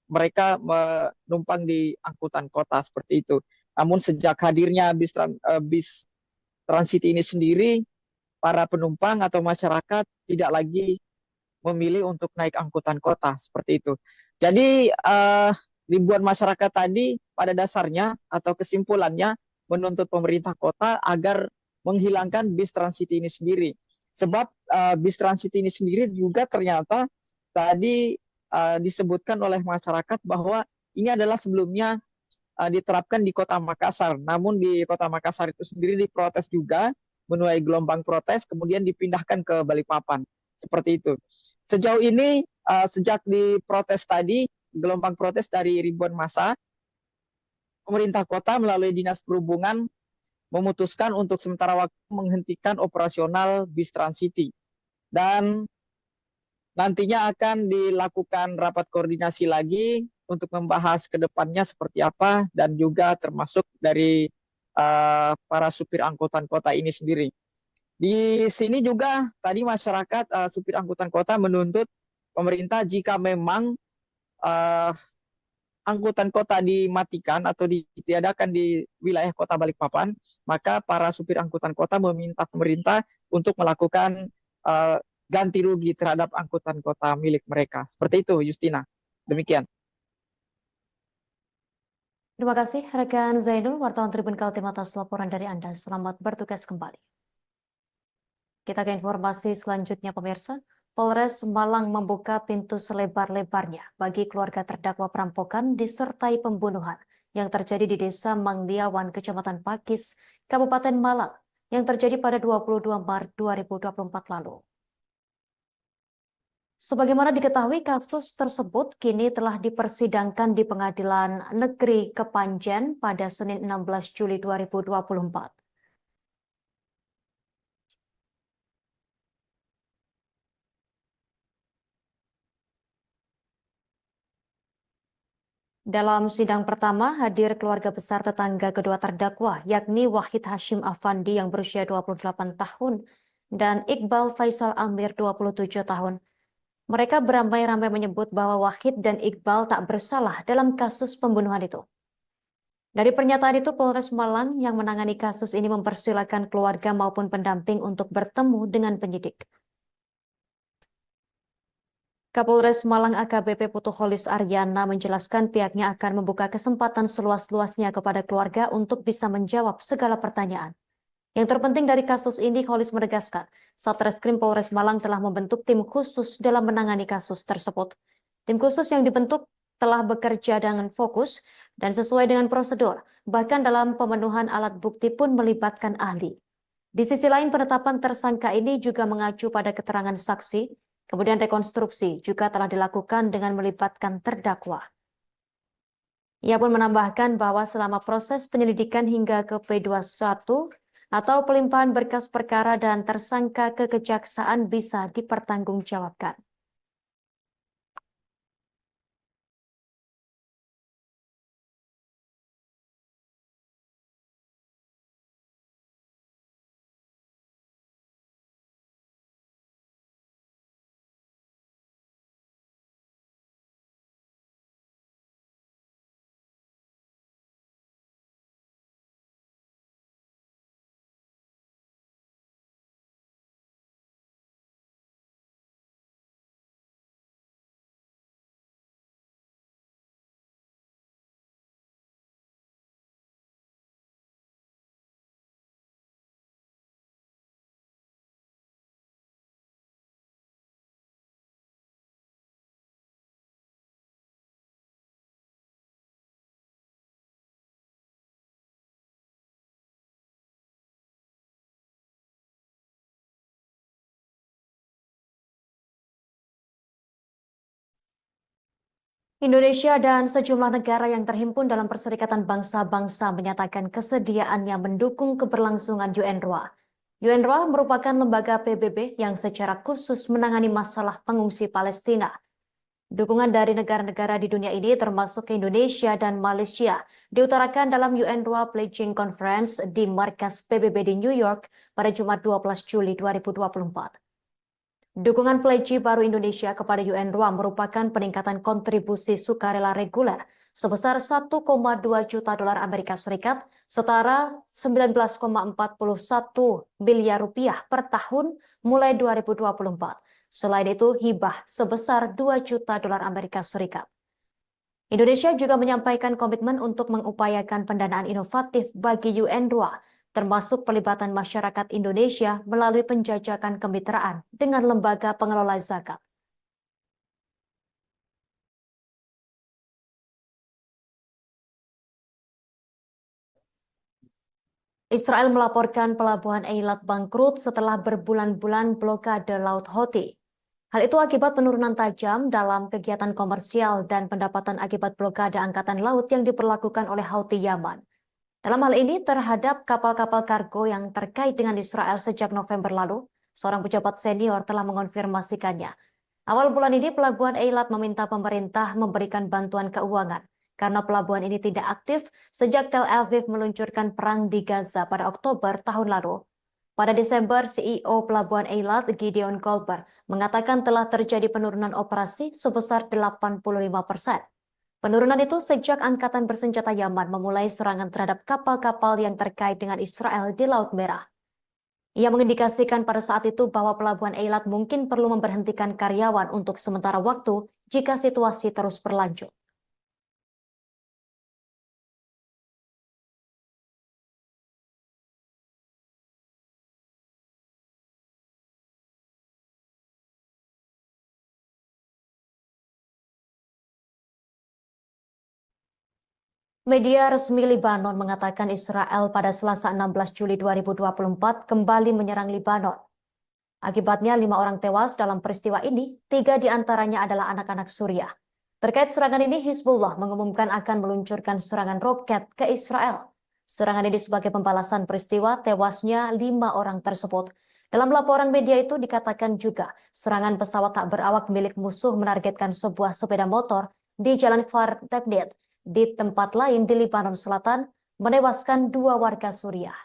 mereka menumpang di angkutan kota seperti itu. Namun sejak hadirnya bis Trans-City ini sendiri, para penumpang atau masyarakat tidak lagi memilih untuk naik angkutan kota seperti itu. Jadi ribuan masyarakat tadi pada dasarnya atau kesimpulannya menuntut pemerintah kota agar menghilangkan bis Trans-City ini sendiri. Sebab bis Trans-City ini sendiri juga ternyata tadi disebutkan oleh masyarakat bahwa ini adalah sebelumnya diterapkan di Kota Makassar. Namun di Kota Makassar itu sendiri diprotes juga, menuai gelombang protes, kemudian dipindahkan ke Balikpapan. Seperti itu. Sejauh ini, sejak diprotes tadi, gelombang protes dari ribuan massa, pemerintah kota melalui Dinas Perhubungan memutuskan untuk sementara waktu menghentikan operasional bis Trans-City. Dan nantinya akan dilakukan rapat koordinasi lagi untuk membahas ke depannya seperti apa dan juga termasuk dari para supir angkutan kota ini sendiri. Di sini juga tadi masyarakat supir angkutan kota menuntut pemerintah jika memang angkutan kota dimatikan atau ditiadakan di wilayah kota Balikpapan, maka para supir angkutan kota meminta pemerintah untuk melakukan ganti rugi terhadap angkutan kota milik mereka. Seperti itu, Justina. Demikian. Terima kasih rekan Zainul, wartawan Tribun Kaltim atas laporan dari Anda. Selamat bertugas kembali. Kita ke informasi selanjutnya pemirsa. Polres Malang membuka pintu selebar-lebarnya bagi keluarga terdakwa perampokan disertai pembunuhan yang terjadi di Desa Mangliawan, Kecamatan Pakis, Kabupaten Malang, yang terjadi pada 22 Maret 2024 lalu. Sebagaimana diketahui, kasus tersebut kini telah dipersidangkan di Pengadilan Negeri Kepanjen pada Senin 16 Juli 2024. Dalam sidang pertama, hadir keluarga besar tetangga kedua terdakwa, yakni Wahid Hashim Afandi yang berusia 28 tahun dan Iqbal Faisal Amir 27 tahun. Mereka beramai-ramai menyebut bahwa Wahid dan Iqbal tak bersalah dalam kasus pembunuhan itu. Dari pernyataan itu, Polres Malang yang menangani kasus ini mempersilahkan keluarga maupun pendamping untuk bertemu dengan penyidik. Kapolres Malang AKBP Putuholis Aryana menjelaskan pihaknya akan membuka kesempatan seluas-luasnya kepada keluarga untuk bisa menjawab segala pertanyaan. Yang terpenting dari kasus ini, Holis menegaskan, Satreskrim Polres Malang telah membentuk tim khusus dalam menangani kasus tersebut. Tim khusus yang dibentuk telah bekerja dengan fokus dan sesuai dengan prosedur, bahkan dalam pemenuhan alat bukti pun melibatkan ahli. Di sisi lain, penetapan tersangka ini juga mengacu pada keterangan saksi. Kemudian rekonstruksi juga telah dilakukan dengan melibatkan terdakwa. Ia pun menambahkan bahwa selama proses penyelidikan hingga ke P21 atau pelimpahan berkas perkara dan tersangka ke kejaksaan bisa dipertanggungjawabkan. Indonesia dan sejumlah negara yang terhimpun dalam Perserikatan Bangsa-Bangsa menyatakan kesediaannya mendukung keberlangsungan UNRWA. UNRWA merupakan lembaga PBB yang secara khusus menangani masalah pengungsi Palestina. Dukungan dari negara-negara di dunia ini termasuk Indonesia dan Malaysia diutarakan dalam UNRWA Pledging Conference di markas PBB di New York pada Jumat 12 Juli 2024. Dukungan peleji baru Indonesia kepada UNRWA merupakan peningkatan kontribusi sukarela reguler sebesar 1,2 juta dolar Amerika Serikat, setara 19,41 miliar rupiah per tahun mulai 2024. Selain itu, hibah sebesar 2 juta dolar Amerika Serikat. Indonesia juga menyampaikan komitmen untuk mengupayakan pendanaan inovatif bagi UNRWA, termasuk pelibatan masyarakat Indonesia melalui penjajakan kemitraan dengan lembaga pengelola zakat. Israel melaporkan pelabuhan Eilat bangkrut setelah berbulan-bulan blokade Laut Houthi. Hal itu akibat penurunan tajam dalam kegiatan komersial dan pendapatan akibat blokade angkatan laut yang diberlakukan oleh Houthi Yaman. Dalam hal ini terhadap kapal-kapal kargo yang terkait dengan Israel sejak November lalu, seorang pejabat senior telah mengonfirmasikannya. Awal bulan ini pelabuhan Eilat meminta pemerintah memberikan bantuan keuangan karena pelabuhan ini tidak aktif sejak Tel Aviv meluncurkan perang di Gaza pada Oktober tahun lalu. Pada Desember, CEO Pelabuhan Eilat, Gideon Goldberg, mengatakan telah terjadi penurunan operasi sebesar 85%. Penurunan itu sejak Angkatan Bersenjata Yaman memulai serangan terhadap kapal-kapal yang terkait dengan Israel di Laut Merah. Ia mengindikasikan pada saat itu bahwa Pelabuhan Eilat mungkin perlu memberhentikan karyawan untuk sementara waktu jika situasi terus berlanjut. Media resmi Libanon mengatakan Israel pada Selasa 16 Juli 2024 kembali menyerang Libanon. Akibatnya 5 orang tewas dalam peristiwa ini, 3 diantaranya adalah anak-anak Suriah. Terkait serangan ini, Hizbullah mengumumkan akan meluncurkan serangan roket ke Israel. Serangan ini sebagai pembalasan peristiwa tewasnya 5 orang tersebut. Dalam laporan media itu dikatakan juga serangan pesawat tak berawak milik musuh menargetkan sebuah sepeda motor di Jalan Far Tabnit di tempat lain di Libanon Selatan, menewaskan 2 warga Suriah.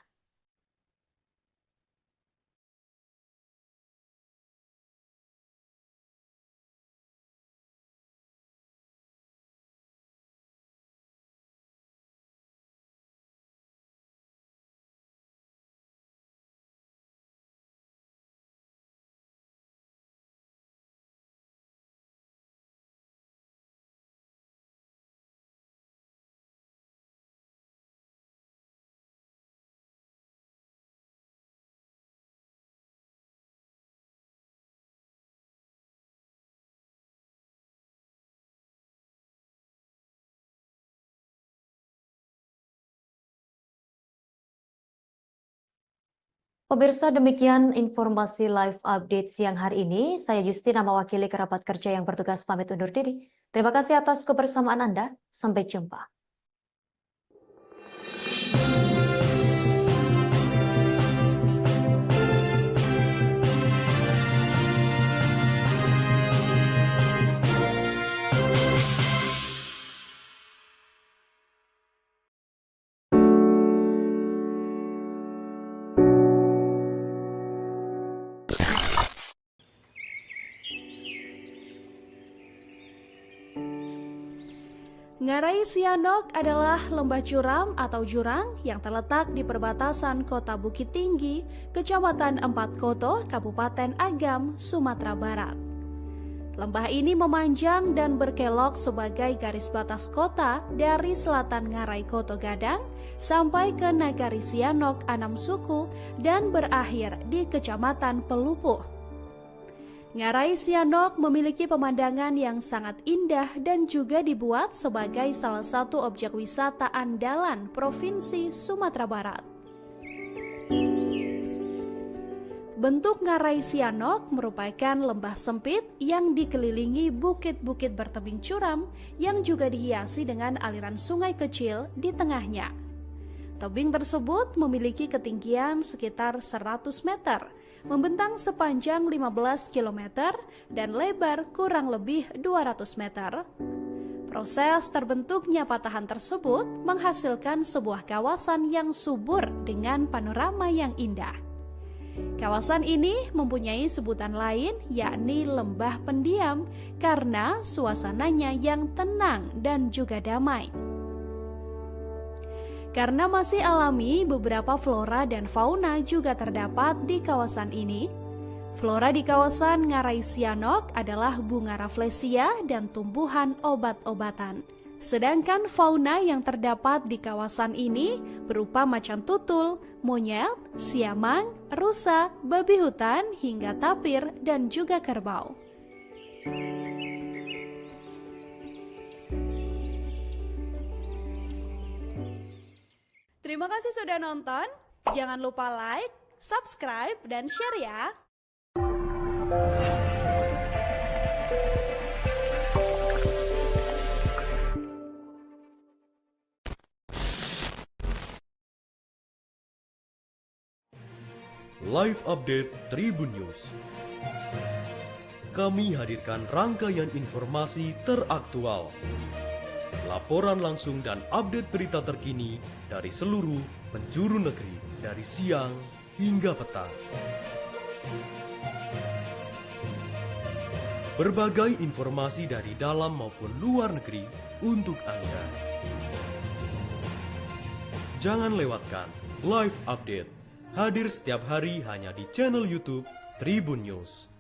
Pemirsa, demikian informasi live update siang hari ini. Saya Justina mewakili kerabat kerja yang bertugas pamit undur diri. Terima kasih atas kebersamaan Anda. Sampai jumpa. Ngarai Sianok adalah lembah curam atau jurang yang terletak di perbatasan Kota Bukit Tinggi, Kecamatan Empat Koto, Kabupaten Agam, Sumatera Barat. Lembah ini memanjang dan berkelok sebagai garis batas kota dari selatan Ngarai Koto Gadang sampai ke Nagari Sianok Anam Suku dan berakhir di Kecamatan Pelupuh. Ngarai Sianok memiliki pemandangan yang sangat indah dan juga dibuat sebagai salah satu objek wisata andalan Provinsi Sumatera Barat. Bentuk Ngarai Sianok merupakan lembah sempit yang dikelilingi bukit-bukit bertebing curam yang juga dihiasi dengan aliran sungai kecil di tengahnya. Tebing tersebut memiliki ketinggian sekitar 100 meter, membentang sepanjang 15 km dan lebar kurang lebih 200 meter. Proses terbentuknya patahan tersebut menghasilkan sebuah kawasan yang subur dengan panorama yang indah. Kawasan ini mempunyai sebutan lain yakni lembah pendiam karena suasananya yang tenang dan juga damai. Karena masih alami, beberapa flora dan fauna juga terdapat di kawasan ini. Flora di kawasan Ngarai Sianok adalah bunga rafflesia dan tumbuhan obat-obatan. Sedangkan fauna yang terdapat di kawasan ini berupa macan tutul, monyet, siamang, rusa, babi hutan, hingga tapir, dan juga kerbau. Terima kasih sudah nonton. Jangan lupa like, subscribe, dan share ya. Live Update Tribun News. Kami hadirkan rangkaian informasi teraktual, laporan langsung dan update berita terkini dari seluruh penjuru negeri dari siang hingga petang. Berbagai informasi dari dalam maupun luar negeri untuk Anda. Jangan lewatkan Live Update. Hadir setiap hari hanya di channel YouTube Tribun News.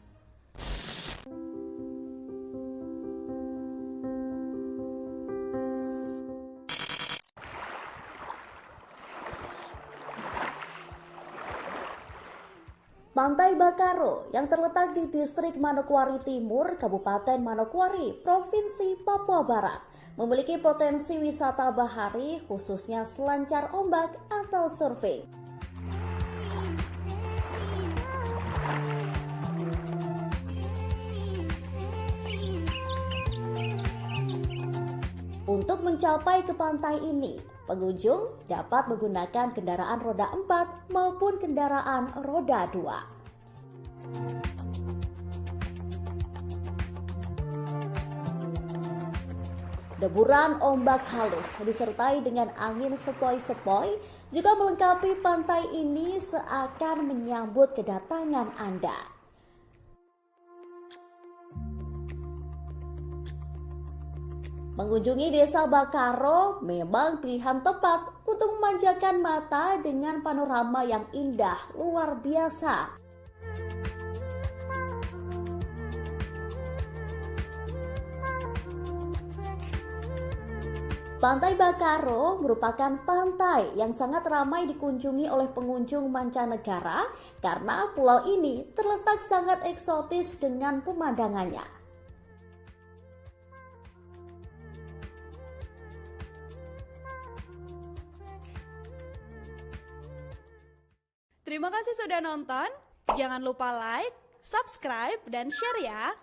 Pantai Bakaro yang terletak di distrik Manokwari Timur, Kabupaten Manokwari, Provinsi Papua Barat, memiliki potensi wisata bahari khususnya selancar ombak atau surfing. Untuk mencapai ke pantai ini, pengunjung dapat menggunakan kendaraan roda 4 maupun kendaraan roda 2. Deburan ombak halus disertai dengan angin sepoi-sepoi juga melengkapi pantai ini seakan menyambut kedatangan Anda. Mengunjungi Desa Bakaro memang pilihan tepat untuk memanjakan mata dengan panorama yang indah luar biasa. Pantai Bakaro merupakan pantai yang sangat ramai dikunjungi oleh pengunjung mancanegara karena pulau ini terletak sangat eksotis dengan pemandangannya. Terima kasih sudah nonton. Jangan lupa like, subscribe, dan share ya.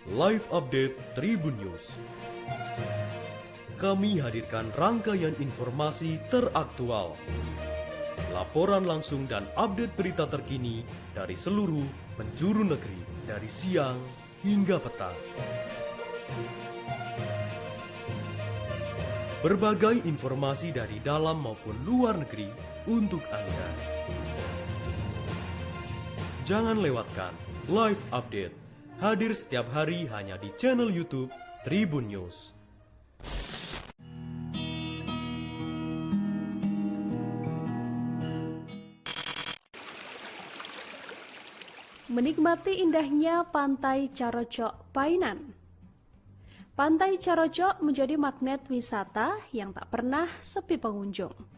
Live Update Tribun News. Kami hadirkan rangkaian informasi teraktual, laporan langsung dan update berita terkini dari seluruh penjuru negeri dari siang hingga petang. Berbagai informasi dari dalam maupun luar negeri untuk Anda. Jangan lewatkan Live Update. Hadir setiap hari hanya di channel YouTube Tribun News. Menikmati indahnya Pantai Carocok Painan. Pantai Carocok menjadi magnet wisata yang tak pernah sepi pengunjung.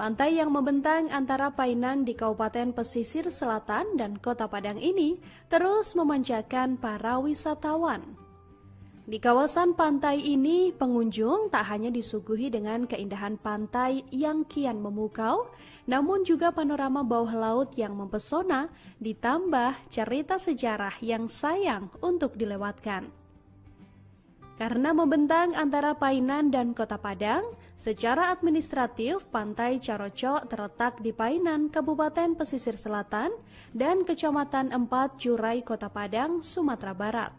Pantai yang membentang antara Painan di Kabupaten Pesisir Selatan dan Kota Padang ini terus memanjakan para wisatawan. Di kawasan pantai ini, pengunjung tak hanya disuguhi dengan keindahan pantai yang kian memukau, namun juga panorama bawah laut yang mempesona, ditambah cerita sejarah yang sayang untuk dilewatkan. Karena membentang antara Painan dan Kota Padang, secara administratif Pantai Carocok terletak di Painan, Kabupaten Pesisir Selatan, dan Kecamatan 4 Jurai, Kota Padang, Sumatera Barat.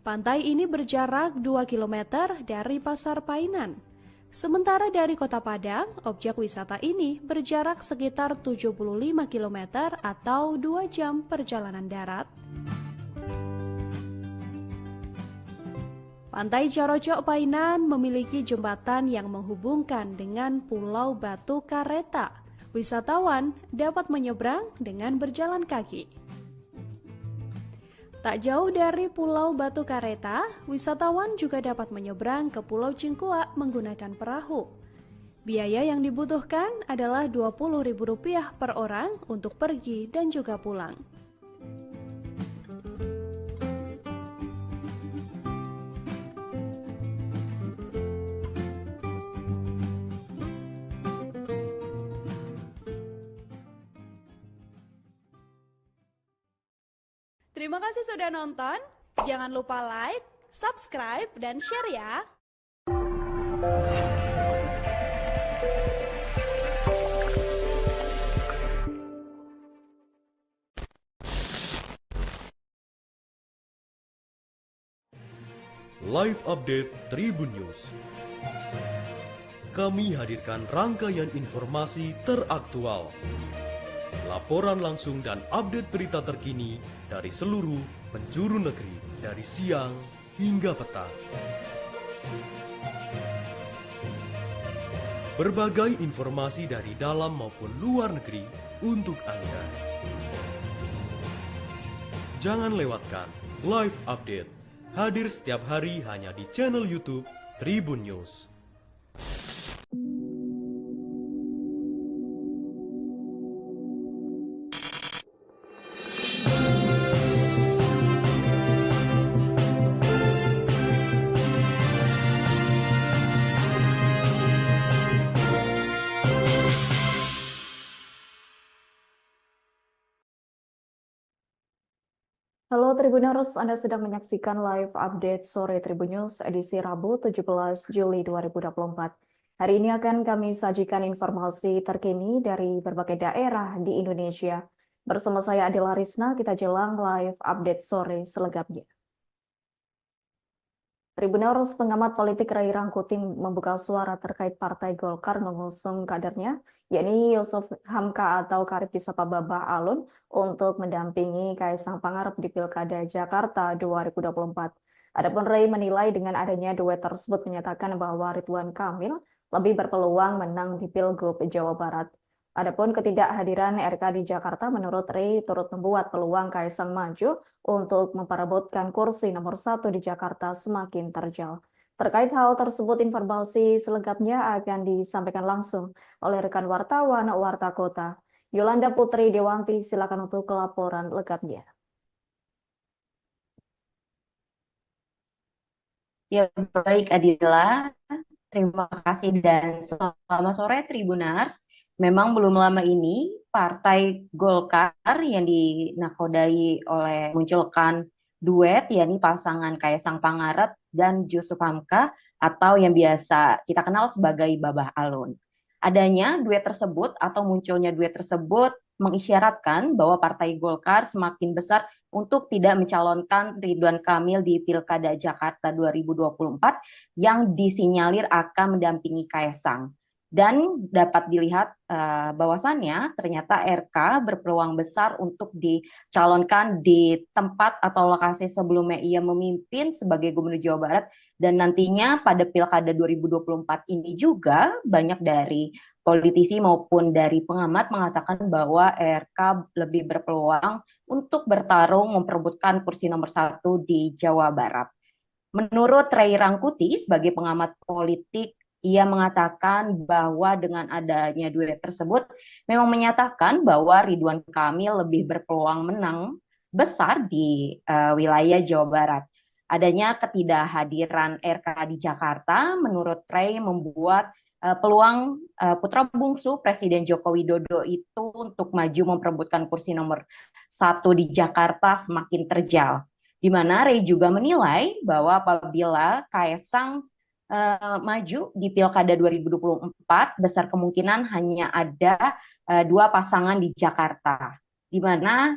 Pantai ini berjarak 2 km dari Pasar Painan. Sementara dari Kota Padang, objek wisata ini berjarak sekitar 75 km atau 2 jam perjalanan darat. Pantai Carocok Painan memiliki jembatan yang menghubungkan dengan Pulau Batu Kareta. Wisatawan dapat menyeberang dengan berjalan kaki. Tak jauh dari Pulau Batu Kareta, wisatawan juga dapat menyeberang ke Pulau Cingkuak menggunakan perahu. Biaya yang dibutuhkan adalah Rp20.000 per orang untuk pergi dan juga pulang. Terima kasih sudah nonton. Jangan lupa like, subscribe, dan share ya. Live Update Tribun News. Kami hadirkan rangkaian informasi teraktual, laporan langsung dan update berita terkini dari seluruh penjuru negeri, dari siang hingga petang. Berbagai informasi dari dalam maupun luar negeri untuk Anda. Jangan lewatkan Live Update, hadir setiap hari hanya di channel YouTube Tribun News. Halo Tribuners, Anda sedang menyaksikan live update sore Tribun News edisi Rabu 17 Juli 2024. Hari ini akan kami sajikan informasi terkini dari berbagai daerah di Indonesia. Bersama saya Adela Risna, kita jelang live update sore selengkapnya. Tribuners, pengamat politik Ray Rangkuti membuka suara terkait Partai Golkar mengusung kadernya, yakni Yusuf Hamka atau Karib disapa Babah Alun, untuk mendampingi Kaisang Pangarep di Pilkada Jakarta 2024. Adapun Ray menilai dengan adanya duet tersebut menyatakan bahwa Ridwan Kamil lebih berpeluang menang di Pilgub Jawa Barat. Adapun ketidakhadiran RK di Jakarta menurut Ray turut membuat peluang Kaisang maju untuk memperebutkan kursi nomor 1 di Jakarta semakin terjal. Terkait hal tersebut, informasi selengkapnya akan disampaikan langsung oleh rekan wartawan Warta Kota. Yolanda Putri Dewanti, silakan untuk laporan lengkapnya. Ya, baik Adila, terima kasih dan selamat sore Tribuners. Memang belum lama ini Partai Golkar yang dinakodai oleh munculkan duet, yakni pasangan Kaisang Pangarep dan Yusuf Hamka atau yang biasa kita kenal sebagai Babah Alun. Adanya duet tersebut atau munculnya duet tersebut mengisyaratkan bahwa Partai Golkar semakin besar untuk tidak mencalonkan Ridwan Kamil di Pilkada Jakarta 2024 yang disinyalir akan mendampingi Kaisang. Dan dapat dilihat bahwasannya ternyata RK berpeluang besar untuk dicalonkan di tempat atau lokasi sebelumnya ia memimpin sebagai Gubernur Jawa Barat, dan nantinya pada Pilkada 2024 ini juga banyak dari politisi maupun dari pengamat mengatakan bahwa RK lebih berpeluang untuk bertarung memperebutkan kursi nomor 1 di Jawa Barat. Menurut Ray Rangkuti sebagai pengamat politik, ia mengatakan bahwa dengan adanya duet tersebut memang menyatakan bahwa Ridwan Kamil lebih berpeluang menang besar di wilayah Jawa Barat. Adanya ketidakhadiran RK di Jakarta menurut Ray membuat peluang putra bungsu Presiden Joko Widodo itu untuk maju memperebutkan kursi nomor 1 di Jakarta semakin terjal. Di mana Ray juga menilai bahwa apabila Kaesang maju di Pilkada 2024, besar kemungkinan hanya ada dua pasangan di Jakarta, di mana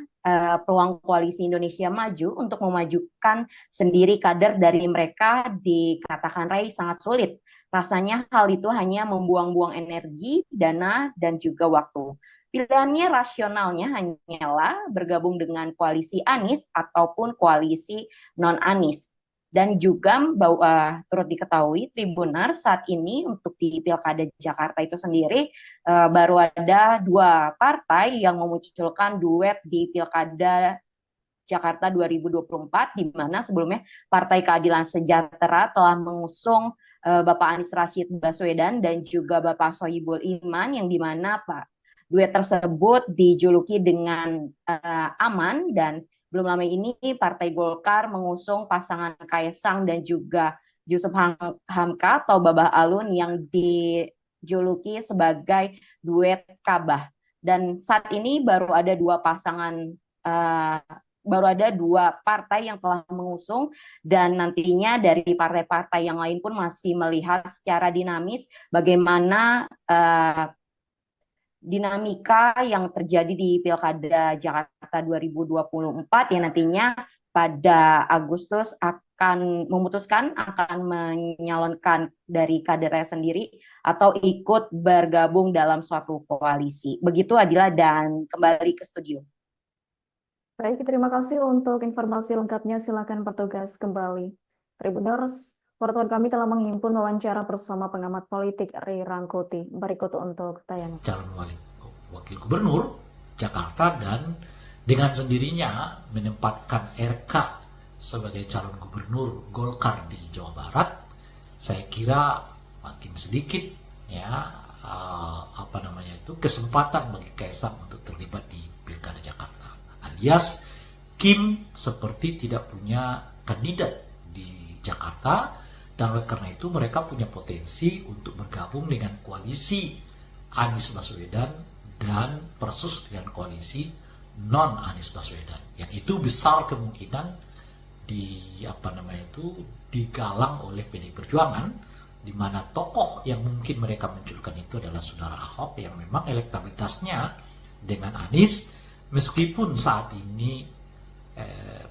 peluang koalisi Indonesia Maju untuk memajukan sendiri kader dari mereka dikatakan Ray sangat sulit. Rasanya hal itu hanya membuang-buang energi, dana, dan juga waktu. Pilihannya rasionalnya hanyalah bergabung dengan koalisi Anies ataupun koalisi non-Anies. Dan juga turut diketahui Tribuners saat ini untuk di Pilkada Jakarta itu sendiri baru ada dua partai yang memunculkan duet di Pilkada Jakarta 2024, di mana sebelumnya Partai Keadilan Sejahtera telah mengusung Bapak Anies Rashid Baswedan dan juga Bapak Sohibul Iman, yang di mana duet tersebut dijuluki dengan aman. Dan belum lama ini Partai Golkar mengusung pasangan Kaesang dan juga Yusuf Hamka atau Babah Alun yang dijuluki sebagai duet Kabah. Dan saat ini baru ada dua partai yang telah mengusung, dan nantinya dari partai-partai yang lain pun masih melihat secara dinamis bagaimana dinamika yang terjadi di Pilkada Jakarta 2024 yang nantinya pada Agustus akan memutuskan akan menyalonkan dari kadernya sendiri atau ikut bergabung dalam suatu koalisi. Begitu Adila, dan kembali ke studio. Baik, terima kasih untuk informasi lengkapnya. Silakan bertugas kembali. Tribuners, wartawan kami telah menghimpun wawancara bersama pengamat politik Ray Rangkuti. Berikut untuk tayangan. Calon wakil gubernur Jakarta dan dengan sendirinya menempatkan RK sebagai calon gubernur Golkar di Jawa Barat, saya kira makin sedikit kesempatan bagi Kaesang untuk terlibat di Pilkada Jakarta. Alias Kim seperti tidak punya kandidat di Jakarta, dan oleh karena itu mereka punya potensi untuk bergabung dengan koalisi Anies Baswedan dan versus dengan koalisi non Anies Baswedan, yang itu besar kemungkinan digalang oleh PDI Perjuangan, di mana tokoh yang mungkin mereka munculkan itu adalah saudara Ahok yang memang elektabilitasnya dengan Anies meskipun saat ini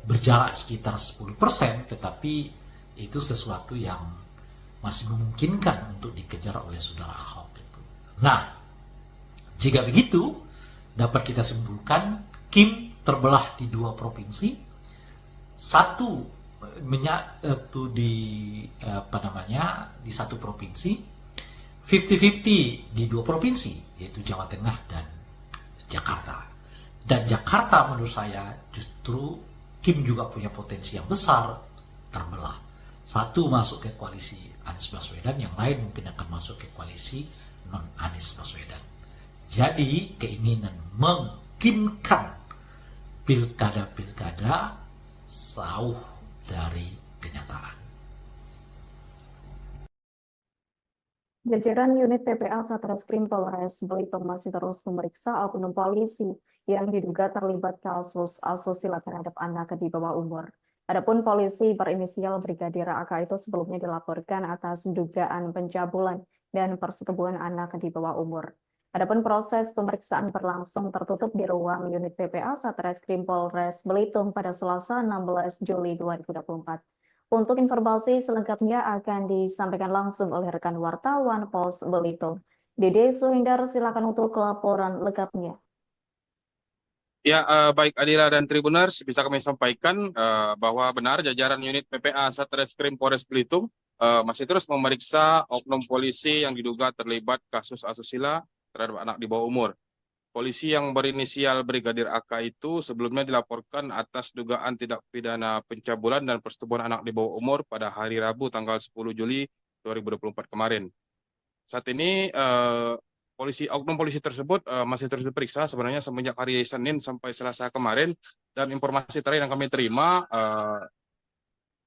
berjarak sekitar 10%, tetapi itu sesuatu yang masih memungkinkan untuk dikejar oleh saudara Ahok itu. Nah, jika begitu dapat kita simpulkan Kim terbelah di dua provinsi, satu di satu provinsi, 50-50 di dua provinsi, yaitu Jawa Tengah dan Jakarta. Dan Jakarta menurut saya justru Kim juga punya potensi yang besar terbelah. Satu masuk ke koalisi Anies Baswedan, yang lain mungkin akan masuk ke koalisi non Anies Baswedan. Jadi keinginan mengkimkan pilkada-pilkada jauh dari kenyataan. Jajaran unit PPA Satreskrim Polres Belitung masih terus memeriksa oknum polisi yang diduga terlibat kasus asusila terhadap anak di bawah umur. Adapun polisi berinisial Brigadir AK itu sebelumnya dilaporkan atas dugaan pencabulan dan persetubuhan anak di bawah umur. Adapun proses pemeriksaan berlangsung tertutup di ruang unit PPA Satreskrim Polres Belitung pada Selasa 16 Juli 2024. Untuk informasi selengkapnya akan disampaikan langsung oleh rekan wartawan Pos Belitung. Dede Suhindar, silakan untuk laporan lengkapnya. Ya, baik Adila dan Tribuners, bisa kami sampaikan bahwa benar jajaran unit PPA Satreskrim Polres Belitung masih terus memeriksa oknum polisi yang diduga terlibat kasus asusila terhadap anak di bawah umur. Polisi yang berinisial Brigadir AK itu sebelumnya dilaporkan atas dugaan tindak pidana pencabulan dan persetubuhan anak di bawah umur pada hari Rabu tanggal 10 Juli 2024 kemarin. Saat ini oknum polisi tersebut masih terus diperiksa sebenarnya semenjak hari Senin sampai Selasa kemarin, dan informasi terakhir yang kami terima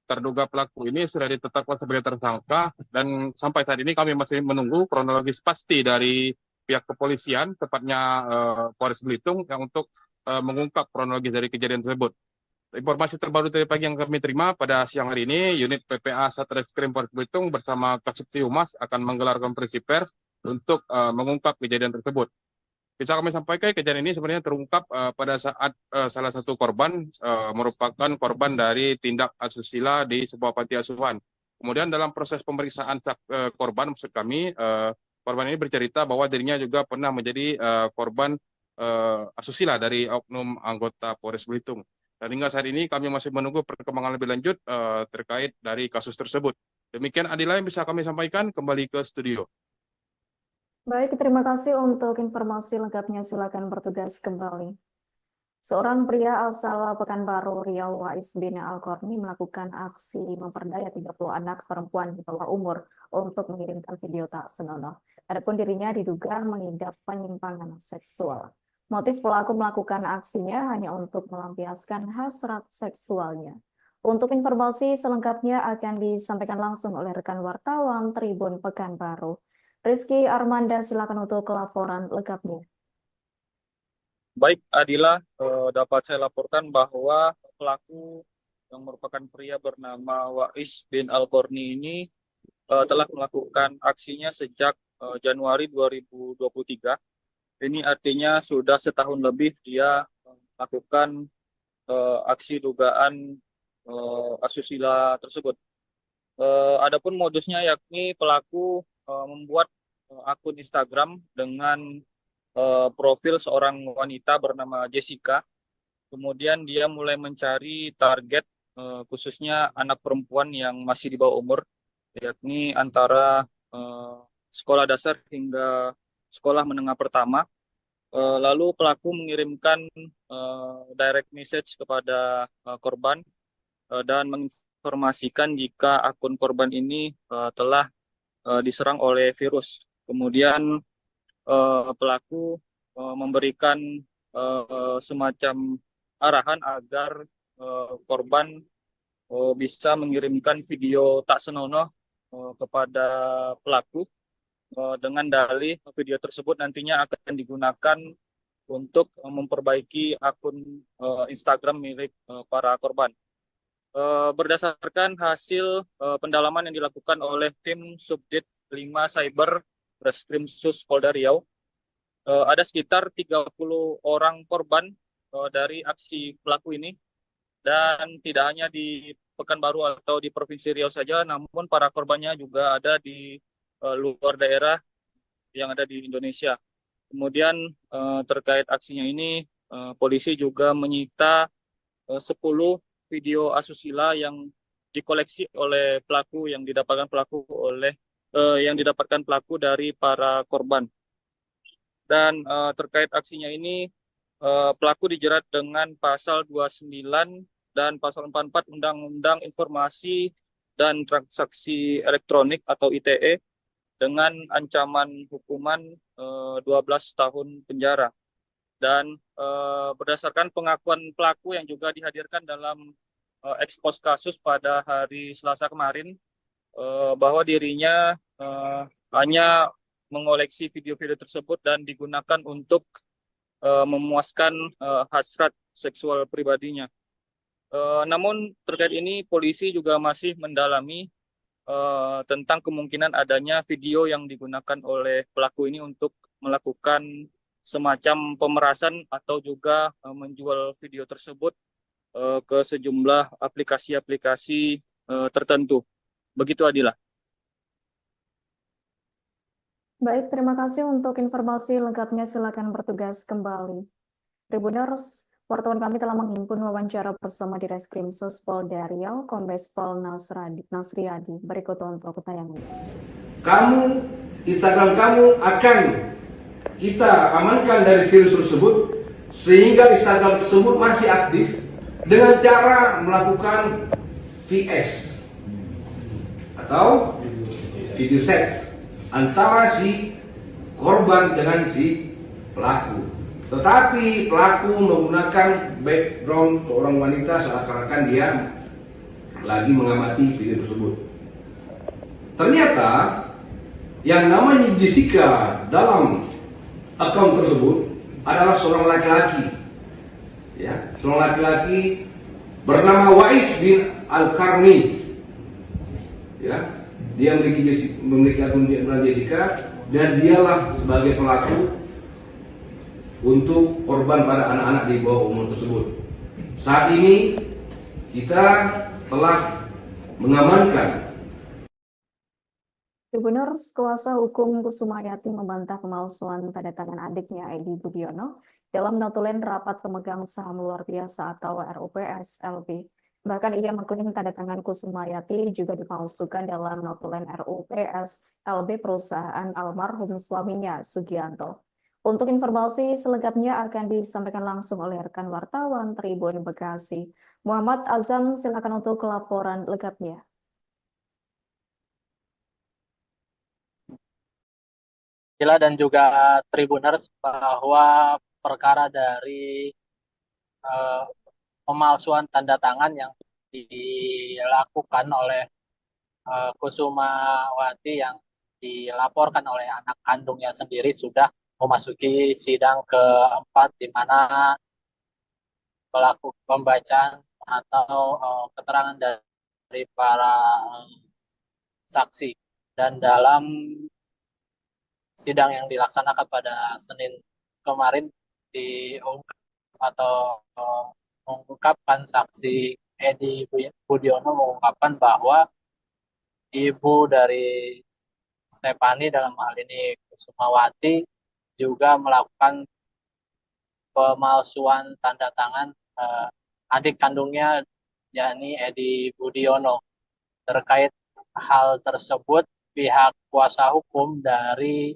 terduga pelaku ini sudah ditetapkan sebagai tersangka, dan sampai saat ini kami masih menunggu kronologis pasti dari pihak kepolisian, tepatnya Polres Belitung, yang untuk mengungkap kronologi dari kejadian tersebut. Informasi terbaru dari pagi yang kami terima pada siang hari ini, unit PPA Satreskrim Polres Belitung bersama Kasubsi Humas akan menggelar konferensi pers untuk mengungkap kejadian tersebut. Bisa kami sampaikan kejadian ini sebenarnya terungkap pada saat salah satu korban merupakan korban dari tindak asusila di sebuah panti asuhan. Kemudian dalam proses pemeriksaan korban, maksud kami, korban ini bercerita bahwa dirinya juga pernah menjadi korban asusila dari oknum anggota Polres Belitung. Dan hingga saat ini kami masih menunggu perkembangan lebih lanjut terkait dari kasus tersebut. Demikian Adila yang bisa kami sampaikan, kembali ke studio. Baik, terima kasih untuk informasi lengkapnya. Silakan bertugas kembali. Seorang pria asal Pekanbaru, Riau, Wais bin Al-Qarni melakukan aksi memperdaya 30 anak perempuan di bawah umur untuk mengirimkan video tak senonoh. Adapun dirinya diduga mengidap penyimpangan seksual. Motif pelaku melakukan aksinya hanya untuk melampiaskan hasrat seksualnya. Untuk informasi selengkapnya akan disampaikan langsung oleh rekan wartawan Tribun Pekanbaru. Rizky Armanda, silakan untuk laporan lengkapnya. Baik, Adila, dapat saya laporkan bahwa pelaku yang merupakan pria bernama Wais bin Al-Qarni ini telah melakukan aksinya sejak Januari 2023. Ini artinya sudah setahun lebih dia melakukan aksi dugaan asusila tersebut. Adapun modusnya yakni pelaku membuat akun Instagram dengan profil seorang wanita bernama Jessica. Kemudian dia mulai mencari target khususnya anak perempuan yang masih di bawah umur, yakni antara sekolah dasar hingga sekolah menengah pertama. Lalu pelaku mengirimkan direct message kepada korban dan menginformasikan jika akun korban ini telah diserang oleh virus. Kemudian pelaku memberikan semacam arahan agar korban bisa mengirimkan video tak senonoh kepada pelaku dengan dalih video tersebut nantinya akan digunakan untuk memperbaiki akun Instagram milik para korban. Berdasarkan hasil pendalaman yang dilakukan oleh tim Subdit 5 Cyber Reskrimsus Polda Riau, ada sekitar 30 orang korban dari aksi pelaku ini, dan tidak hanya di Pekanbaru atau di Provinsi Riau saja, namun para korbannya juga ada di luar daerah yang ada di Indonesia. Kemudian terkait aksinya ini, polisi juga menyita 10 video asusila yang dikoleksi oleh pelaku yang didapatkan pelaku dari para korban. Dan terkait aksinya ini, pelaku dijerat dengan pasal 29 dan pasal 44 Undang-Undang Informasi dan Transaksi Elektronik atau ITE dengan ancaman hukuman 12 tahun penjara. Dan berdasarkan pengakuan pelaku yang juga dihadirkan dalam ekspos kasus pada hari Selasa kemarin, bahwa dirinya hanya mengoleksi video-video tersebut dan digunakan untuk memuaskan hasrat seksual pribadinya. Namun terkait ini polisi juga masih mendalami tentang kemungkinan adanya video yang digunakan oleh pelaku ini untuk melakukan semacam pemerasan atau juga menjual video tersebut ke sejumlah aplikasi-aplikasi tertentu. Begitu, Adila. Baik, terima kasih untuk informasi lengkapnya. Silakan bertugas kembali. Tribuners, wartawan kami telah menghimpun wawancara bersama di Reskrimsus Polda Riau, Kombes Pol Nasriadi. Berikut untuk tayangan. Instagram kamu akan kita amankan dari virus tersebut, sehingga Instagram tersebut masih aktif dengan cara melakukan VS atau video seks antara si korban dengan si pelaku. Tetapi pelaku menggunakan background seorang wanita seakan-akan dia lagi mengamati video tersebut. Ternyata yang namanya Jessica dalam akun tersebut adalah seorang laki-laki, ya, seorang laki-laki bernama Wais bin Al-Karni. Ya, dia memiliki akun Jessica dan dialah sebagai pelaku untuk korban pada anak-anak di bawah umur tersebut. Saat ini kita telah mengamankan. Tribuners, kuasa hukum Kusumayati membantah pemalsuan tanda tangan adiknya Edi Budiono dalam notulen rapat pemegang saham luar biasa atau RUPS LB. Bahkan ia mengklaim tanda tangan Kusumayati juga dipalsukan dalam notulen RUPS LB perusahaan almarhum suaminya Sugianto. Untuk informasi selengkapnya akan disampaikan langsung oleh rekan wartawan Tribun Bekasi. Muhammad Azam, silakan untuk laporan lengkapnya. Dan juga Tribuners, bahwa perkara dari pemalsuan tanda tangan yang dilakukan oleh Kusumawati yang dilaporkan oleh anak kandungnya sendiri sudah memasuki sidang keempat, di mana pelaku pembacaan atau keterangan dari para saksi. Dan dalam sidang yang dilaksanakan pada Senin kemarin mengungkapkan saksi Edi Budiono mengungkapkan bahwa ibu dari Stefani, dalam hal ini Kusumawati, juga melakukan pemalsuan tanda tangan adik kandungnya, yakni Edi Budiono. Terkait hal tersebut, pihak kuasa hukum dari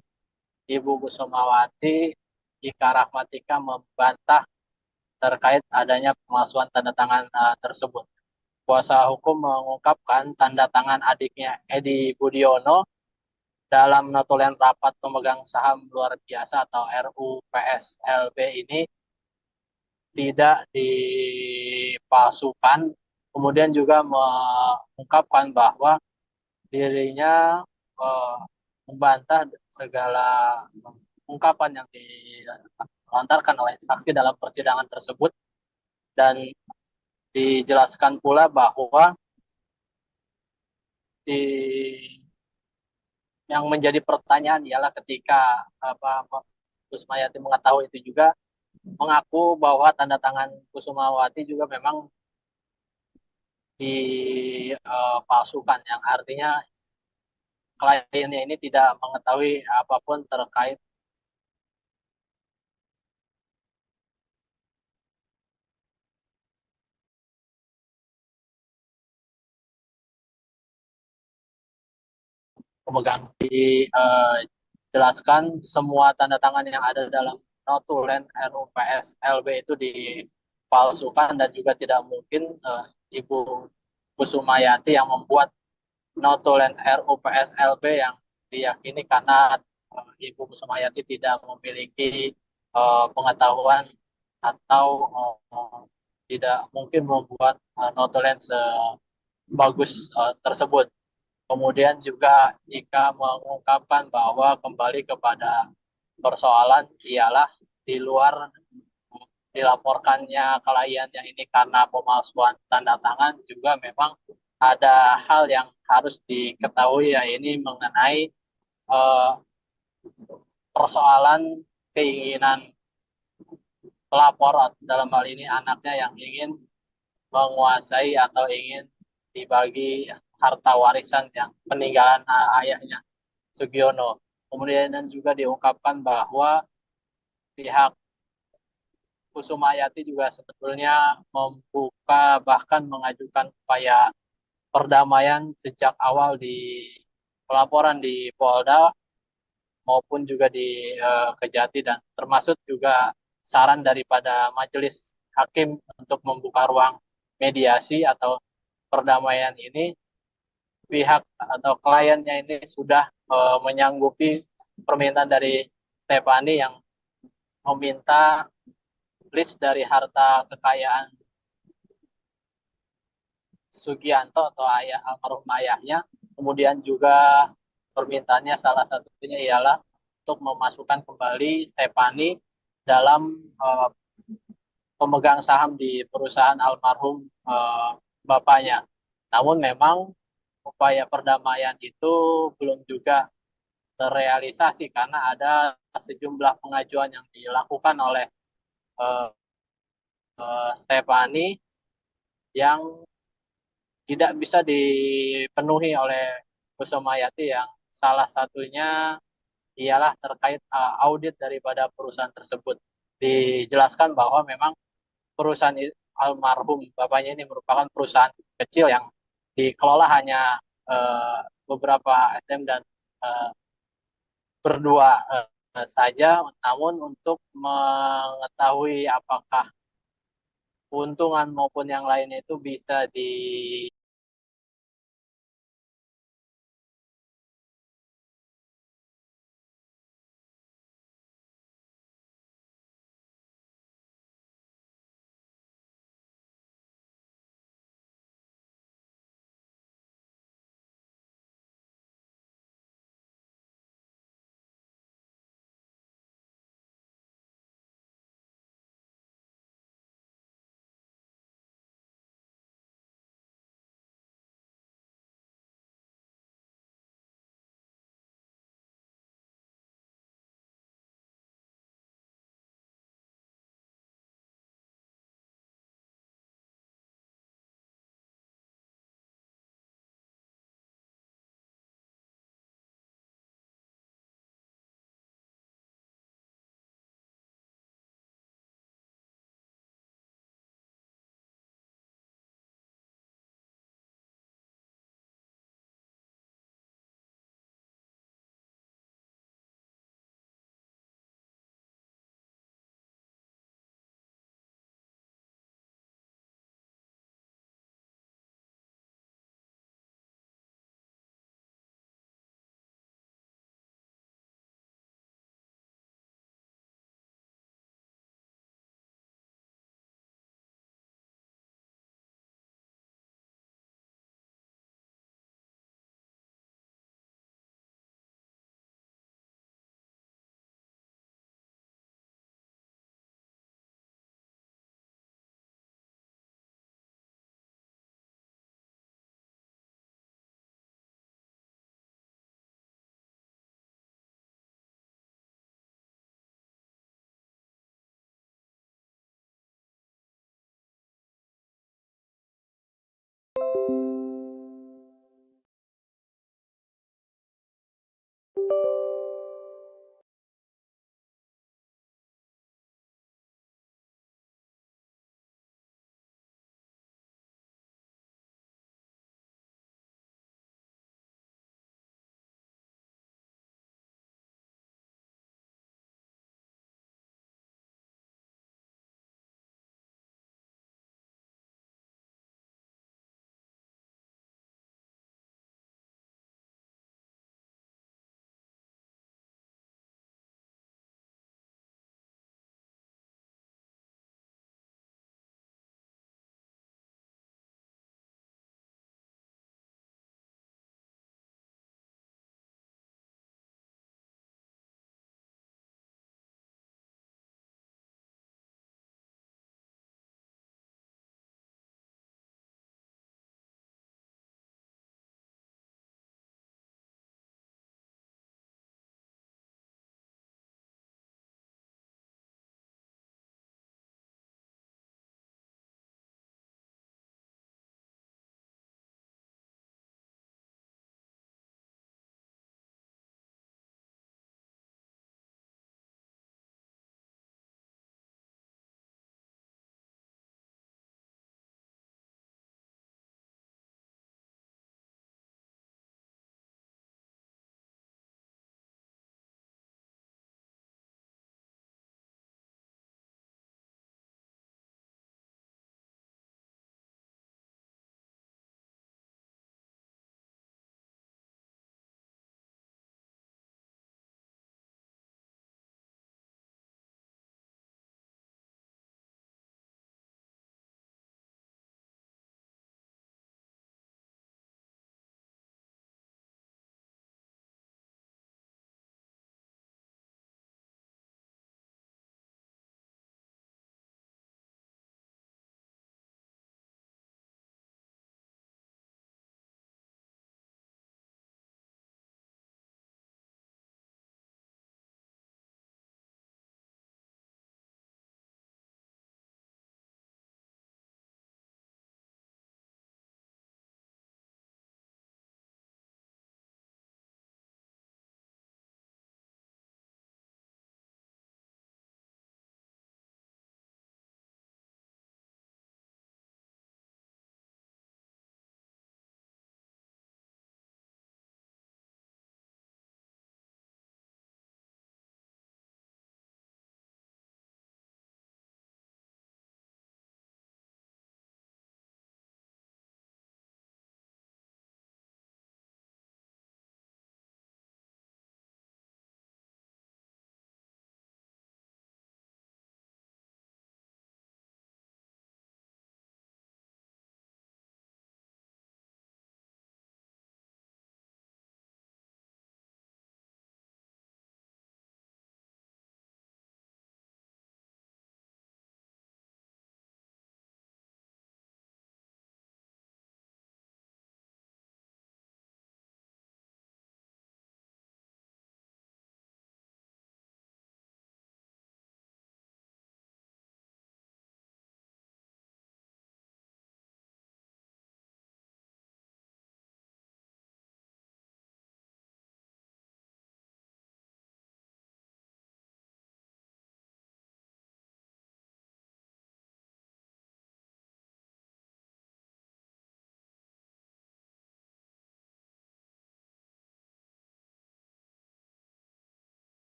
Ibu Kusumawati, Ika Rahmatika, membantah terkait adanya pemalsuan tanda tangan tersebut. Kuasa hukum mengungkapkan tanda tangan adiknya Edi Budiono dalam notulen rapat pemegang saham luar biasa atau RUPS LB ini tidak dipalsukan. Kemudian juga mengungkapkan bahwa dirinya membantah segala ungkapan yang dilontarkan oleh saksi dalam persidangan tersebut, dan dijelaskan pula bahwa yang menjadi pertanyaan ialah ketika Kusmayati mengetahui itu, juga mengaku bahwa tanda tangan Kusumawati juga memang dipalsukan, yang artinya kliennya ini tidak mengetahui apapun terkait pemegang. Dijelaskan semua tanda tangan yang ada dalam notulen RUPS LB itu dipalsukan, dan juga tidak mungkin Ibu Kusumayati yang membuat notulen RUPS LB yang diyakini karena Ibu Kusumayati tidak memiliki pengetahuan atau tidak mungkin membuat notulen sebagus tersebut. Kemudian juga Ika mengungkapkan bahwa kembali kepada persoalan ialah di luar dilaporkannya kliennya ini karena pemalsuan tanda tangan, juga memang ada hal yang harus diketahui, yaitu mengenai persoalan keinginan pelapor, dalam hal ini anaknya, yang ingin menguasai atau ingin dibagi harta warisan yang peninggalan ayahnya Sugiono. Kemudian juga diungkapkan bahwa pihak Kusumayati juga sebetulnya membuka, bahkan mengajukan upaya perdamaian sejak awal di pelaporan di Polda maupun juga di Kejati, dan termasuk juga saran daripada majelis hakim untuk membuka ruang mediasi atau perdamaian ini. Pihak atau kliennya ini sudah menyanggupi permintaan dari Stefani yang meminta list dari harta kekayaan Sugianto atau almarhum ayahnya. Kemudian juga permintaannya salah satunya ialah untuk memasukkan kembali Stefani dalam pemegang saham di perusahaan almarhum bapaknya. Namun memang upaya perdamaian itu belum juga terrealisasi karena ada sejumlah pengajuan yang dilakukan oleh Stefani yang tidak bisa dipenuhi oleh Kusumayati, yang salah satunya ialah terkait audit daripada perusahaan tersebut. Dijelaskan bahwa memang perusahaan almarhum bapaknya ini merupakan perusahaan kecil yang dikelola hanya beberapa SDM dan berdua saja. Namun untuk mengetahui apakah keuntungan maupun yang lain itu bisa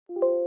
you.